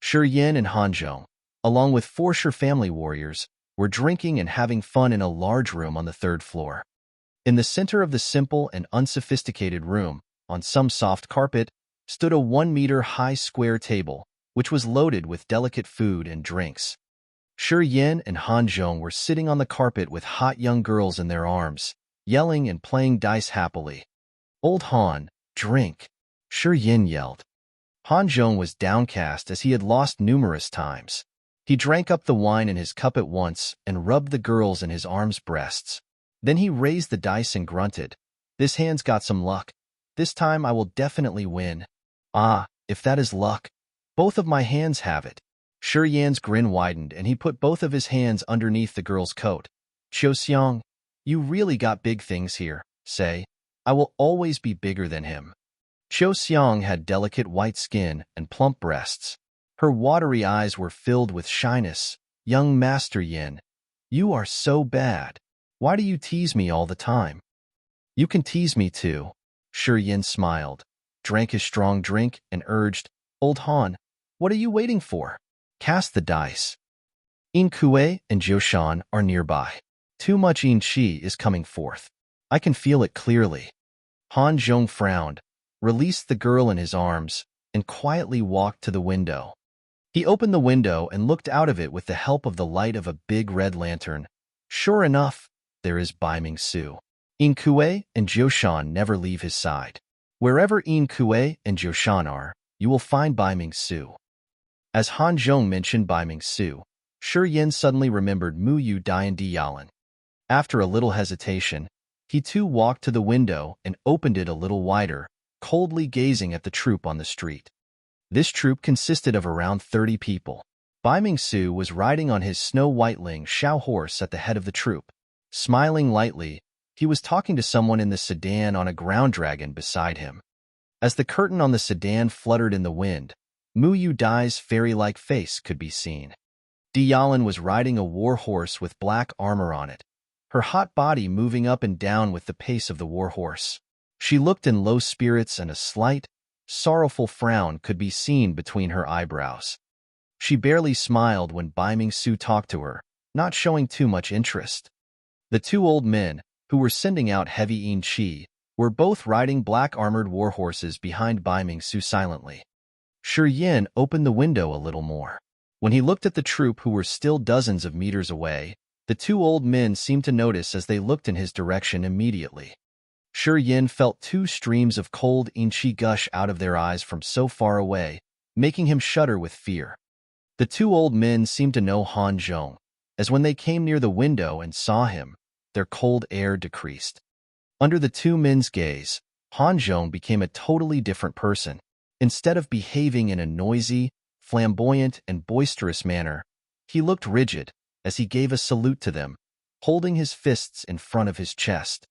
Shi Yin and Han Zhong, along with 4 Shi family warriors, were drinking and having fun in a large room on the 3rd floor. In the center of the simple and unsophisticated room, on some soft carpet, stood a 1-meter-high square table, which was loaded with delicate food and drinks. Shi Yin and Han Zhong were sitting on the carpet with hot young girls in their arms, yelling and playing dice happily. "Old Han, drink," Shi Yin yelled. Han Zhong was downcast as he had lost numerous times. He drank up the wine in his cup at once and rubbed the girls in his arms' breasts. Then he raised the dice and grunted, "This hand's got some luck. This time I will definitely win. Ah, if that is luck. Both of my hands have it." Shi Yan's grin widened and he put both of his hands underneath the girl's coat. "Qiu Xiang, you really got big things here, say. I will always be bigger than him." Qiu Xiang had delicate white skin and plump breasts. Her watery eyes were filled with shyness. "Young Master Yin, you are so bad. Why do you tease me all the time?" "You can tease me too." Shi Yin smiled, drank his strong drink, and urged, "Old Han, what are you waiting for? Cast the dice." Yin Kuei and Jiushan are nearby. Too much Yin Qi is coming forth. I can feel it clearly. Han Zhong frowned, released the girl in his arms, and quietly walked to the window. He opened the window and looked out of it with the help of the light of a big red lantern. Sure enough, there is Beiming Su. Yin Kuei and Jiushan never leave his side. Wherever Yin Kuei and Jiushan are, you will find Beiming Su. As Han Zhong mentioned Beiming Su, Shi Yin suddenly remembered Mu Yu Dai and Diyalan. After a little hesitation, he too walked to the window and opened it a little wider, coldly gazing at the troop on the street. This troop consisted of around 30 people. Beiming Su was riding on his snow-white Ling Xiao horse at the head of the troop. Smiling lightly, he was talking to someone in the sedan on a ground dragon beside him. As the curtain on the sedan fluttered in the wind, Mu Yu Dai's fairy-like face could be seen. Diyalan was riding a war horse with black armor on it, her hot body moving up and down with the pace of the war horse. She looked in low spirits and a slight, sorrowful frown could be seen between her eyebrows. She barely smiled when Beiming Su talked to her, not showing too much interest. The 2 old men, who were sending out heavy Yin Qi, were both riding black-armored war horses behind Beiming Su silently. Shi Yin opened the window a little more. When he looked at the troop who were still dozens of meters away, the 2 old men seemed to notice as they looked in his direction immediately. Shi Yin felt 2 streams of cold Yin Qi gush out of their eyes from so far away, making him shudder with fear. The 2 old men seemed to know Han Zhong, as when they came near the window and saw him, their cold air decreased. Under the 2 men's gaze, Han Zhong became a totally different person. Instead of behaving in a noisy, flamboyant, and boisterous manner, he looked rigid as he gave a salute to them, holding his fists in front of his chest.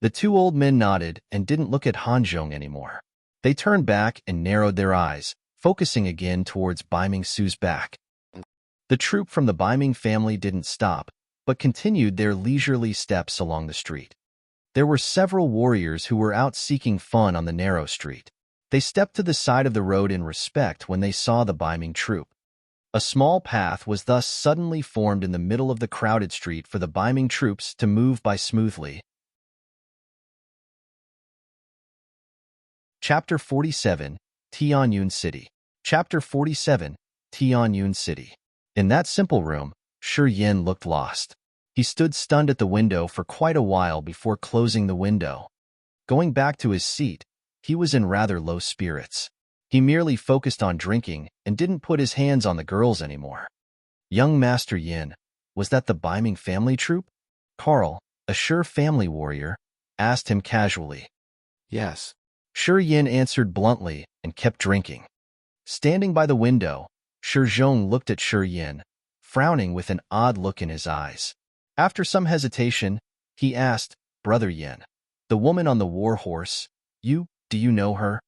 The 2 old men nodded and didn't look at Han Zhong anymore. They turned back and narrowed their eyes, focusing again towards Beiming Su's back. The troop from the Beiming family didn't stop, but continued their leisurely steps along the street. There were several warriors who were out seeking fun on the narrow street. They stepped to the side of the road in respect when they saw the Beiming troop. A small path was thus suddenly formed in the middle of the crowded street for the Beiming troops to move by smoothly. Chapter 47, Tianyun City. Chapter 47, Tianyun City. In that simple room, Shi Yin looked lost. He stood stunned at the window for quite a while before closing the window. Going back to his seat, he was in rather low spirits. He merely focused on drinking and didn't put his hands on the girls anymore. Young Master Yin, was that the Beiming family troop? Carl, a sure family warrior, asked him casually. Yes. Shi Yin answered bluntly and kept drinking. Standing by the window, Shi Zhong looked at Shi Yin, frowning with an odd look in his eyes. After some hesitation, he asked, Brother Yin, the woman on the war horse, do you know her?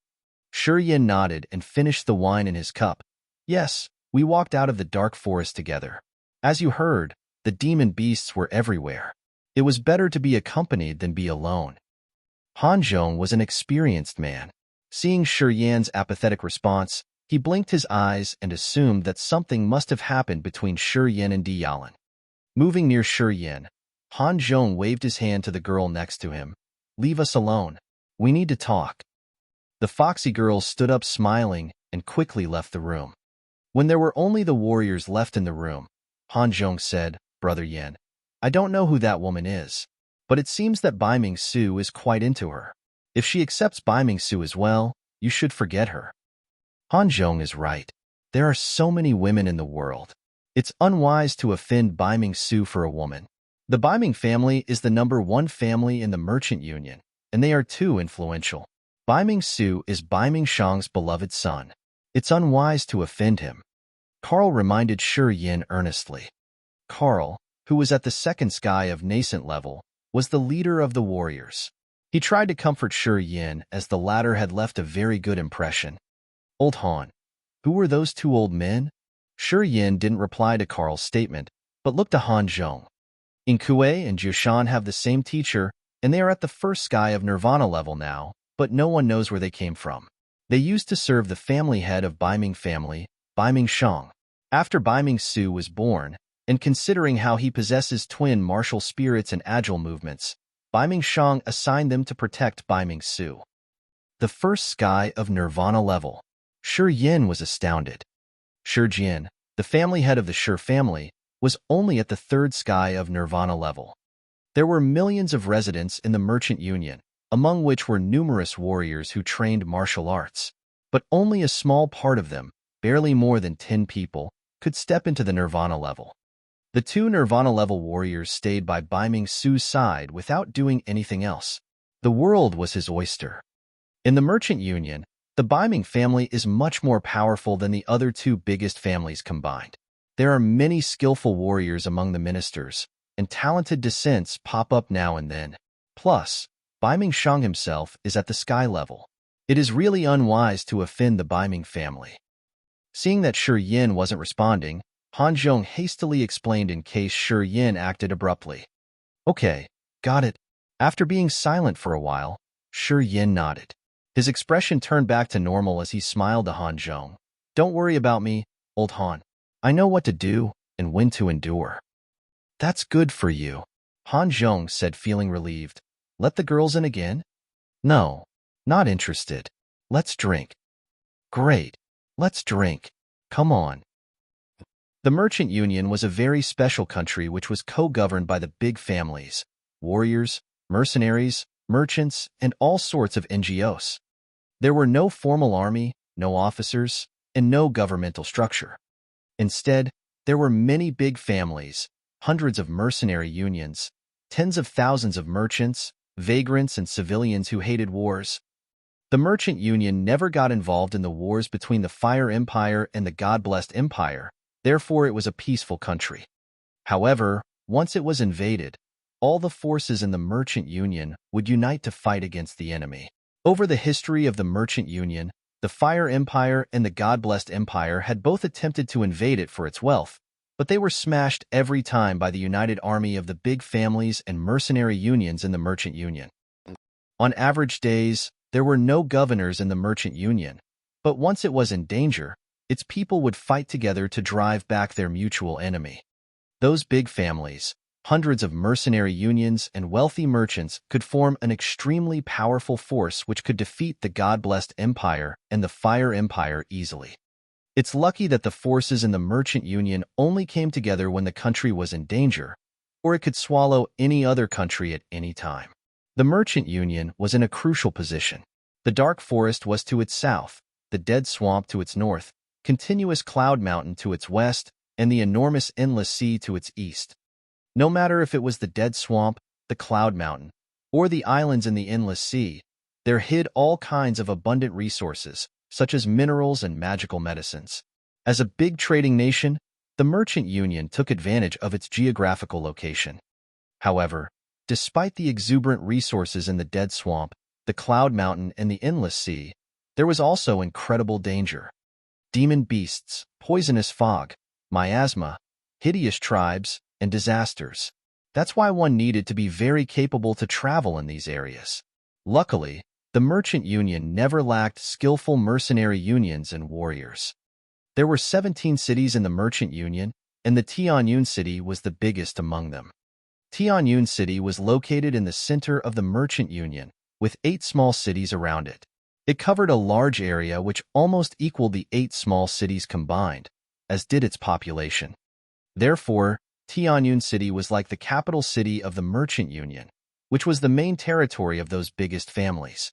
Shi Yin nodded and finished the wine in his cup. Yes, we walked out of the dark forest together. As you heard, the demon beasts were everywhere. It was better to be accompanied than be alone. Han Zhong was an experienced man. Seeing Shi Yin's apathetic response, he blinked his eyes and assumed that something must have happened between Shi Yin and Diyalan. Moving near Shi Yin, Han Zhong waved his hand to the girl next to him. Leave us alone. We need to talk. The foxy girl stood up smiling and quickly left the room. When there were only the warriors left in the room, Han Zhong said, Brother Yin, I don't know who that woman is, but it seems that Beiming Su is quite into her. If she accepts Beiming Su as well, you should forget her. Han Zhong is right. There are so many women in the world. It's unwise to offend Beiming Su for a woman. The Beiming family is the #1 family in the Merchant Union, and they are too influential. Beiming Su is Beiming Shang's beloved son. It's unwise to offend him. Carl reminded Shi Yin earnestly. Carl, who was at the second sky of Nascent level, was the leader of the warriors. He tried to comfort Shi Yin as the latter had left a very good impression. Old Han, who were those two old men? Shi Yin didn't reply to Carl's statement, but looked to Han Zhong. In Kuei and Jushan have the same teacher, and they are at the first sky of Nirvana level now, but no one knows where they came from. They used to serve the family head of Beiming family, Beiming Shang. After Beiming Su was born, and considering how he possesses twin martial spirits and agile movements, Beiming Shang assigned them to protect Beiming Su. The first sky of Nirvana level. Shi Yin was astounded. Shi Jin, the family head of the Shi family, was only at the third sky of Nirvana level. There were millions of residents in the Merchant Union, among which were numerous warriors who trained martial arts. But only a small part of them, barely more than 10 people, could step into the Nirvana level. The 2 Nirvana level warriors stayed by Beiming Su's side without doing anything else. The world was his oyster. In the Merchant Union, the Beiming family is much more powerful than the other 2 biggest families combined. There are many skillful warriors among the ministers, and talented descents pop up now and then. Plus, Beiming Shang himself is at the sky level. It is really unwise to offend the Beiming family. Seeing that Shi Yin wasn't responding, Han Zhong hastily explained in case Shi Yin acted abruptly. Okay, got it. After being silent for a while, Shi Yin nodded. His expression turned back to normal as he smiled to Han Zhong. Don't worry about me, old Han. I know what to do and when to endure. That's good for you, Han Zhong said, feeling relieved. Let the girls in again? No, not interested. Let's drink. Great. Let's drink. Come on. The Merchant Union was a very special country which was co-governed by the big families, warriors, mercenaries, merchants, and all sorts of NGOs. There were no formal army, no officers, and no governmental structure. Instead, there were many big families, hundreds of mercenary unions, tens of thousands of merchants, vagrants, and civilians who hated wars. The Merchant Union never got involved in the wars between the Fire Empire and the God-blessed Empire, therefore it was a peaceful country. However, once it was invaded, all the forces in the Merchant Union would unite to fight against the enemy. Over the history of the Merchant Union, the Fire Empire and the God-blessed Empire had both attempted to invade it for its wealth, but they were smashed every time by the united army of the big families and mercenary unions in the Merchant Union. On average days, there were no governors in the Merchant Union, but once it was in danger, its people would fight together to drive back their mutual enemy. Those big families, hundreds of mercenary unions and wealthy merchants could form an extremely powerful force which could defeat the God-blessed empire and the Fire Empire easily. It's lucky that the forces in the merchant union only came together when the country was in danger, or it could swallow any other country at any time. The merchant union was in a crucial position. The dark forest was to its south, the dead swamp to its north, continuous cloud mountain to its west, and the enormous endless sea to its east. No matter if it was the dead swamp, the cloud mountain, or the islands in the endless sea, there hid all kinds of abundant resources, such as minerals and magical medicines. As a big trading nation, the merchant union took advantage of its geographical location. However, despite the exuberant resources in the dead swamp, the cloud mountain, and the endless sea, there was also incredible danger. Demon beasts, poisonous fog, miasma, hideous tribes, and disasters. That's why one needed to be very capable to travel in these areas. Luckily, the merchant union never lacked skillful mercenary unions and warriors. There were 17 cities in the merchant union, and the Tianyun city was the biggest among them. Tianyun city was located in the center of the merchant union, with 8 small cities around it. It covered a large area which almost equaled the 8 small cities combined, as did its population. Therefore, Tianyun city was like the capital city of the merchant union, which was the main territory of those biggest families.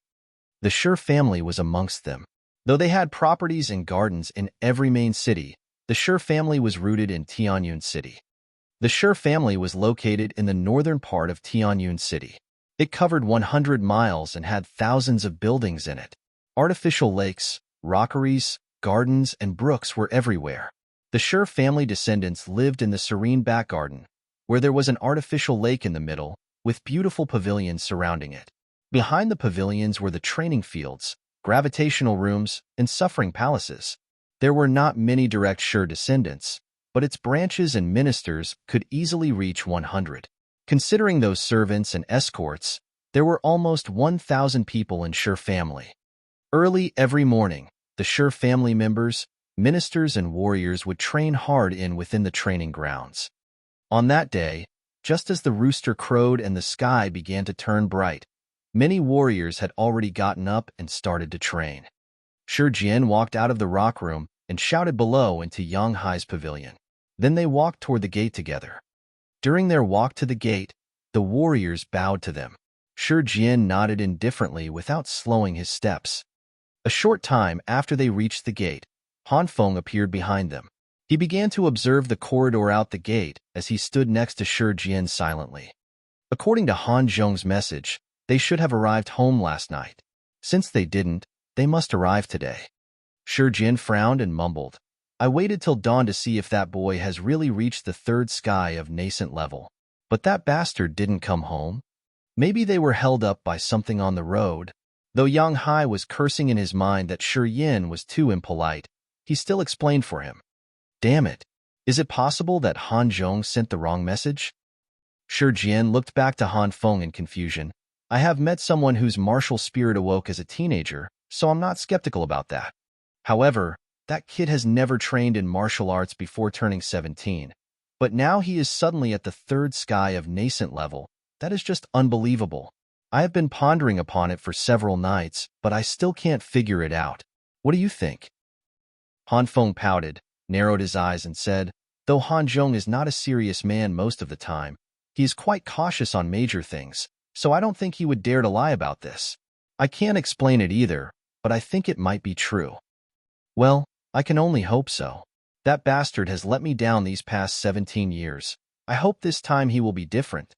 The Shi family was amongst them. Though they had properties and gardens in every main city, the Shi family was rooted in Tianyun city. The Shi family was located in the northern part of Tianyun city. It covered 100 miles and had thousands of buildings in it. Artificial lakes, rockeries, gardens, and brooks were everywhere. The Shi family descendants lived in the serene back garden, where there was an artificial lake in the middle, with beautiful pavilions surrounding it. Behind the pavilions were the training fields, gravitational rooms, and suffering palaces. There were not many direct Shi descendants, but its branches and ministers could easily reach 100. Considering those servants and escorts, there were almost 1,000 people in Shi family. Early every morning, the Shi family members, ministers, and warriors would train hard within the training grounds. On that day, just as the rooster crowed and the sky began to turn bright, many warriors had already gotten up and started to train. Shi Jian walked out of the rock room and shouted below into Yang Hai's pavilion. Then they walked toward the gate together. During their walk to the gate, the warriors bowed to them. Shi Jian nodded indifferently without slowing his steps. A short time after they reached the gate, Han Feng appeared behind them. He began to observe the corridor out the gate as he stood next to Shi Jian silently. According to Han Zhong's message, they should have arrived home last night. Since they didn't, they must arrive today. Shi Jian frowned and mumbled, "I waited till dawn to see if that boy has really reached the 3rd sky of Nascent level. But that bastard didn't come home. Maybe they were held up by something on the road." Though Yang Hai was cursing in his mind that Shi Yin was too impolite, he still explained for him. "Damn it. Is it possible that Han Zhong sent the wrong message?" Shi Jian looked back to Han Feng in confusion. "I have met someone whose martial spirit awoke as a teenager, so I'm not skeptical about that. However, that kid has never trained in martial arts before turning 17. But now he is suddenly at the 3rd sky of Nascent level. That is just unbelievable. I have been pondering upon it for several nights, but I still can't figure it out. What do you think?" Han Feng pouted, narrowed his eyes, and said, "Though Han Zhong is not a serious man most of the time, he is quite cautious on major things, so I don't think he would dare to lie about this. I can't explain it either, but I think it might be true." "Well, I can only hope so. That bastard has let me down these past 17 years. I hope this time he will be different."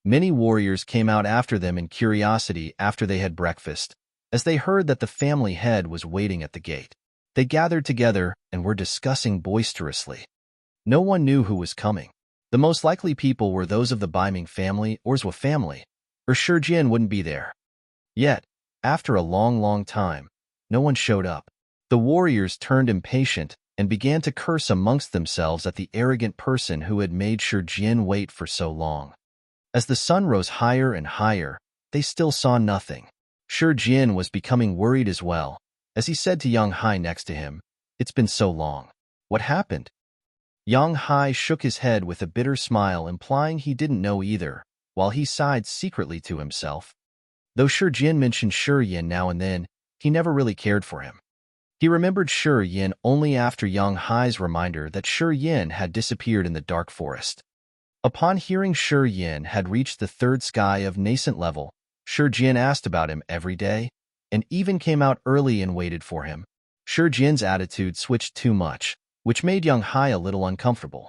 Many warriors came out after them in curiosity after they had breakfast, as they heard that the family head was waiting at the gate. They gathered together and were discussing boisterously. No one knew who was coming. The most likely people were those of the Beiming family or Zuo family, or Shi Jian wouldn't be there. Yet, after a long time, no one showed up. The warriors turned impatient and began to curse amongst themselves at the arrogant person who had made Shi Jian wait for so long. As the sun rose higher and higher, they still saw nothing. Shi Jian was becoming worried as well, as he said to Yang Hai next to him, It's been so long. What happened? Yang Hai shook his head with a bitter smile, implying he didn't know either, while he sighed secretly to himself. Though Shi Jin mentioned Shi Yin now and then, he never really cared for him. He remembered Shi Yin only after Yang Hai's reminder that Shi Yin had disappeared in the dark forest. Upon hearing Shi Yin had reached the third sky of Nascent level, Shi Jin asked about him every day, and even came out early and waited for him. Shi Jin's attitude switched too much, which made Yang Hai a little uncomfortable.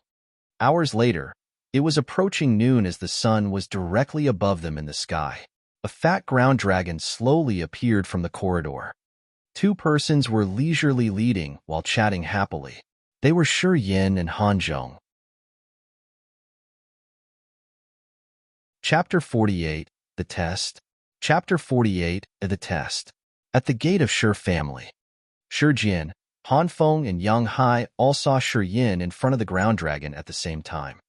Hours later, it was approaching noon as the sun was directly above them in the sky. A fat ground dragon slowly appeared from the corridor. Two persons were leisurely leading while chatting happily. They were Shi Yin and Han Zhong. Chapter 48, The Test. Chapter 48, The Test. At the gate of Shi family. Shi Jin, Han Feng, and Yang Hai all saw Shi Yin in front of the ground dragon at the same time.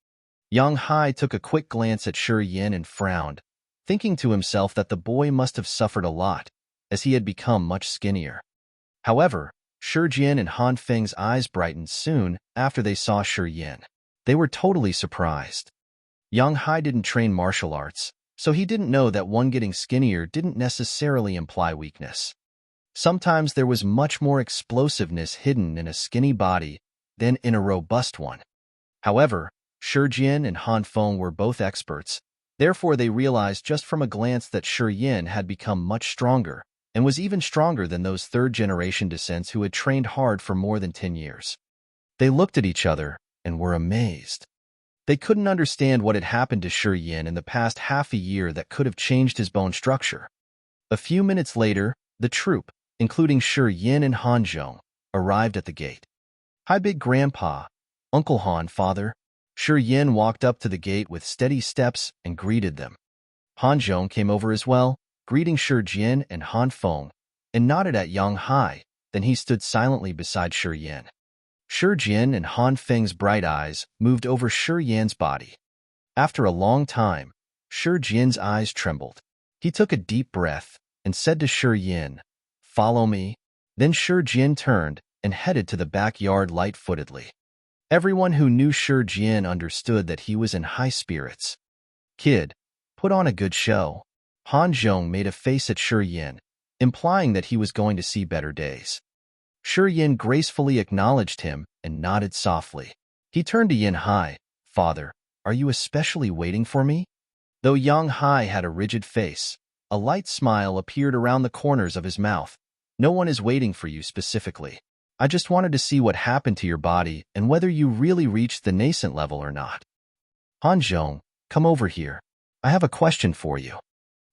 Yang Hai took a quick glance at Shi Yin and frowned, thinking to himself that the boy must have suffered a lot, as he had become much skinnier. However, Shi Jin and Han Feng's eyes brightened soon after they saw Shi Yin. They were totally surprised. Yang Hai didn't train martial arts, so he didn't know that one getting skinnier didn't necessarily imply weakness. Sometimes there was much more explosiveness hidden in a skinny body than in a robust one. However, Shi Jin and Han Feng were both experts, therefore they realized just from a glance that Shi Yin had become much stronger, and was even stronger than those third-generation descents who had trained hard for more than 10 years. They looked at each other and were amazed. They couldn't understand what had happened to Shi Yin in the past half a year that could have changed his bone structure. A few minutes later, the troop, including Shi Yin and Han Zhong, arrived at the gate. "Hi, Big Grandpa, Uncle Han, Father." Shi Yin walked up to the gate with steady steps and greeted them. Han Zhong came over as well, greeting Shi Jin and Han Feng, and nodded at Yang Hai. Then he stood silently beside Shi Yin. Shi Jin and Han Feng's bright eyes moved over Shi Yin's body. After a long time, Shi Jin's eyes trembled. He took a deep breath and said to Shi Yin, "Follow me." Then Shi Jin turned and headed to the backyard light-footedly. Everyone who knew Shi Jin understood that he was in high spirits. "Kid, put on a good show." Han Zhong made a face at Shi Yin, implying that he was going to see better days. Shi Yin gracefully acknowledged him and nodded softly. He turned to Yin Hai. "Father, are you especially waiting for me?" Though Yang Hai had a rigid face, a light smile appeared around the corners of his mouth. "No one is waiting for you specifically. I just wanted to see what happened to your body and whether you really reached the nascent level or not." "Han Zhong, come over here. I have a question for you."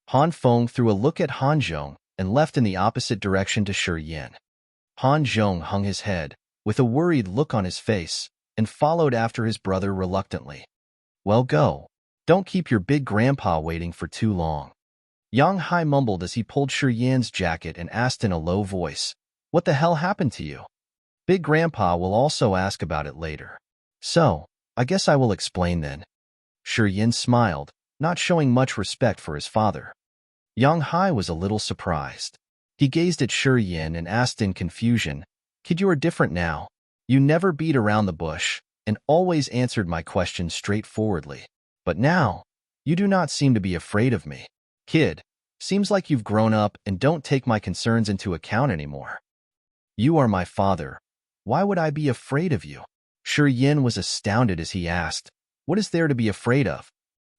Han Feng threw a look at Han Zhong and left in the opposite direction to Shi Yin. Han Zhong hung his head, with a worried look on his face, and followed after his brother reluctantly. "Well, go. Don't keep your big grandpa waiting for too long." Yang Hai mumbled as he pulled Shi Yin's jacket and asked in a low voice, "What the hell happened to you?" "Big grandpa will also ask about it later. So, I guess I will explain then." Shi Yin smiled, not showing much respect for his father. Yang Hai was a little surprised. He gazed at Shi Yin and asked in confusion, "Kid, you are different now. You never beat around the bush and always answered my questions straightforwardly. But now, you do not seem to be afraid of me. Kid, seems like you've grown up and don't take my concerns into account anymore." "You are my father. Why would I be afraid of you?" Shi Yin was astounded as he asked, "What is there to be afraid of?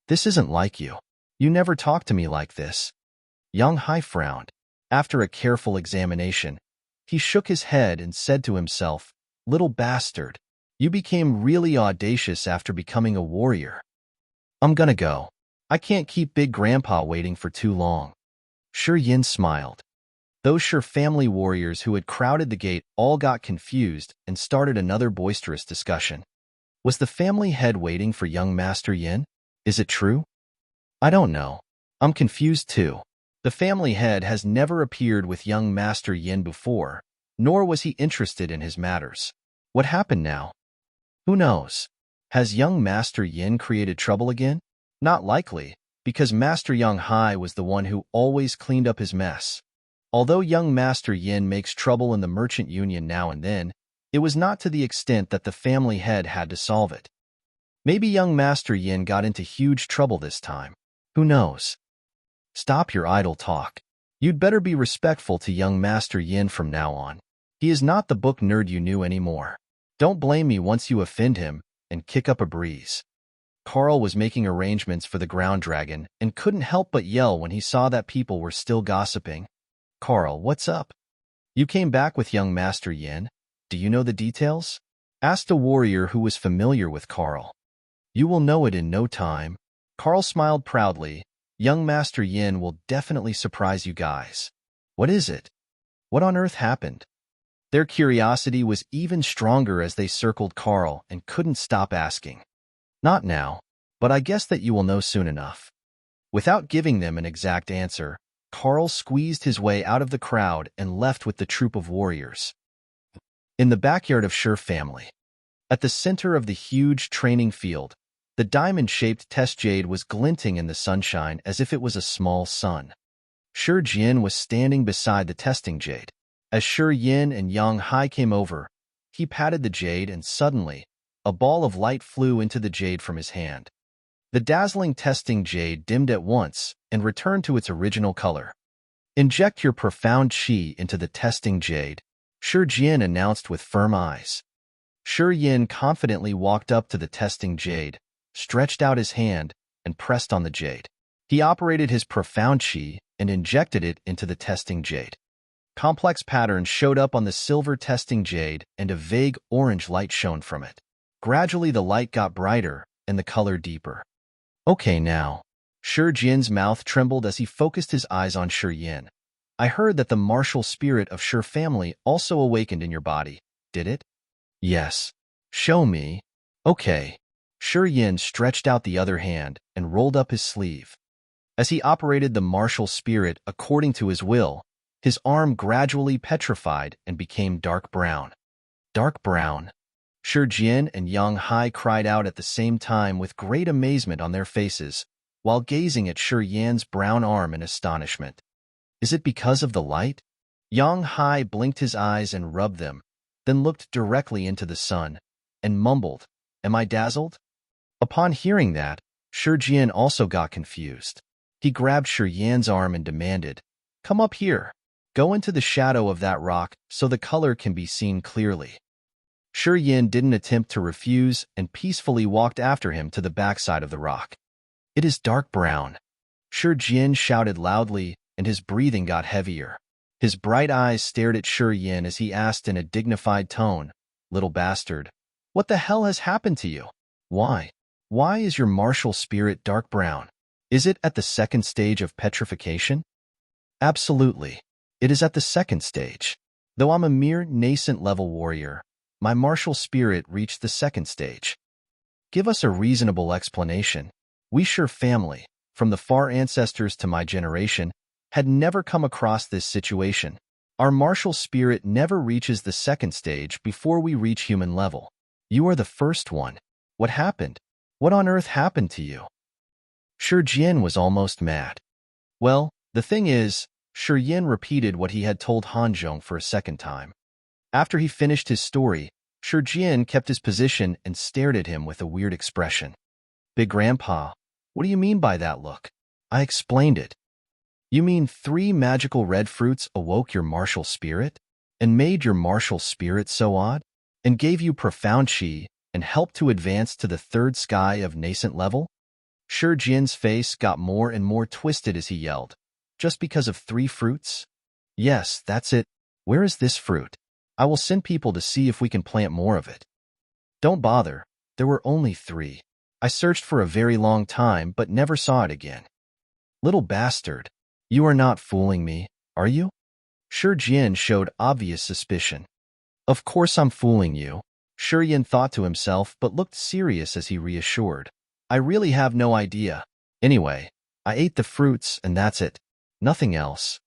This isn't like you. You never talk to me like this." Yang Hai frowned. After a careful examination, he shook his head and said to himself, "Little bastard, you became really audacious after becoming a warrior. I'm gonna go. I can't keep Big Grandpa waiting for too long." Shi Yin smiled. Those Shi family warriors who had crowded the gate all got confused and started another boisterous discussion. Was the family head waiting for young Master Yin? Is it true? I don't know. I'm confused too. The family head has never appeared with young Master Yin before, nor was he interested in his matters. What happened now? Who knows? Has young Master Yin created trouble again? Not likely, because Master Yang Hai was the one who always cleaned up his mess. Although young Master Yin makes trouble in the merchant union now and then, It was not to the extent that the family head had to solve it. Maybe young Master Yin got into huge trouble this time. Who knows? Stop your idle talk. You'd better be respectful to young Master Yin from now on. He is not the book nerd you knew anymore. Don't blame me once you offend him and kick up a breeze. Carl was making arrangements for the ground dragon and couldn't help but yell when he saw that people were still gossiping. Carl, what's up? You came back with young Master Yin. Do you know the details? Asked a warrior who was familiar with Carl. You will know it in no time. Carl smiled proudly. Young Master Yin will definitely surprise you guys. What is it? What on earth happened? Their curiosity was even stronger as they circled Carl and couldn't stop asking. Not now, but I guess that you will know soon enough. Without giving them an exact answer, Carl squeezed his way out of the crowd and left with the troop of warriors. In the backyard of Zuo Family, at the center of the huge training field, the diamond-shaped test jade was glinting in the sunshine as if it was a small sun. Shi Jian was standing beside the testing jade. As Shi Yin and Yang Hai came over, he patted the jade and suddenly, a ball of light flew into the jade from his hand. The dazzling testing jade dimmed at once and returned to its original color. Inject your profound qi into the testing jade, Shi Jian announced with firm eyes. Shi Yin confidently walked up to the testing jade, stretched out his hand, and pressed on the jade. He operated his profound qi and injected it into the testing jade. Complex patterns showed up on the silver testing jade and a vague orange light shone from it. Gradually the light got brighter and the color deeper. Okay now. Shi Jian's mouth trembled as he focused his eyes on Shi Yin. I heard that the martial spirit of Zuo Family also awakened in your body, did it? Yes. Show me. Okay. Shi Yin stretched out the other hand and rolled up his sleeve. As he operated the martial spirit according to his will, his arm gradually petrified and became dark brown. Dark brown. Shi Jian and Yang Hai cried out at the same time with great amazement on their faces, while gazing at Shi Yan's brown arm in astonishment. Is it because of the light? Yang Hai blinked his eyes and rubbed them, then looked directly into the sun, and mumbled, Am I dazzled? Upon hearing that, Shi Jian also got confused. He grabbed Shi Yan's arm and demanded, Come up here. Go into the shadow of that rock so the color can be seen clearly. Shi Yin didn't attempt to refuse and peacefully walked after him to the backside of the rock. It is dark brown. Shi Jian shouted loudly, and his breathing got heavier. His bright eyes stared at Shi Yin as he asked in a dignified tone, Little bastard, what the hell has happened to you? Why? Why is your martial spirit dark brown? Is it at the second stage of petrification? Absolutely. It is at the second stage. Though I'm a mere nascent level warrior, my martial spirit reached the second stage. Give us a reasonable explanation. We Zuo Family, from the far ancestors to my generation, had never come across this situation. Our martial spirit never reaches the second stage before we reach human level. You are the first one. What happened? What on earth happened to you? Shi Jian was almost mad. Well, the thing is, Shi Yin repeated what he had told Hanzhong for a second time. After he finished his story, Shi Jian kept his position and stared at him with a weird expression. Big Grandpa, what do you mean by that look? I explained it. You mean 3 magical red fruits awoke your martial spirit? And made your martial spirit so odd? And gave you profound qi and helped to advance to the third sky of nascent level? Shi Jian's face got more and more twisted as he yelled. Just because of 3 fruits? Yes, that's it. Where is this fruit? I will send people to see if we can plant more of it. Don't bother. There were only 3. I searched for a very long time but never saw it again. Little bastard. You are not fooling me, are you? Shi Jian showed obvious suspicion. Of course I'm fooling you, Shi Yin thought to himself but looked serious as he reassured. I really have no idea. Anyway, I ate the fruits and that's it. Nothing else.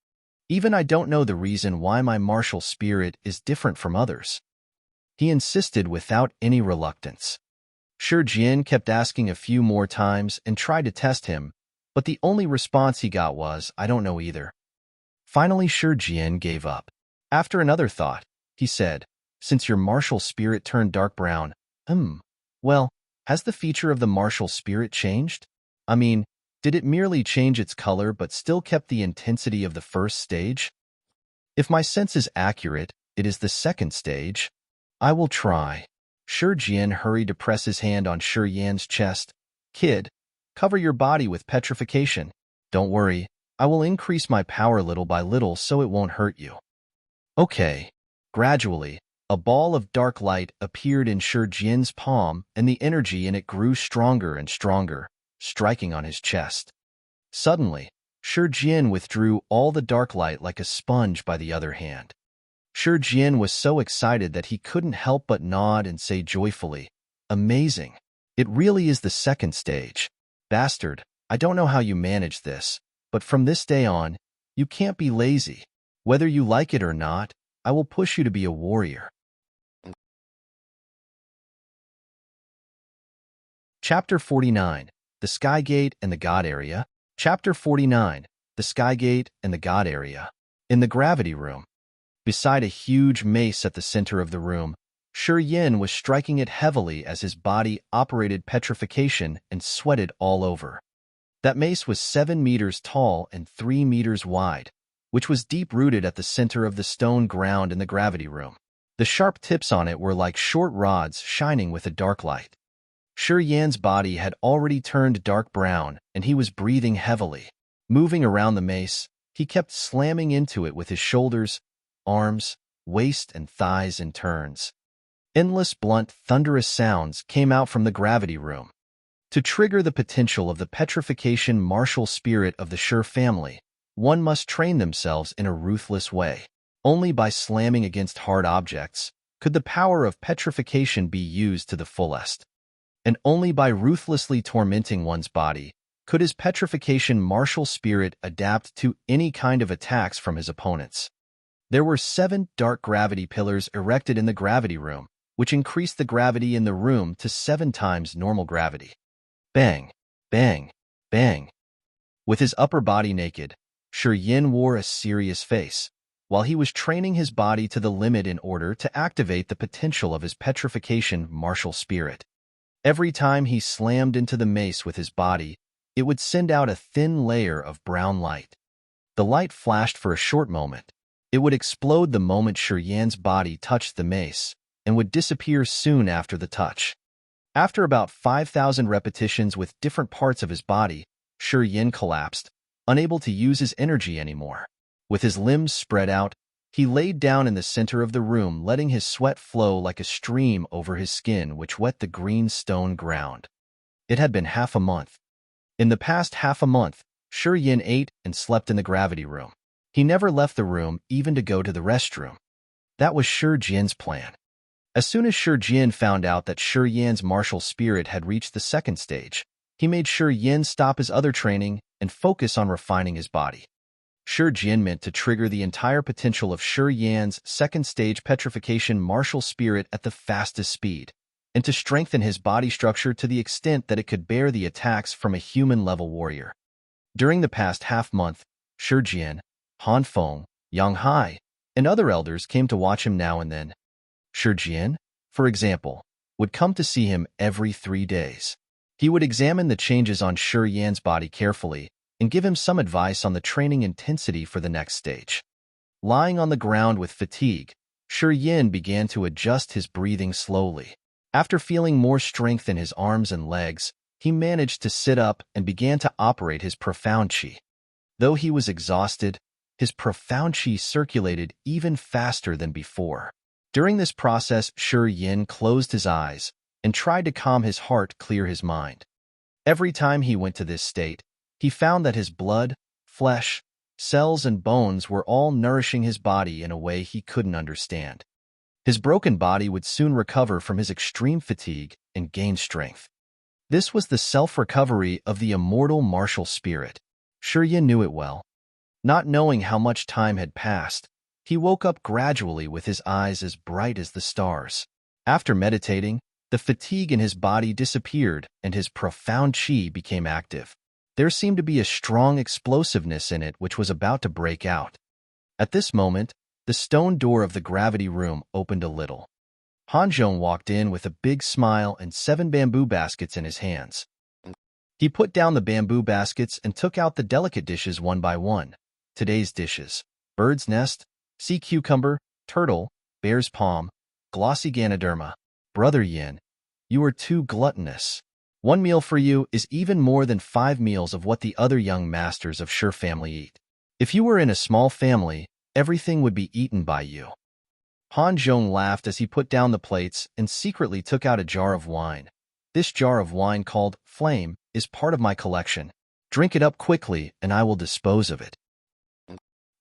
Even I don't know the reason why my martial spirit is different from others. He insisted without any reluctance. Shi Jian kept asking a few more times and tried to test him, but the only response he got was, I don't know either. Finally, Shi Jian gave up. After another thought, he said, since your martial spirit turned dark brown. Well, has the feature of the martial spirit changed? I mean, did it merely change its color but still kept the intensity of the first stage? If my sense is accurate, it is the second stage. I will try. Shi Jian hurried to press his hand on Shi Yan's chest. Kid, cover your body with petrification. Don't worry, I will increase my power little by little so it won't hurt you. Okay. Gradually, a ball of dark light appeared in Shi Jian's palm, and the energy in it grew stronger and stronger, striking on his chest. Suddenly, Shi Jian withdrew all the dark light like a sponge by the other hand. Shi Jian was so excited that he couldn't help but nod and say joyfully, "Amazing. It really is the second stage. Bastard, I don't know how you manage this, but from this day on, you can't be lazy. Whether you like it or not, I will push you to be a warrior." Chapter 49, The Sky Gate and the God Area. Chapter 49, The Sky Gate and the God Area. In the gravity room. Beside a huge mace at the center of the room, Shi Yin was striking it heavily as his body operated petrification and sweated all over. That mace was 7 meters tall and 3 meters wide, which was deep-rooted at the center of the stone ground in the gravity room. The sharp tips on it were like short rods shining with a dark light. Shi Yan's body had already turned dark brown, and he was breathing heavily. Moving around the mace, he kept slamming into it with his shoulders, arms, waist, and thighs in turns. Endless blunt, thunderous sounds came out from the gravity room. To trigger the potential of the petrification martial spirit of the Shi family, one must train themselves in a ruthless way. Only by slamming against hard objects could the power of petrification be used to the fullest. And only by ruthlessly tormenting one's body could his petrification martial spirit adapt to any kind of attacks from his opponents. There were 7 dark gravity pillars erected in the gravity room, which increased the gravity in the room to 7 times normal gravity. Bang, bang, bang. With his upper body naked, Shi Yin wore a serious face, while he was training his body to the limit in order to activate the potential of his petrification martial spirit. Every time he slammed into the mace with his body, it would send out a thin layer of brown light. The light flashed for a short moment. It would explode the moment Shi Yan's body touched the mace, and would disappear soon after the touch. After about 5,000 repetitions with different parts of his body, Shi Yin collapsed, unable to use his energy anymore. With his limbs spread out, he laid down in the center of the room, letting his sweat flow like a stream over his skin, which wet the green stone ground. It had been half a month. In the past half a month, Shi Yin ate and slept in the gravity room. He never left the room, even to go to the restroom. That was Shi Jian's plan. As soon as Shi Jian found out that Shi Yan's martial spirit had reached the second stage, he made Shi Yin stop his other training and focus on refining his body. Shi Jian meant to trigger the entire potential of Shi Yan's second stage petrification martial spirit at the fastest speed, and to strengthen his body structure to the extent that it could bear the attacks from a human-level warrior. During the past half-month, Shi Jian, Han Feng, Yang Hai, and other elders came to watch him now and then. Shi Jian, for example, would come to see him every 3 days. He would examine the changes on Shi Yan's body carefully and give him some advice on the training intensity for the next stage. Lying on the ground with fatigue, Shi Yin began to adjust his breathing slowly. After feeling more strength in his arms and legs, he managed to sit up and began to operate his profound qi. Though he was exhausted, his profound qi circulated even faster than before. During this process, Shi Yin closed his eyes and tried to calm his heart, clear his mind. Every time he went to this state, he found that his blood, flesh, cells, and bones were all nourishing his body in a way he couldn't understand. His broken body would soon recover from his extreme fatigue and gain strength. This was the self-recovery of the immortal martial spirit. Shi Yin knew it well. Not knowing how much time had passed, he woke up gradually with his eyes as bright as the stars. After meditating, the fatigue in his body disappeared and his profound qi became active. There seemed to be a strong explosiveness in it which was about to break out. At this moment, the stone door of the gravity room opened a little. Hanzhong walked in with a big smile and 7 bamboo baskets in his hands. He put down the bamboo baskets and took out the delicate dishes one by one. Today's dishes: bird's nest, sea cucumber, turtle, bear's palm, glossy ganoderma. Brother Yin, you are too gluttonous. 1 meal for you is even more than 5 meals of what the other young masters of Zuo family eat. If you were in a small family, everything would be eaten by you. Hanzhong laughed as he put down the plates and secretly took out a jar of wine. This jar of wine, called Flame, is part of my collection. Drink it up quickly and I will dispose of it.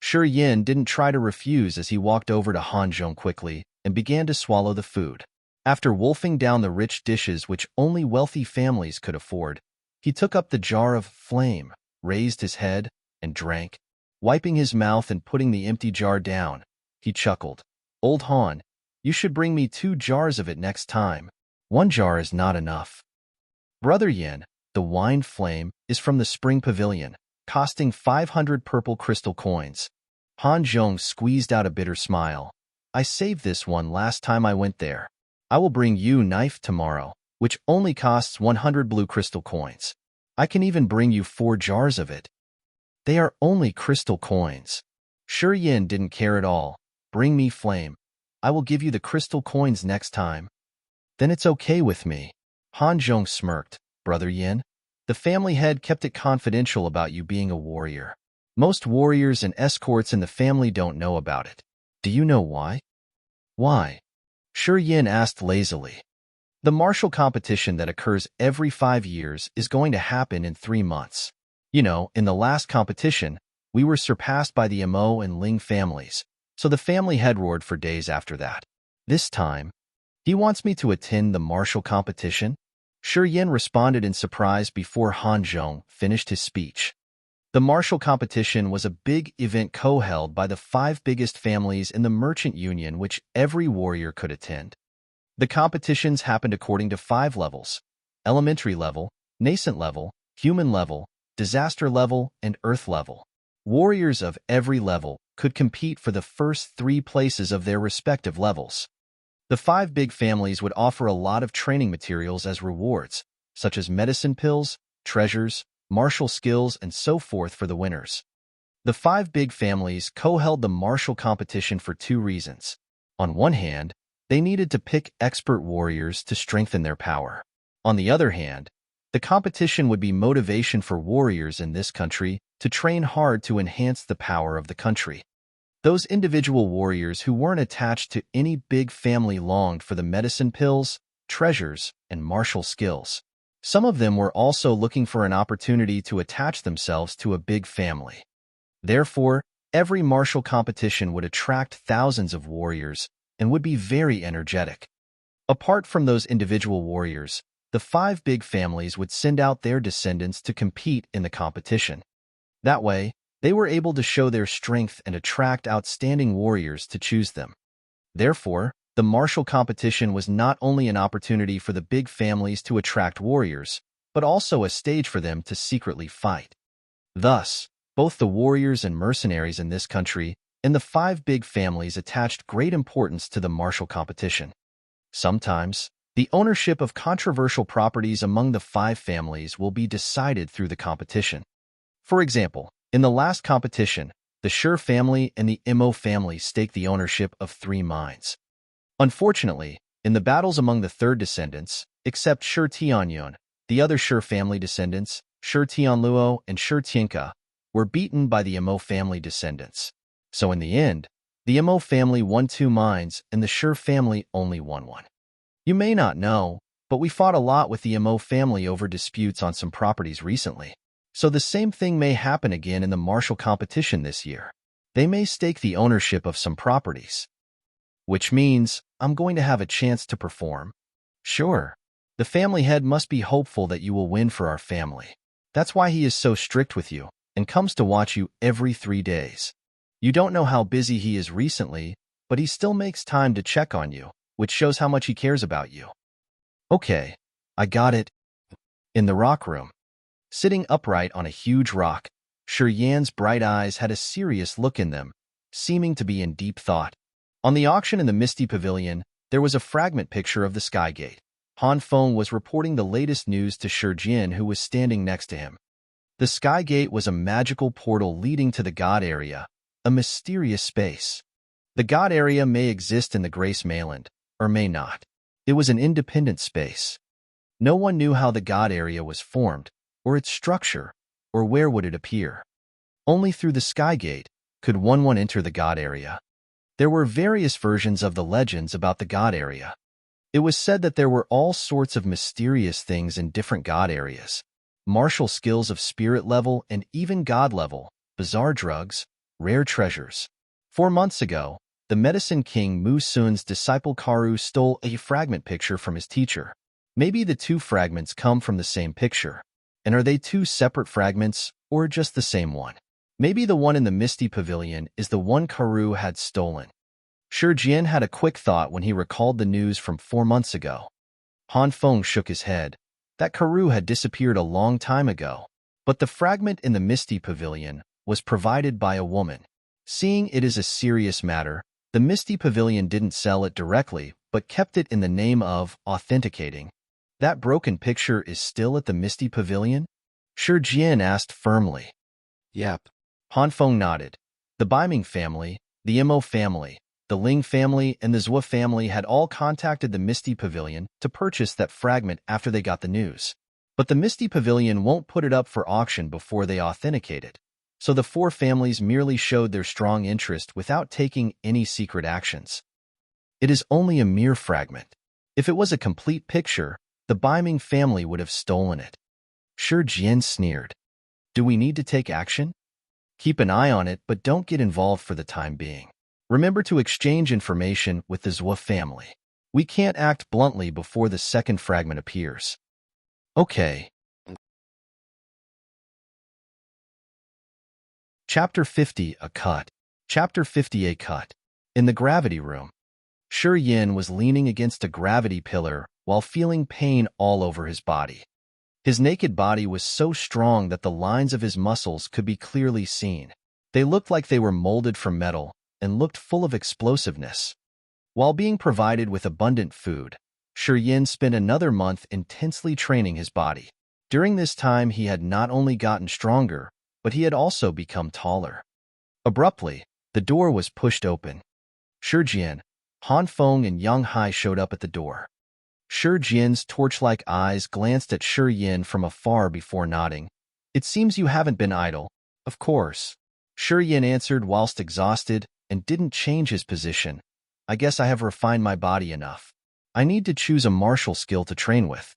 Shi Yin didn't try to refuse as he walked over to Hanzhong quickly and began to swallow the food. After wolfing down the rich dishes which only wealthy families could afford, he took up the jar of Flame, raised his head, and drank. Wiping his mouth and putting the empty jar down, he chuckled. Old Han, you should bring me 2 jars of it next time. 1 jar is not enough. Brother Yin, the wine Flame is from the Spring Pavilion, costing 500 purple crystal coins. Hanzhong squeezed out a bitter smile. I saved this one last time I went there. I will bring you knife tomorrow, which only costs 100 blue crystal coins. I can even bring you 4 jars of it. They are only crystal coins. Shi Yin didn't care at all. Bring me Flame. I will give you the crystal coins next time. Then it's okay with me. Hanzhong smirked. Brother Yin, the family head kept it confidential about you being a warrior. Most warriors and escorts in the family don't know about it. Do you know why? Why? Shi Yin asked lazily. The martial competition that occurs every 5 years is going to happen in 3 months. You know, in the last competition, we were surpassed by the Mo and Ling families, so the family head roared for days after that. This time, he wants me to attend the martial competition? Shi Yin responded in surprise before Hanzhong finished his speech. The martial competition was a big event co-held by the 5 biggest families in the merchant union which every warrior could attend. The competitions happened according to 5 levels: elementary level, nascent level, human level, disaster level, and earth level. Warriors of every level could compete for the first 3 places of their respective levels. The 5 big families would offer a lot of training materials as rewards, such as medicine pills, treasures, martial skills, and so forth for the winners. The 5 big families co-held the martial competition for 2 reasons. On one hand, they needed to pick expert warriors to strengthen their power. On the other hand, the competition would be motivation for warriors in this country to train hard to enhance the power of the country. Those individual warriors who weren't attached to any big family longed for the medicine pills, treasures, and martial skills. Some of them were also looking for an opportunity to attach themselves to a big family. Therefore, every martial competition would attract thousands of warriors and would be very energetic. Apart from those individual warriors, the 5 big families would send out their descendants to compete in the competition. That way, they were able to show their strength and attract outstanding warriors to choose them. Therefore, the martial competition was not only an opportunity for the big families to attract warriors, but also a stage for them to secretly fight. Thus, both the warriors and mercenaries in this country and the 5 big families attached great importance to the martial competition. Sometimes, the ownership of controversial properties among the 5 families will be decided through the competition. For example, in the last competition, the Zuo family and the Mo family staked the ownership of 3 mines. Unfortunately, in the battles among the 3rd descendants, except Shi Tianyun, the other Zuo family descendants, Shi Tianluo and Shi Tianka, were beaten by the Mo family descendants. So in the end, the Mo family won 2 mines and the Zuo family only won 1. You may not know, but we fought a lot with the Mo family over disputes on some properties recently. So the same thing may happen again in the martial competition this year. They may stake the ownership of some properties. Which means I'm going to have a chance to perform. Sure, the family head must be hopeful that you will win for our family. That's why he is so strict with you and comes to watch you every 3 days. You don't know how busy he is recently, but he still makes time to check on you, which shows how much he cares about you. Okay, I got it. In the rock room, sitting upright on a huge rock, Shi Yan's bright eyes had a serious look in them, seeming to be in deep thought. On the auction in the misty pavilion, There was a fragment picture of the Skygate. Han Feng was reporting the latest news to Shi Jian, who was standing next to him. The Skygate was a magical portal leading to the God area, a mysterious space. The God area may exist in the Grace Mainland, or may not. It was an independent space. No one knew how the God area was formed, or its structure, or where would it appear. Only through the Skygate could one enter the God area. There were various versions of the legends about the God area. It was said that there were all sorts of mysterious things in different God areas. Martial skills of spirit level and even God level, bizarre drugs, rare treasures. 4 months ago, the Medicine King Mu Sun's disciple Karu stole a fragment picture from his teacher. Maybe the two fragments come from the same picture. And are they two separate fragments, or just the same one? Maybe the one in the Misty Pavilion is the one Karu had stolen. Shi Jian had a quick thought when he recalled the news from 4 months ago. Han Feng shook his head. That Karu had disappeared a long time ago. But the fragment in the Misty Pavilion was provided by a woman. Seeing it is a serious matter, the Misty Pavilion didn't sell it directly, but kept it in the name of authenticating. That broken picture is still at the Misty Pavilion? Shi Jian asked firmly. Yep. Han Feng nodded. The Beiming family, the Mo family, the Ling family, and the Zuo family had all contacted the Misty Pavilion to purchase that fragment after they got the news. But the Misty Pavilion won't put it up for auction before they authenticate it. So the 4 families merely showed their strong interest without taking any secret actions. It is only a mere fragment. If it was a complete picture, the Beiming family would have stolen it. Shi Jian sneered. Do we need to take action? Keep an eye on it, but don't get involved for the time being. Remember to exchange information with the Zuo family. We can't act bluntly before the second fragment appears. Okay. Chapter 50, A Cut. Chapter 50, A Cut. In the gravity room, Shi Yin was leaning against a gravity pillar while feeling pain all over his body. His naked body was so strong that the lines of his muscles could be clearly seen. They looked like they were molded from metal and looked full of explosiveness. While being provided with abundant food, Shi Yin spent another month intensely training his body. During this time, he had not only gotten stronger, but he had also become taller. Abruptly, the door was pushed open. Shi Jian, Han Feng, and Yang Hai showed up at the door. Shi Jian's torch-like eyes glanced at Shi Yin from afar before nodding. It seems you haven't been idle. Of course. Shi Yin answered whilst exhausted and didn't change his position. I guess I have refined my body enough. I need to choose a martial skill to train with.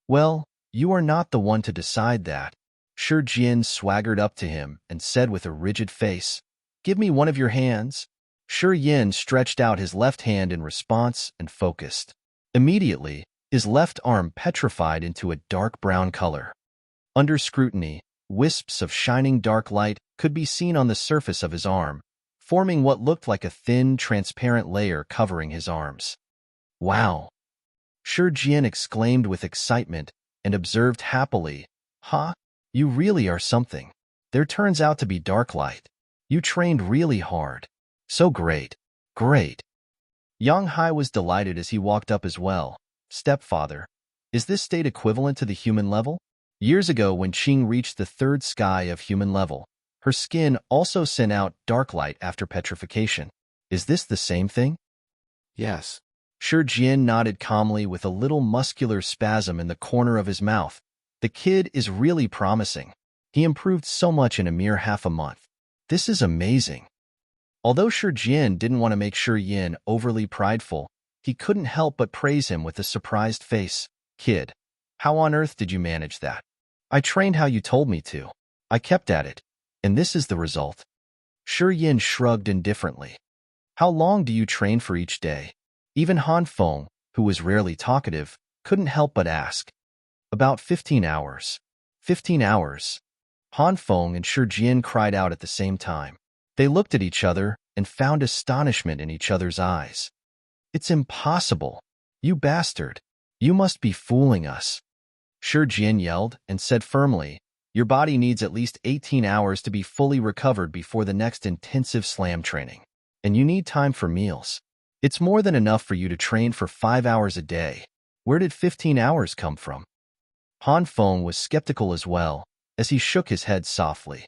Well, you are not the one to decide that. Shi Jian swaggered up to him and said with a rigid face, Give me one of your hands. Shi Yin stretched out his left hand in response and focused. Immediately, his left arm petrified into a dark brown color. Under scrutiny, wisps of shining dark light could be seen on the surface of his arm, forming what looked like a thin, transparent layer covering his arms. Wow! Shi Jian exclaimed with excitement and observed happily, Ha! You really are something. There turns out to be dark light. You trained really hard. So great. Great. Yang Hai was delighted as he walked up as well. Stepfather, is this state equivalent to the human level? Years ago, when Qing reached the 3rd sky of human level, her skin also sent out dark light after petrification. Is this the same thing? Yes. Shi Jian nodded calmly with a little muscular spasm in the corner of his mouth. The kid is really promising. He improved so much in a mere half a month. This is amazing. Although Shi Jian didn't want to make Shi Yin overly prideful, he couldn't help but praise him with a surprised face. Kid, how on earth did you manage that? I trained how you told me to. I kept at it. And this is the result. Shi Yin shrugged indifferently. How long do you train for each day? Even Han Feng, who was rarely talkative, couldn't help but ask. About 15 hours. 15 hours. Han Feng and Shi Jian cried out at the same time. They looked at each other and found astonishment in each other's eyes. It's impossible. You bastard. You must be fooling us. Shi Jian yelled and said firmly, Your body needs at least 18 hours to be fully recovered before the next intensive slam training. And you need time for meals. It's more than enough for you to train for 5 hours a day. Where did 15 hours come from? Han Feng was skeptical as well, as he shook his head softly.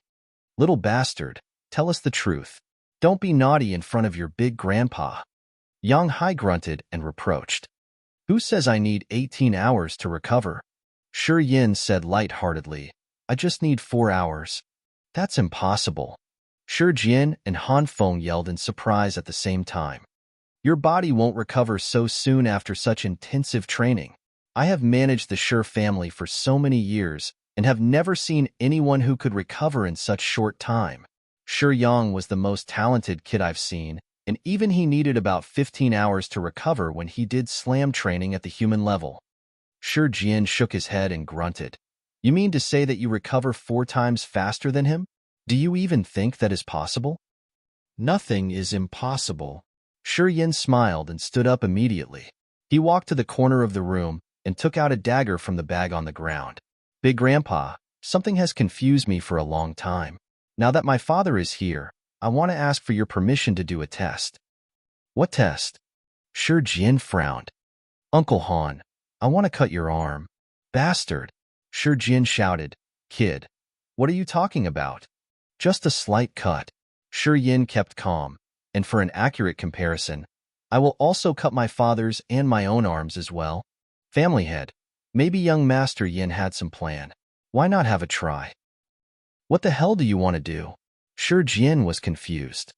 Little bastard, tell us the truth. Don't be naughty in front of your big grandpa. Yang Hai grunted and reproached. Who says I need 18 hours to recover? Shi Yin said light-heartedly. I just need 4 hours. That's impossible. Shi Jian and Han Feng yelled in surprise at the same time. Your body won't recover so soon after such intensive training. I have managed the Shi family for so many years and have never seen anyone who could recover in such short time. Shi Yang was the most talented kid I've seen, and even he needed about 15 hours to recover when he did slam training at the human level. Shi Jian shook his head and grunted. You mean to say that you recover 4 times faster than him? Do you even think that is possible? Nothing is impossible. Shi Yin smiled and stood up immediately. He walked to the corner of the room and took out a dagger from the bag on the ground. Big Grandpa, something has confused me for a long time. Now that my father is here, I want to ask for your permission to do a test. What test? Shi Jian frowned. Uncle Han, I want to cut your arm. Bastard! Shi Jian shouted. Kid, what are you talking about? Just a slight cut. Shi Yin kept calm, and for an accurate comparison, I will also cut my father's and my own arms as well. Family head, maybe young Master Yin had some plan. Why not have a try? What the hell do you want to do? Shi Jian was confused.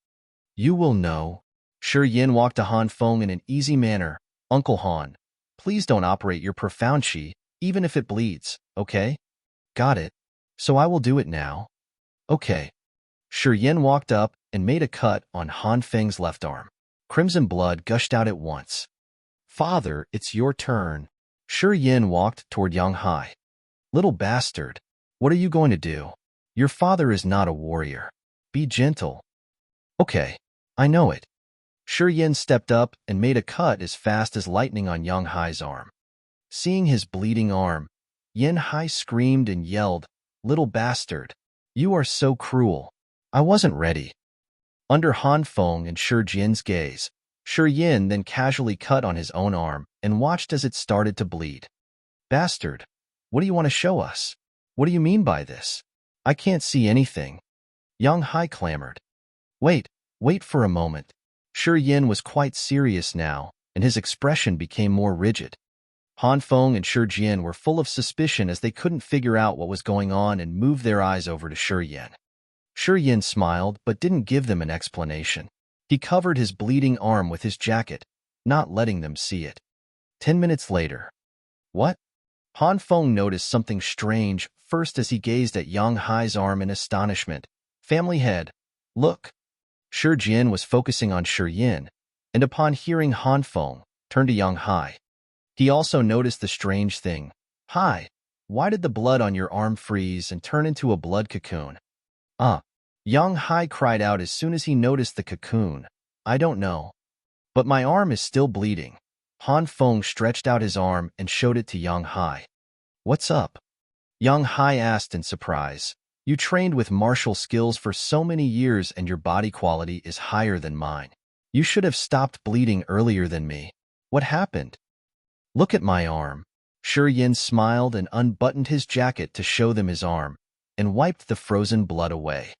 You will know. Shi Yin walked to Han Feng in an easy manner. Uncle Han, please don't operate your profound chi, even if it bleeds, okay? Got it. So I will do it now. Okay. Shi Yin walked up and made a cut on Han Feng's left arm. Crimson blood gushed out at once. Father, it's your turn. Shi Yin walked toward Yang Hai. Little bastard, what are you going to do? Your father is not a warrior. Be gentle. Okay, I know it. Shi Yin stepped up and made a cut as fast as lightning on Yang Hai's arm. Seeing his bleeding arm, Yin Hai screamed and yelled, Little bastard, you are so cruel. I wasn't ready. Under Han Feng and Shi Jian's gaze, Shi Yin then casually cut on his own arm and watched as it started to bleed. Bastard, what do you want to show us? What do you mean by this? I can't see anything. Yang Hai clamored. Wait for a moment. Shi Yin was quite serious now, and his expression became more rigid. Han Feng and Shi Jian were full of suspicion as they couldn't figure out what was going on and moved their eyes over to Shi Yin. Shi Yin smiled but didn't give them an explanation. He covered his bleeding arm with his jacket, not letting them see it. 10 minutes later. What? Han Feng noticed something strange first as he gazed at Yang Hai's arm in astonishment. Family head, look. Shi Jian was focusing on Shi Yin, and upon hearing Han Feng, turned to Yang Hai. He also noticed the strange thing. Hai, why did the blood on your arm freeze and turn into a blood cocoon? Yang Hai cried out as soon as he noticed the cocoon. I don't know. But my arm is still bleeding. Han Feng stretched out his arm and showed it to Yang Hai. What's up? Yang Hai asked in surprise. You trained with martial skills for so many years and your body quality is higher than mine. You should have stopped bleeding earlier than me. What happened? Look at my arm. Shi Yin smiled and unbuttoned his jacket to show them his arm, and wiped the frozen blood away.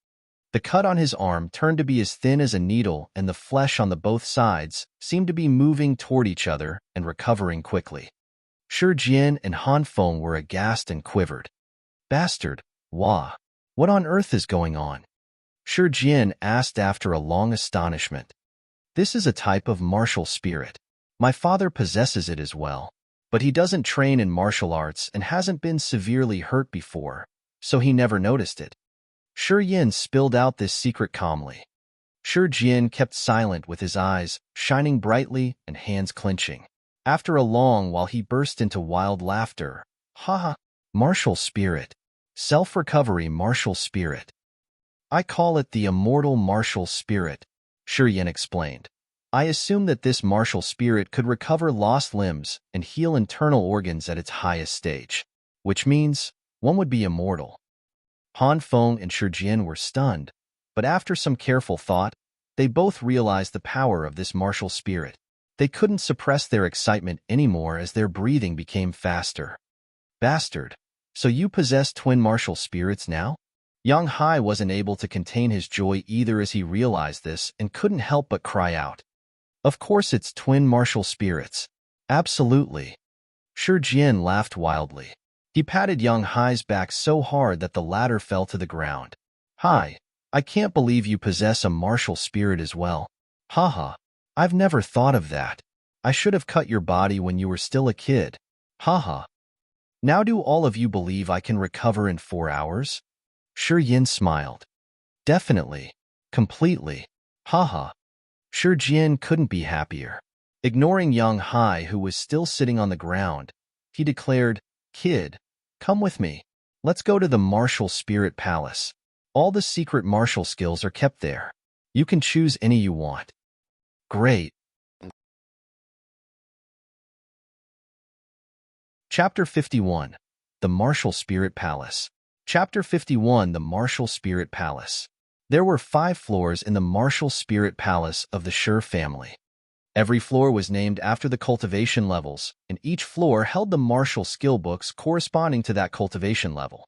The cut on his arm turned to be as thin as a needle, and the flesh on the both sides seemed to be moving toward each other and recovering quickly. Shi Jian and Han Feng were aghast and quivered. Bastard, wah. What on earth is going on? Shi Jian asked after a long astonishment. This is a type of martial spirit. My father possesses it as well, but he doesn't train in martial arts and hasn't been severely hurt before, so he never noticed it. Shi Yin spilled out this secret calmly. Shi Jian kept silent with his eyes shining brightly and hands clenching. After a long while he burst into wild laughter. Ha ha! Martial spirit. Self-recovery martial spirit. I call it the immortal martial spirit, Shi Yin explained. I assume that this martial spirit could recover lost limbs and heal internal organs at its highest stage, which means one would be immortal. Han Feng and Shi Jian were stunned, but after some careful thought, they both realized the power of this martial spirit. They couldn't suppress their excitement anymore as their breathing became faster. Bastard. So you possess twin martial spirits now? Yang Hai wasn't able to contain his joy either as he realized this and couldn't help but cry out. Of course it's twin martial spirits. Absolutely. Shi Jian laughed wildly. He patted Yang Hai's back so hard that the latter fell to the ground. Hai, I can't believe you possess a martial spirit as well. Haha, I've never thought of that. I should have cut your body when you were still a kid. Haha. Now do all of you believe I can recover in 4 hours? Shi Yin smiled. Definitely. Completely. Haha. Shi Jian couldn't be happier. Ignoring Yang Hai, who was still sitting on the ground, he declared, Kid, come with me. Let's go to the Martial Spirit Palace. All the secret martial skills are kept there. You can choose any you want. Great. Chapter 51. The Martial Spirit Palace. Chapter 51. The Martial Spirit Palace. There were 5 floors in the Martial Spirit Palace of the Shi family. Every floor was named after the cultivation levels, and each floor held the martial skill books corresponding to that cultivation level.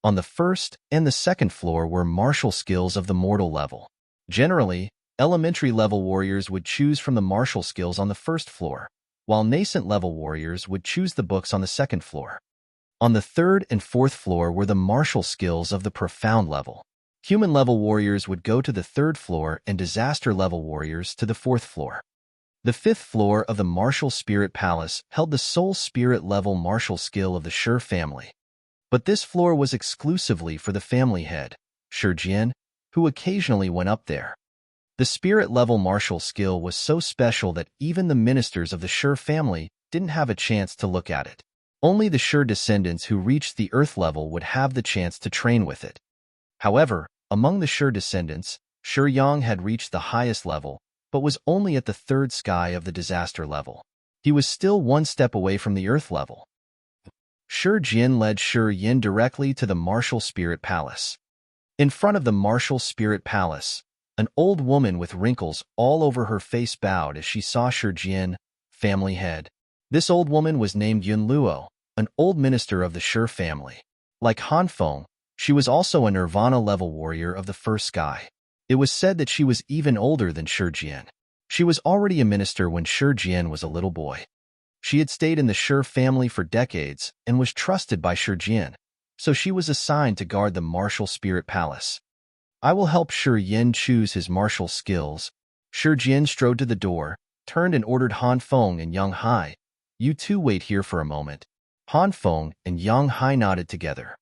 On the first and the second floor were martial skills of the mortal level. Generally, elementary level warriors would choose from the martial skills on the first floor, while nascent level warriors would choose the books on the second floor. On the third and fourth floor were the martial skills of the profound level. Human level warriors would go to the third floor and disaster level warriors to the fourth floor. The fifth floor of the Martial Spirit Palace held the Soul Spirit level martial skill of the Shi family. But this floor was exclusively for the family head, Shi Jian, who occasionally went up there. The spirit level martial skill was so special that even the ministers of the Shi family didn't have a chance to look at it. Only the Shi descendants who reached the earth level would have the chance to train with it. However, among the Shi descendants, Shi Yang had reached the highest level, but was only at the third sky of the disaster level. He was still 1 step away from the earth level. Shi Jian led Shi Yin directly to the Martial Spirit Palace. In front of the Martial Spirit Palace, an old woman with wrinkles all over her face bowed as she saw Shi Jian, family head. This old woman was named Yun Luo, an old minister of the Shi family. Like Han Feng, she was also a Nirvana-level warrior of the first sky. It was said that she was even older than Shi Jian. She was already a minister when Shi Jian was a little boy. She had stayed in the Shi family for decades and was trusted by Shi Jian, so she was assigned to guard the Martial Spirit Palace. I will help Shi Yin choose his martial skills. Shi Jian strode to the door, turned and ordered Han Feng and Yang Hai. You two wait here for a moment. Han Feng and Yang Hai nodded together.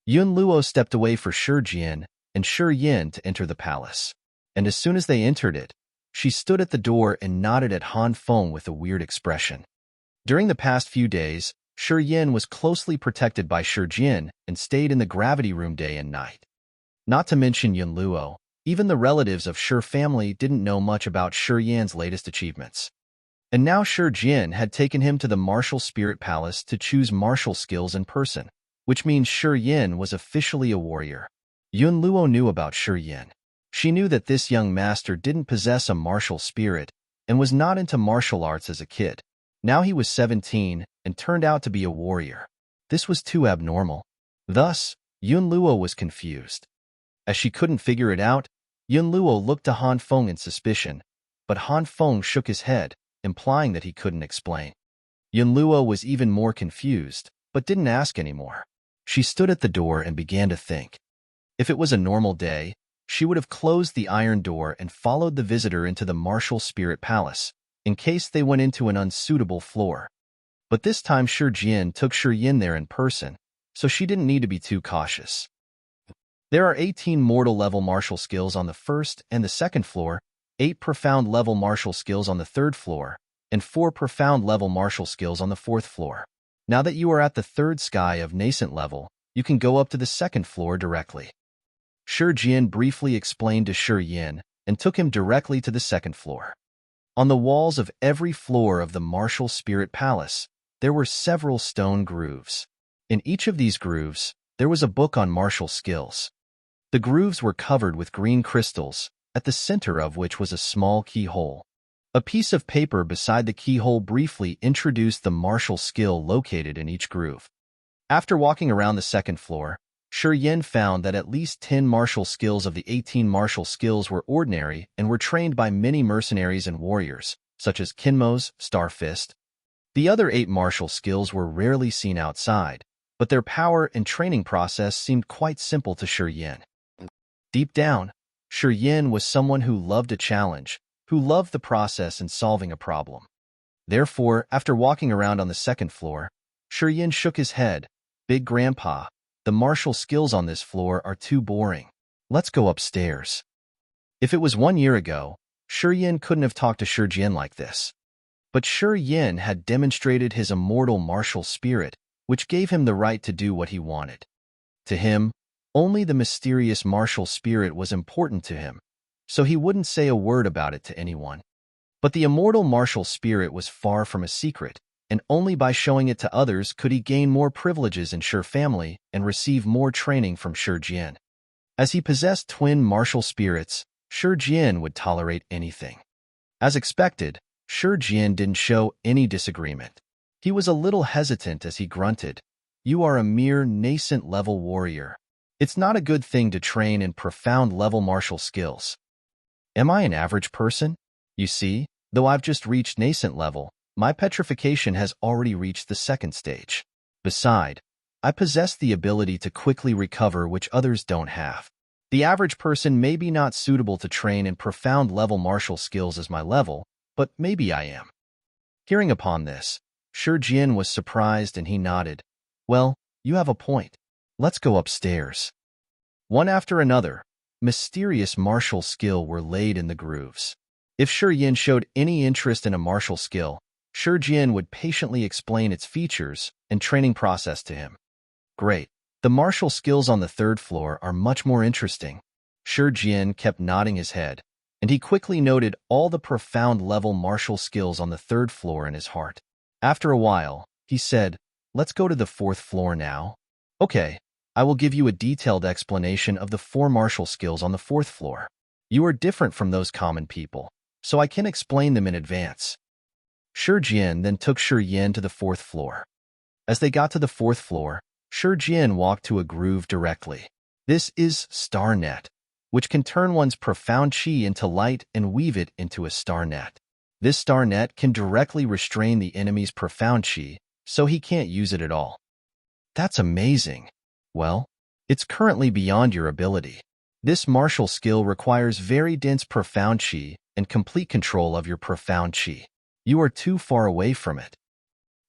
Yun Luo stepped away for Shi Jian and Shi Yin to enter the palace. And as soon as they entered it, she stood at the door and nodded at Han Feng with a weird expression. During the past few days, Shi Yin was closely protected by Shi Jian and stayed in the gravity room day and night. Not to mention Yun Luo, even the relatives of Shi family didn't know much about Shi Yan's latest achievements. And now Shi Jian had taken him to the Martial Spirit Palace to choose martial skills in person, which means Shi Yin was officially a warrior. Yun Luo knew about Shi Yin. She knew that this young master didn't possess a martial spirit and was not into martial arts as a kid. Now he was 17 and turned out to be a warrior. This was too abnormal. Thus, Yun Luo was confused. As she couldn't figure it out, Yun Luo looked to Han Feng in suspicion, but Han Feng shook his head, implying that he couldn't explain. Yun Luo was even more confused, but didn't ask anymore. She stood at the door and began to think. If it was a normal day, she would have closed the iron door and followed the visitor into the Martial Spirit Palace, in case they went into an unsuitable floor. But this time Shi Jian took Shi Yin there in person, so she didn't need to be too cautious. There are 18 mortal level martial skills on the first and the second floor, 8 profound level martial skills on the third floor, and 4 profound level martial skills on the fourth floor. Now that you are at the third sky of nascent level, you can go up to the second floor directly. Shi Jian briefly explained to Shi Yin and took him directly to the second floor. On the walls of every floor of the Martial Spirit Palace, there were several stone grooves. In each of these grooves, there was a book on martial skills. The grooves were covered with green crystals, at the center of which was a small keyhole. A piece of paper beside the keyhole briefly introduced the martial skill located in each groove. After walking around the second floor, Yin found that at least 10 martial skills of the 18 martial skills were ordinary and were trained by many mercenaries and warriors, such as Kinmo's Star Fist. The other 8 martial skills were rarely seen outside, but their power and training process seemed quite simple to Yin. Deep down, Yin was someone who loved a challenge, who loved the process and solving a problem. Therefore, after walking around on the second floor, Yin shook his head. Big Grandpa, the martial skills on this floor are too boring. Let's go upstairs. If it was 1 year ago, Yin couldn't have talked to Yin like this. But Yin had demonstrated his immortal martial spirit, which gave him the right to do what he wanted. To him, only the mysterious martial spirit was important to him, so he wouldn't say a word about it to anyone. But the immortal martial spirit was far from a secret, and only by showing it to others could he gain more privileges in Family and receive more training from Jin. As he possessed twin martial spirits, Jin would tolerate anything. As expected, Jin didn't show any disagreement. He was a little hesitant as he grunted, "You are a mere nascent level warrior. It's not a good thing to train in profound level martial skills." Am I an average person? You see, though I've just reached nascent level, my petrification has already reached the second stage. Besides, I possess the ability to quickly recover which others don't have. The average person may be not suitable to train in profound level martial skills as my level, but maybe I am. Hearing upon this, Jin was surprised and he nodded. Well, you have a point. Let's go upstairs. One after another, mysterious martial skill were laid in the grooves. If Yin showed any interest in a martial skill, Jin would patiently explain its features and training process to him. Great. The martial skills on the third floor are much more interesting. Jin kept nodding his head, and he quickly noted all the profound level martial skills on the third floor in his heart. After a while, he said, "Let's go to the fourth floor now." Okay, I will give you a detailed explanation of the 4 martial skills on the fourth floor. You are different from those common people, so I can explain them in advance. Jin then took Yin to the fourth floor. As they got to the fourth floor, Jin walked to a groove directly. This is Star Net, which can turn one's profound chi into light and weave it into a star net. This star net can directly restrain the enemy's profound chi, so he can't use it at all. That's amazing. Well, it's currently beyond your ability. This martial skill requires very dense profound chi and complete control of your profound chi. You are too far away from it.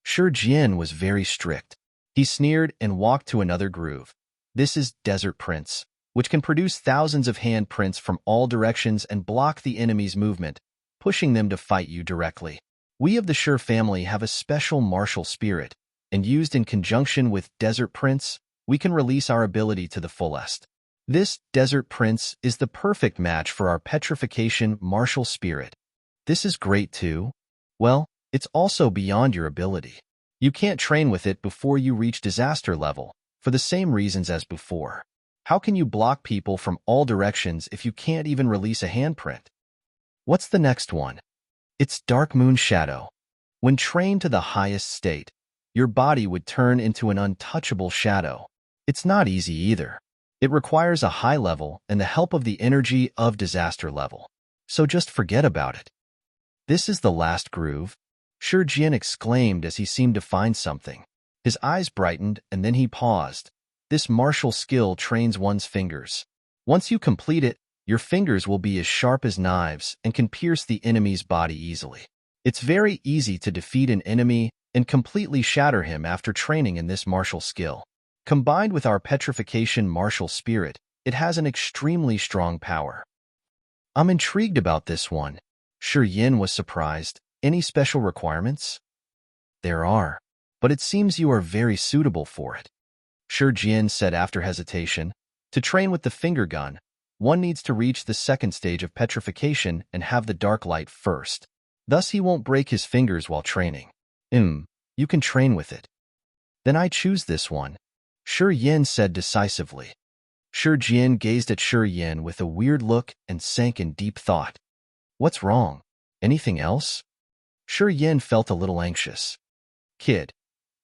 Jin was very strict. He sneered and walked to another groove. This is Desert Prince, which can produce thousands of handprints from all directions and block the enemy's movement, pushing them to fight you directly. We of the family have a special martial spirit, and used in conjunction with Desert Prince, we can release our ability to the fullest. This Desert Prince is the perfect match for our petrification martial spirit. This is great too. Well, it's also beyond your ability. You can't train with it before you reach disaster level, for the same reasons as before. How can you block people from all directions if you can't even release a handprint? What's the next one? It's Dark Moon Shadow. When trained to the highest state, your body would turn into an untouchable shadow. It's not easy either. It requires a high level and the help of the energy of disaster level. So just forget about it. This is the last groove, Jin exclaimed as he seemed to find something. His eyes brightened and then he paused. This martial skill trains one's fingers. Once you complete it, your fingers will be as sharp as knives and can pierce the enemy's body easily. It's very easy to defeat an enemy and completely shatter him after training in this martial skill. Combined with our petrification martial spirit, it has an extremely strong power. I'm intrigued about this one. Yin was surprised. Any special requirements? There are, but it seems you are very suitable for it. Jin said after hesitation. To train with the finger gun, one needs to reach the second stage of petrification and have the dark light first. Thus he won't break his fingers while training. You can train with it. Then I choose this one, Yin said decisively. Jin gazed at Yin with a weird look and sank in deep thought. What's wrong? Anything else? Shi Yin felt a little anxious. Kid,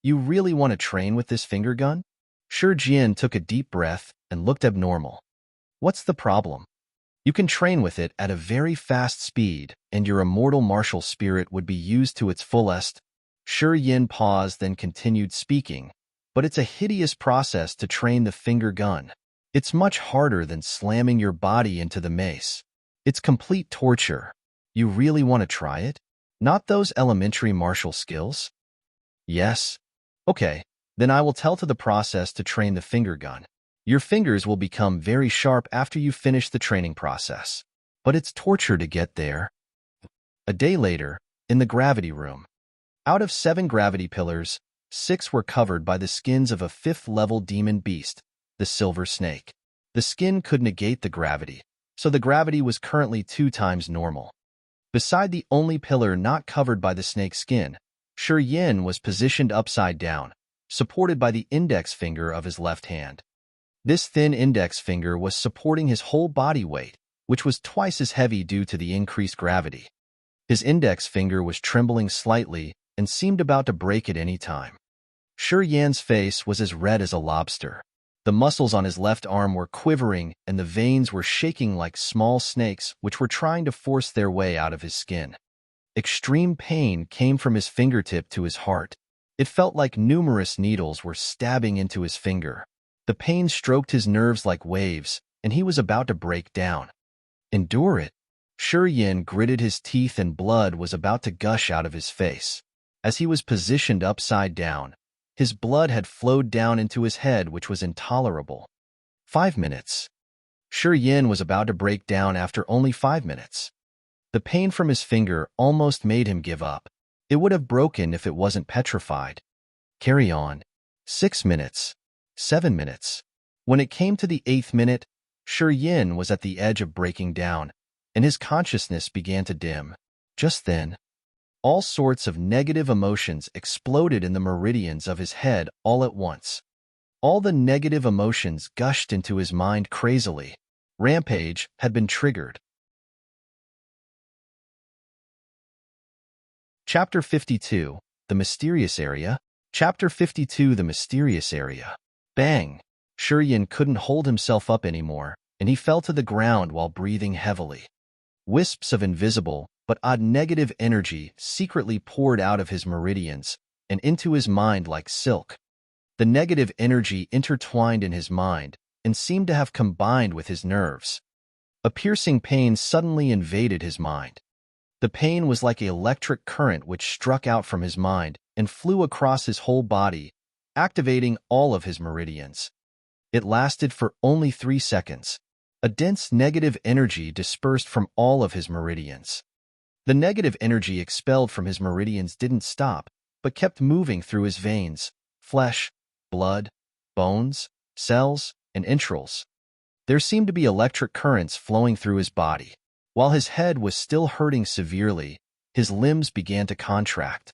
you really want to train with this finger gun? Shi Jian took a deep breath and looked abnormal. What's the problem? You can train with it at a very fast speed, and your immortal martial spirit would be used to its fullest. Shi Yin paused, then continued speaking, but it's a hideous process to train the finger gun. It's much harder than slamming your body into the mace. It's complete torture. You really want to try it? Not those elementary martial skills? Yes. Okay, then I will tell to the process to train the finger gun. Your fingers will become very sharp after you finish the training process. But it's torture to get there. A day later, in the gravity room. Out of 7 gravity pillars, 6 were covered by the skins of a 5th-level demon beast, the silver snake. The skin could negate the gravity, so the gravity was currently 2 times normal. Beside the only pillar not covered by the snake skin, Shi Yin was positioned upside down, supported by the index finger of his left hand. This thin index finger was supporting his whole body weight, which was twice as heavy due to the increased gravity. His index finger was trembling slightly and seemed about to break at any time. Shi Yan's face was as red as a lobster. The muscles on his left arm were quivering and the veins were shaking like small snakes which were trying to force their way out of his skin. Extreme pain came from his fingertip to his heart. It felt like numerous needles were stabbing into his finger. The pain stroked his nerves like waves, and he was about to break down. Endure it. Shi Yin gritted his teeth and blood was about to gush out of his face. As he was positioned upside down, his blood had flowed down into his head, which was intolerable. 5 minutes. Shi Yin was about to break down after only 5 minutes. The pain from his finger almost made him give up. It would have broken if it wasn't petrified. Carry on. 6 minutes. 7 minutes. When it came to the 8th minute, Shi Yin was at the edge of breaking down, and his consciousness began to dim. Just then, all sorts of negative emotions exploded in the meridians of his head all at once. All the negative emotions gushed into his mind crazily. Rampage had been triggered. Chapter 52, The Mysterious Area. Chapter 52, The Mysterious Area. Bang! Shi Yin couldn't hold himself up anymore, and he fell to the ground while breathing heavily. Wisps of invisible but odd negative energy secretly poured out of his meridians and into his mind like silk. The negative energy intertwined in his mind and seemed to have combined with his nerves. A piercing pain suddenly invaded his mind. The pain was like an electric current which struck out from his mind and flew across his whole body, activating all of his meridians. It lasted for only 3 seconds. A dense negative energy dispersed from all of his meridians. The negative energy expelled from his meridians didn't stop, but kept moving through his veins, flesh, blood, bones, cells, and entrails. There seemed to be electric currents flowing through his body. While his head was still hurting severely, his limbs began to contract.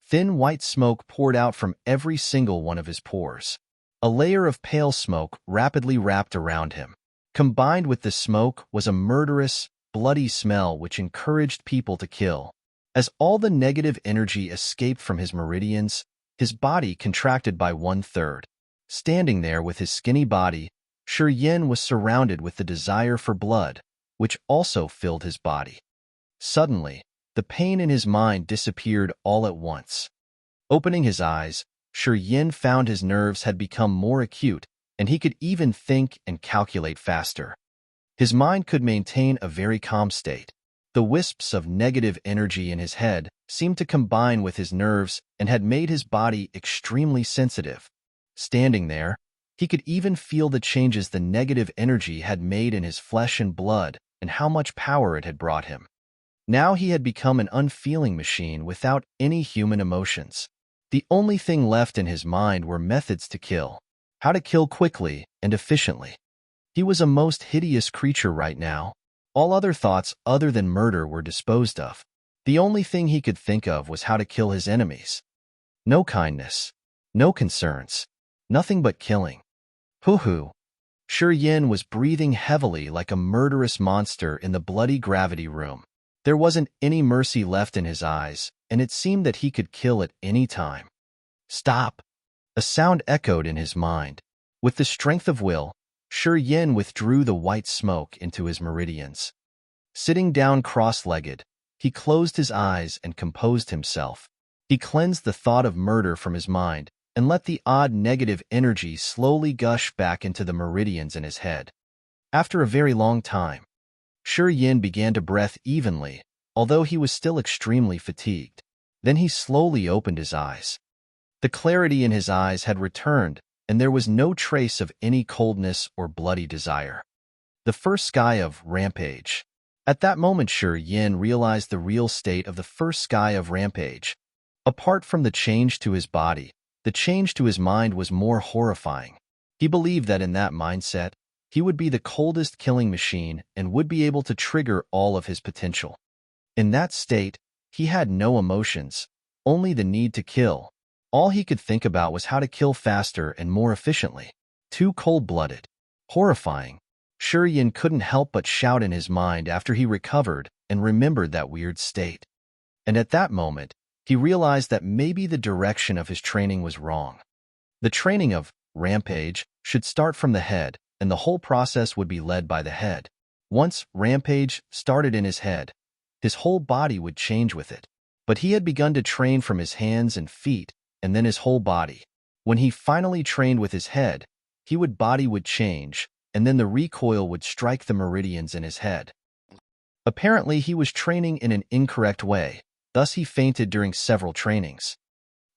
Thin white smoke poured out from every single one of his pores. A layer of pale smoke rapidly wrapped around him. Combined with the smoke was a murderous, bloody smell which encouraged people to kill. As all the negative energy escaped from his meridians, his body contracted by 1/3. Standing there with his skinny body, Shi Yin was surrounded with the desire for blood, which also filled his body. Suddenly, the pain in his mind disappeared all at once. Opening his eyes, Shi Yin found his nerves had become more acute, and he could even think and calculate faster. His mind could maintain a very calm state. The wisps of negative energy in his head seemed to combine with his nerves and had made his body extremely sensitive. Standing there, he could even feel the changes the negative energy had made in his flesh and blood and how much power it had brought him. Now he had become an unfeeling machine without any human emotions. The only thing left in his mind were methods to kill, how to kill quickly and efficiently. He was a most hideous creature right now. All other thoughts other than murder were disposed of. The only thing he could think of was how to kill his enemies. No kindness, no concerns, nothing but killing. Hoo-hoo. Shi Yin was breathing heavily like a murderous monster in the bloody gravity room. There wasn't any mercy left in his eyes, and it seemed that he could kill at any time. Stop! A sound echoed in his mind. With the strength of will, Shi Yin withdrew the white smoke into his meridians. Sitting down cross-legged, he closed his eyes and composed himself. He cleansed the thought of murder from his mind and let the odd negative energy slowly gush back into the meridians in his head. After a very long time, Shi Yin began to breathe evenly, although he was still extremely fatigued. Then he slowly opened his eyes. The clarity in his eyes had returned, and there was no trace of any coldness or bloody desire. The first sky of Rampage. At that moment, Shi Yin realized the real state of the first sky of Rampage. Apart from the change to his body, the change to his mind was more horrifying. He believed that in that mindset, he would be the coldest killing machine and would be able to trigger all of his potential. In that state, he had no emotions, only the need to kill. All he could think about was how to kill faster and more efficiently. Too cold-blooded. Horrifying. Shi Yin couldn't help but shout in his mind after he recovered and remembered that weird state. And at that moment, he realized that maybe the direction of his training was wrong. The training of Rampage should start from the head, and the whole process would be led by the head. Once Rampage started in his head, his whole body would change with it. But he had begun to train from his hands and feet, and then his whole body. When he finally trained with his head, body would change, and then the recoil would strike the meridians in his head. Apparently, he was training in an incorrect way, thus he fainted during several trainings.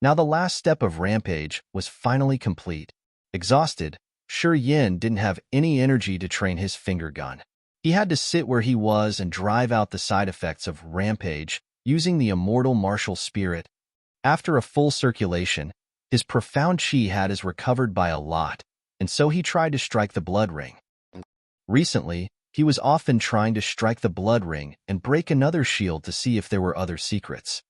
Now the last step of Rampage was finally complete. Exhausted, Shi Yin didn't have any energy to train his finger gun. He had to sit where he was and drive out the side effects of Rampage using the immortal martial spirit. After a full circulation, his profound chi had recovered by a lot, and so he tried to strike the blood ring. Recently, he was often trying to strike the blood ring and break another shield to see if there were other secrets.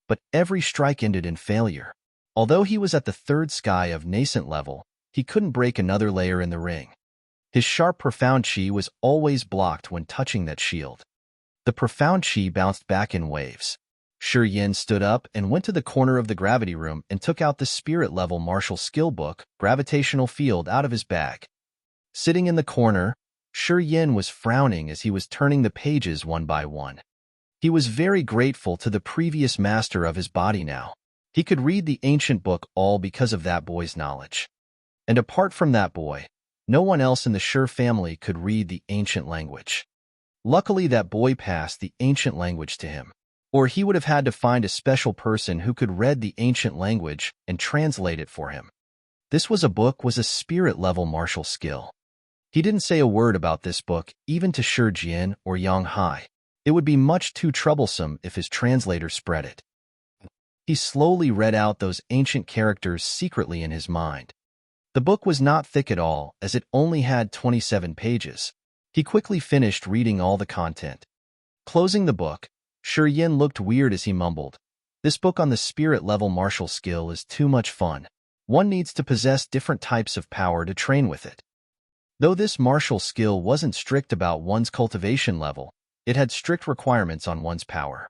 But every strike ended in failure. Although he was at the third sky of Nascent level, he couldn't break another layer in the ring. His sharp profound chi was always blocked when touching that shield. The profound chi bounced back in waves. Shi Yin stood up and went to the corner of the gravity room and took out the spirit-level martial skill book, Gravitational Field, out of his bag. Sitting in the corner, Shi Yin was frowning as he was turning the pages one by one. He was very grateful to the previous master of his body now. He could read the ancient book all because of that boy's knowledge. And apart from that boy, no one else in the Shi family could read the ancient language. Luckily, that boy passed the ancient language to him, or he would have had to find a special person who could read the ancient language and translate it for him. This was a spirit-level martial skill. He didn't say a word about this book even to Shi Jian or Yang Hai. It would be much too troublesome if his translator spread it. He slowly read out those ancient characters secretly in his mind. The book was not thick at all, as it only had 27 pages. He quickly finished reading all the content. Closing the book, Shi Yin looked weird as he mumbled, "This book on the spirit-level martial skill is too much fun. One needs to possess different types of power to train with it." Though this martial skill wasn't strict about one's cultivation level, it had strict requirements on one's power.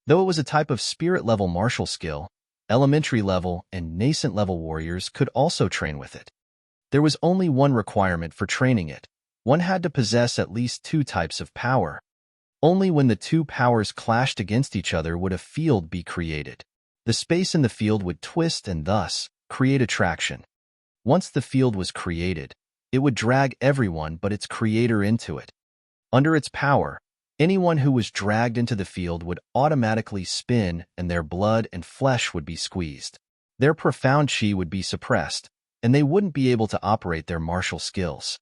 Though it was a type of spirit-level martial skill, elementary-level and nascent-level warriors could also train with it. There was only one requirement for training it. One had to possess at least two types of power. Only when the two powers clashed against each other would a field be created. The space in the field would twist and thus create attraction. Once the field was created, it would drag everyone but its creator into it. Under its power, anyone who was dragged into the field would automatically spin and their blood and flesh would be squeezed. Their profound chi would be suppressed, and they wouldn't be able to operate their martial skills.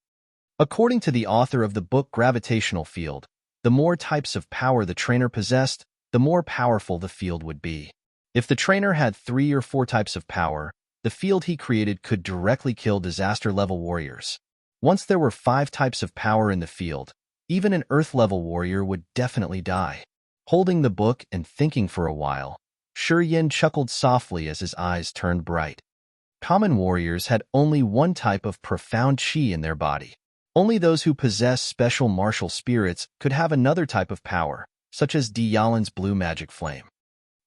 According to the author of the book Gravitational Field, the more types of power the trainer possessed, the more powerful the field would be. If the trainer had 3 or 4 types of power, the field he created could directly kill disaster-level warriors. Once there were 5 types of power in the field, even an Earth-level warrior would definitely die. Holding the book and thinking for a while, Shi Yin chuckled softly as his eyes turned bright. Common warriors had only one type of profound chi in their body. Only those who possess special martial spirits could have another type of power, such as Tianyun's blue magic flame.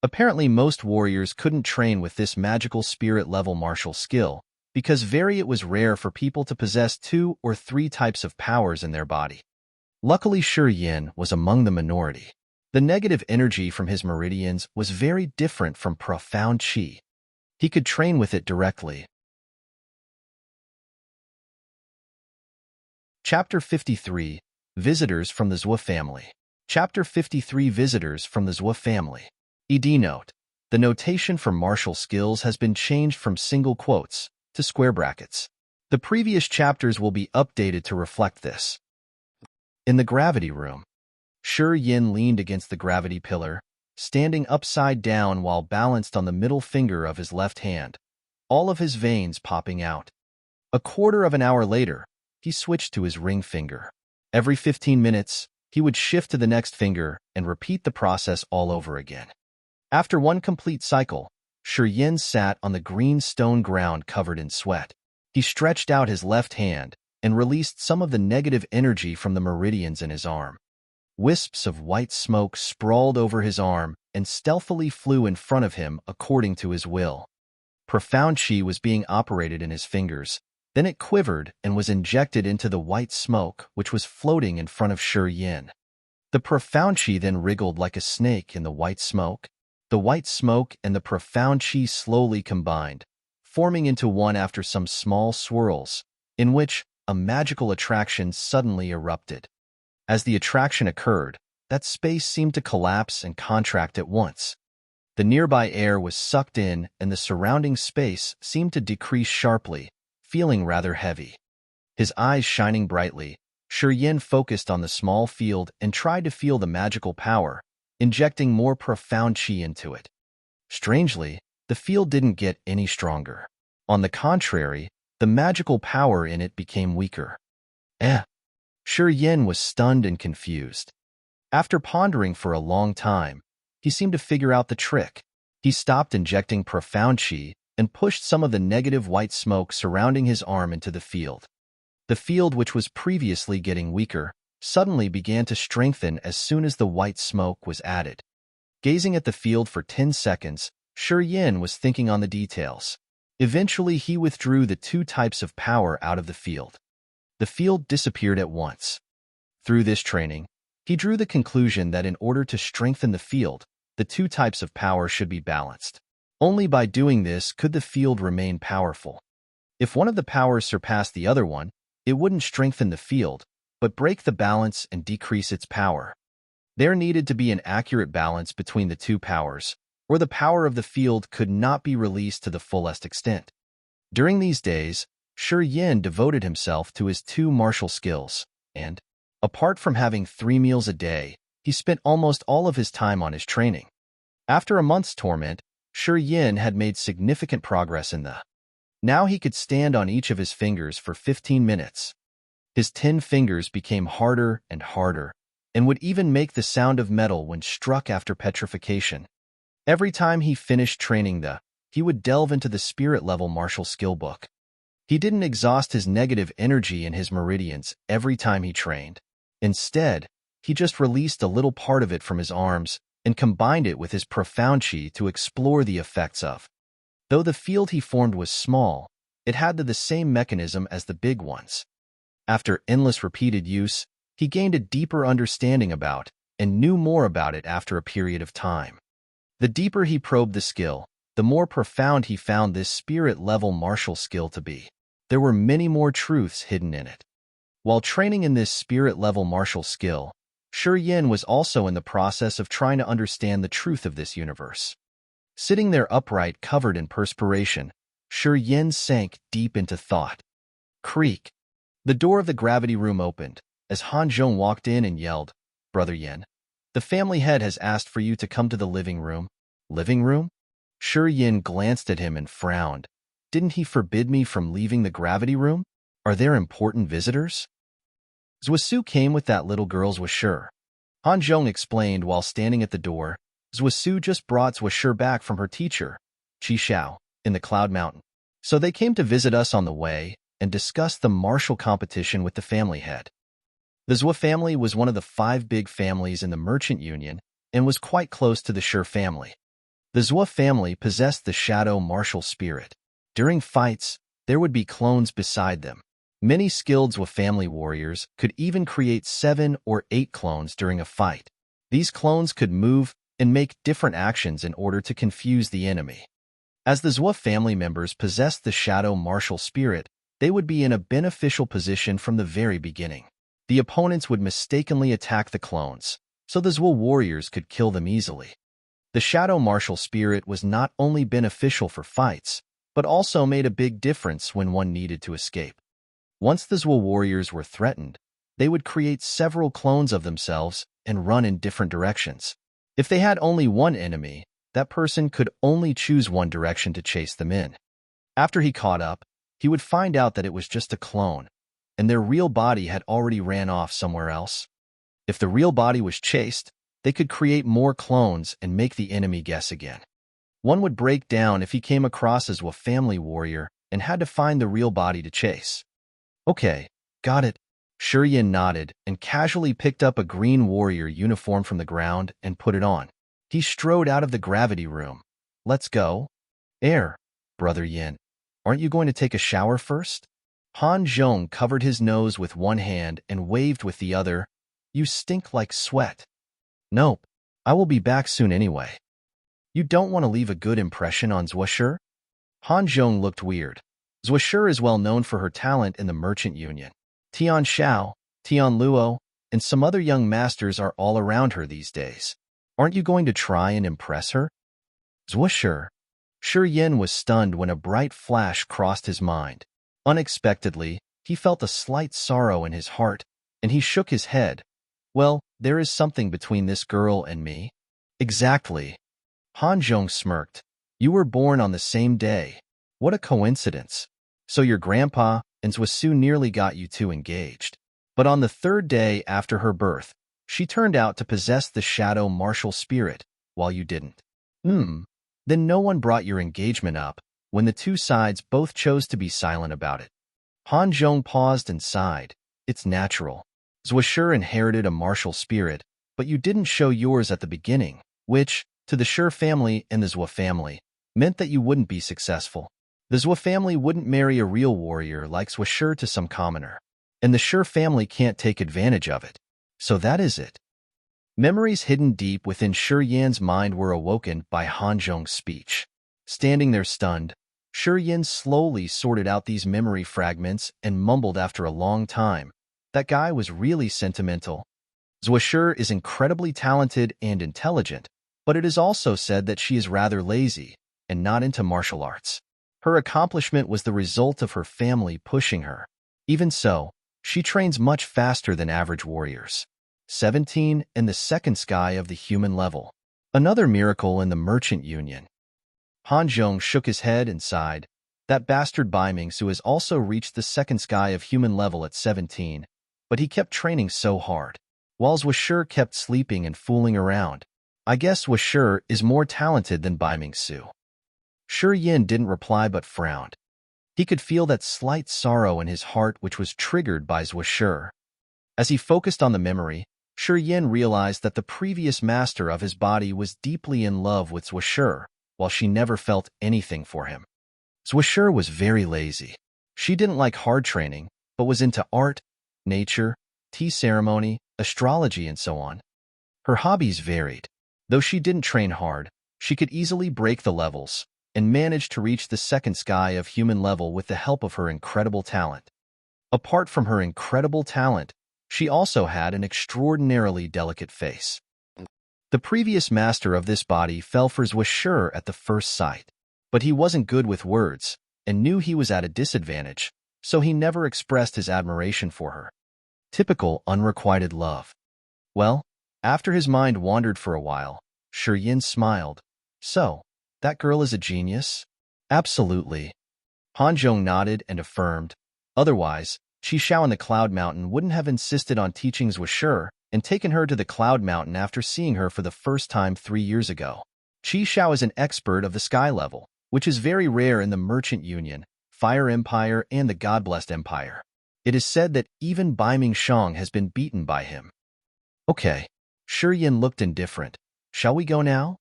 Apparently, most warriors couldn't train with this magical spirit-level martial skill, because it was rare for people to possess 2 or 3 types of powers in their body. Luckily, Shi Yin was among the minority. The negative energy from his meridians was very different from profound qi. He could train with it directly. Chapter 53. Visitors from the Zuo Family. Chapter 53. Visitors from the Zuo Family. ED note. The notation for martial skills has been changed from single quotes to square brackets. The previous chapters will be updated to reflect this. In the gravity room, Shi Yin leaned against the gravity pillar, standing upside down while balanced on the middle finger of his left hand, all of his veins popping out. A quarter of an hour later, he switched to his ring finger. Every 15 minutes, he would shift to the next finger and repeat the process all over again. After one complete cycle, Shi Yin sat on the green stone ground covered in sweat. He stretched out his left hand and released some of the negative energy from the meridians in his arm. Wisps of white smoke sprawled over his arm and stealthily flew in front of him according to his will. Profound qi was being operated in his fingers. Then it quivered and was injected into the white smoke which was floating in front of Shi Yin. The profound qi then wriggled like a snake in the white smoke. The white smoke and the profound qi slowly combined, forming into one after some small swirls, in which a magical attraction suddenly erupted. As the attraction occurred, that space seemed to collapse and contract at once. The nearby air was sucked in and the surrounding space seemed to decrease sharply, feeling rather heavy. His eyes shining brightly, Shi Yin focused on the small field and tried to feel the magical power, injecting more profound qi into it. Strangely, the field didn't get any stronger. On the contrary, the magical power in it became weaker. Shi Yin was stunned and confused. After pondering for a long time, he seemed to figure out the trick. He stopped injecting profound qi and pushed some of the negative white smoke surrounding his arm into the field. The field, which was previously getting weaker, suddenly began to strengthen as soon as the white smoke was added. Gazing at the field for 10 seconds, Shi Yin was thinking on the details. Eventually, he withdrew the 2 types of power out of the field. The field disappeared at once. Through this training, he drew the conclusion that in order to strengthen the field, the 2 types of power should be balanced. Only by doing this could the field remain powerful. If one of the powers surpassed the other one, it wouldn't strengthen the field, but break the balance and decrease its power. There needed to be an accurate balance between the 2 powers, or the power of the field could not be released to the fullest extent. During these days, Shi Yin devoted himself to his 2 martial skills, and, apart from having 3 meals a day, he spent almost all of his time on his training. After a month's torment, Shi Yin had made significant progress in the. Now he could stand on each of his fingers for 15 minutes. His 10 fingers became harder and harder, and would even make the sound of metal when struck after petrification. Every time he finished training he would delve into the spirit-level martial skill book. He didn't exhaust his negative energy in his meridians every time he trained. Instead, he just released a little part of it from his arms and combined it with his profound qi to explore the effects of. Though the field he formed was small, it had the same mechanism as the big ones. After endless repeated use, he gained a deeper understanding about and knew more about it after a period of time. The deeper he probed the skill, the more profound he found this spirit-level martial skill to be. There were many more truths hidden in it. While training in this spirit-level martial skill, Shi Yin was also in the process of trying to understand the truth of this universe. Sitting there upright, covered in perspiration, Shi Yin sank deep into thought. Creak. The door of the gravity room opened, as Han Zhong walked in and yelled, "Brother Yin, the family head has asked for you to come to the living room." Living room? Shi Yin glanced at him and frowned. Didn't he forbid me from leaving the gravity room? Are there important visitors? Zuo came with that little girl Zuo. Han Zhong explained while standing at the door. Zuo just brought Zuo back from her teacher, Qi Xiao, in the Cloud Mountain. So they came to visit us on the way and discuss the martial competition with the family head. The Zuo family was one of the 5 big families in the Merchant Union and was quite close to the Shi family. The Zuo family possessed the shadow martial spirit. During fights, there would be clones beside them. Many skilled Zuo family warriors could even create 7 or 8 clones during a fight. These clones could move and make different actions in order to confuse the enemy. As the Zuo family members possessed the shadow martial spirit, they would be in a beneficial position from the very beginning. The opponents would mistakenly attack the clones, so the Zuo warriors could kill them easily. The shadow martial spirit was not only beneficial for fights, but also made a big difference when one needed to escape. Once the Zuo warriors were threatened, they would create several clones of themselves and run in different directions. If they had only one enemy, that person could only choose one direction to chase them in. After he caught up, he would find out that it was just a clone, and their real body had already ran off somewhere else. If the real body was chased, they could create more clones and make the enemy guess again. One would break down if he came across as a family warrior and had to find the real body to chase. Okay, got it. Shi nodded and casually picked up a green warrior uniform from the ground and put it on. He strode out of the gravity room. Let's go. Brother Yin. Aren't you going to take a shower first? Han Zhong covered his nose with one hand and waved with the other. You stink like sweat. Nope. I will be back soon anyway. You don't want to leave a good impression on Zuo? Han Zhong looked weird. Zuo is well known for her talent in the Merchant Union. Tian Xiao, Tian Luo, and some other young masters are all around her these days. Aren't you going to try and impress her? Zuo. Shi Yin was stunned when a bright flash crossed his mind. Unexpectedly, he felt a slight sorrow in his heart, and he shook his head. Well, there is something between this girl and me. Exactly. Han Zhong smirked. You were born on the same day. What a coincidence. So your grandpa and Zuo nearly got you two engaged. But on the 3rd day after her birth, she turned out to possess the shadow martial spirit, while you didn't. Then no one brought your engagement up, when the two sides both chose to be silent about it. Han Zhong paused and sighed. It's natural. Zuo inherited a martial spirit, but you didn't show yours at the beginning, which, to the Shi family and the Zuo family, meant that you wouldn't be successful. The Zuo family wouldn't marry a real warrior like Zuo to some commoner, and the Shi family can't take advantage of it. So that is it. Memories hidden deep within Shi Yan's mind were awoken by Han Zhong's speech. Standing there stunned, Shi Yan slowly sorted out these memory fragments and mumbled after a long time. That guy was really sentimental. Zuo is incredibly talented and intelligent, but it is also said that she is rather lazy and not into martial arts. Her accomplishment was the result of her family pushing her. Even so, she trains much faster than average warriors. 17 and the 2nd sky of the human level. Another miracle in the Merchant Union. Han Zhong shook his head and sighed. That bastard Beiming Su has also reached the 2nd sky of human level at 17, but he kept training so hard, while Zuo kept sleeping and fooling around. I guess Zuo is more talented than Beiming Su. Shi Yin didn't reply but frowned. He could feel that slight sorrow in his heart which was triggered by Zuo. As he focused on the memory, Shi Yin realized that the previous master of his body was deeply in love with Zuo, while she never felt anything for him. Zuo was very lazy. She didn't like hard training, but was into art, nature, tea ceremony, astrology, and so on. Her hobbies varied. Though she didn't train hard, she could easily break the levels and managed to reach the 2nd sky of human level with the help of her incredible talent. Apart from her incredible talent, she also had an extraordinarily delicate face. The previous master of this body fell for Zuo at the first sight, but he wasn't good with words and knew he was at a disadvantage, so he never expressed his admiration for her. Typical unrequited love. Well, after his mind wandered for a while, Shi Yin smiled. So, that girl is a genius? Absolutely. Han Zhong nodded and affirmed. Otherwise, Qi Xiao in the Cloud Mountain wouldn't have insisted on teaching Zuo and taken her to the Cloud Mountain after seeing her for the first time 3 years ago. Qi Xiao is an expert of the sky level, which is very rare in the Merchant Union, Fire Empire, and the God-Blessed Empire. It is said that even Beiming Shang has been beaten by him. Okay. Shi Yin looked indifferent. Shall we go now?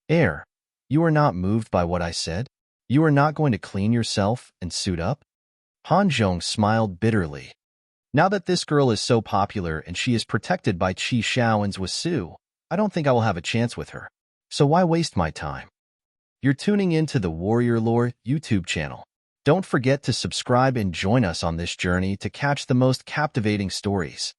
Heir, you are not moved by what I said? You are not going to clean yourself and suit up? Han Zhong smiled bitterly. Now that this girl is so popular and she is protected by Qi Xiao and Wasu, I don't think I will have a chance with her. So why waste my time? You're tuning in to the Warrior Lore YouTube channel. Don't forget to subscribe and join us on this journey to catch the most captivating stories.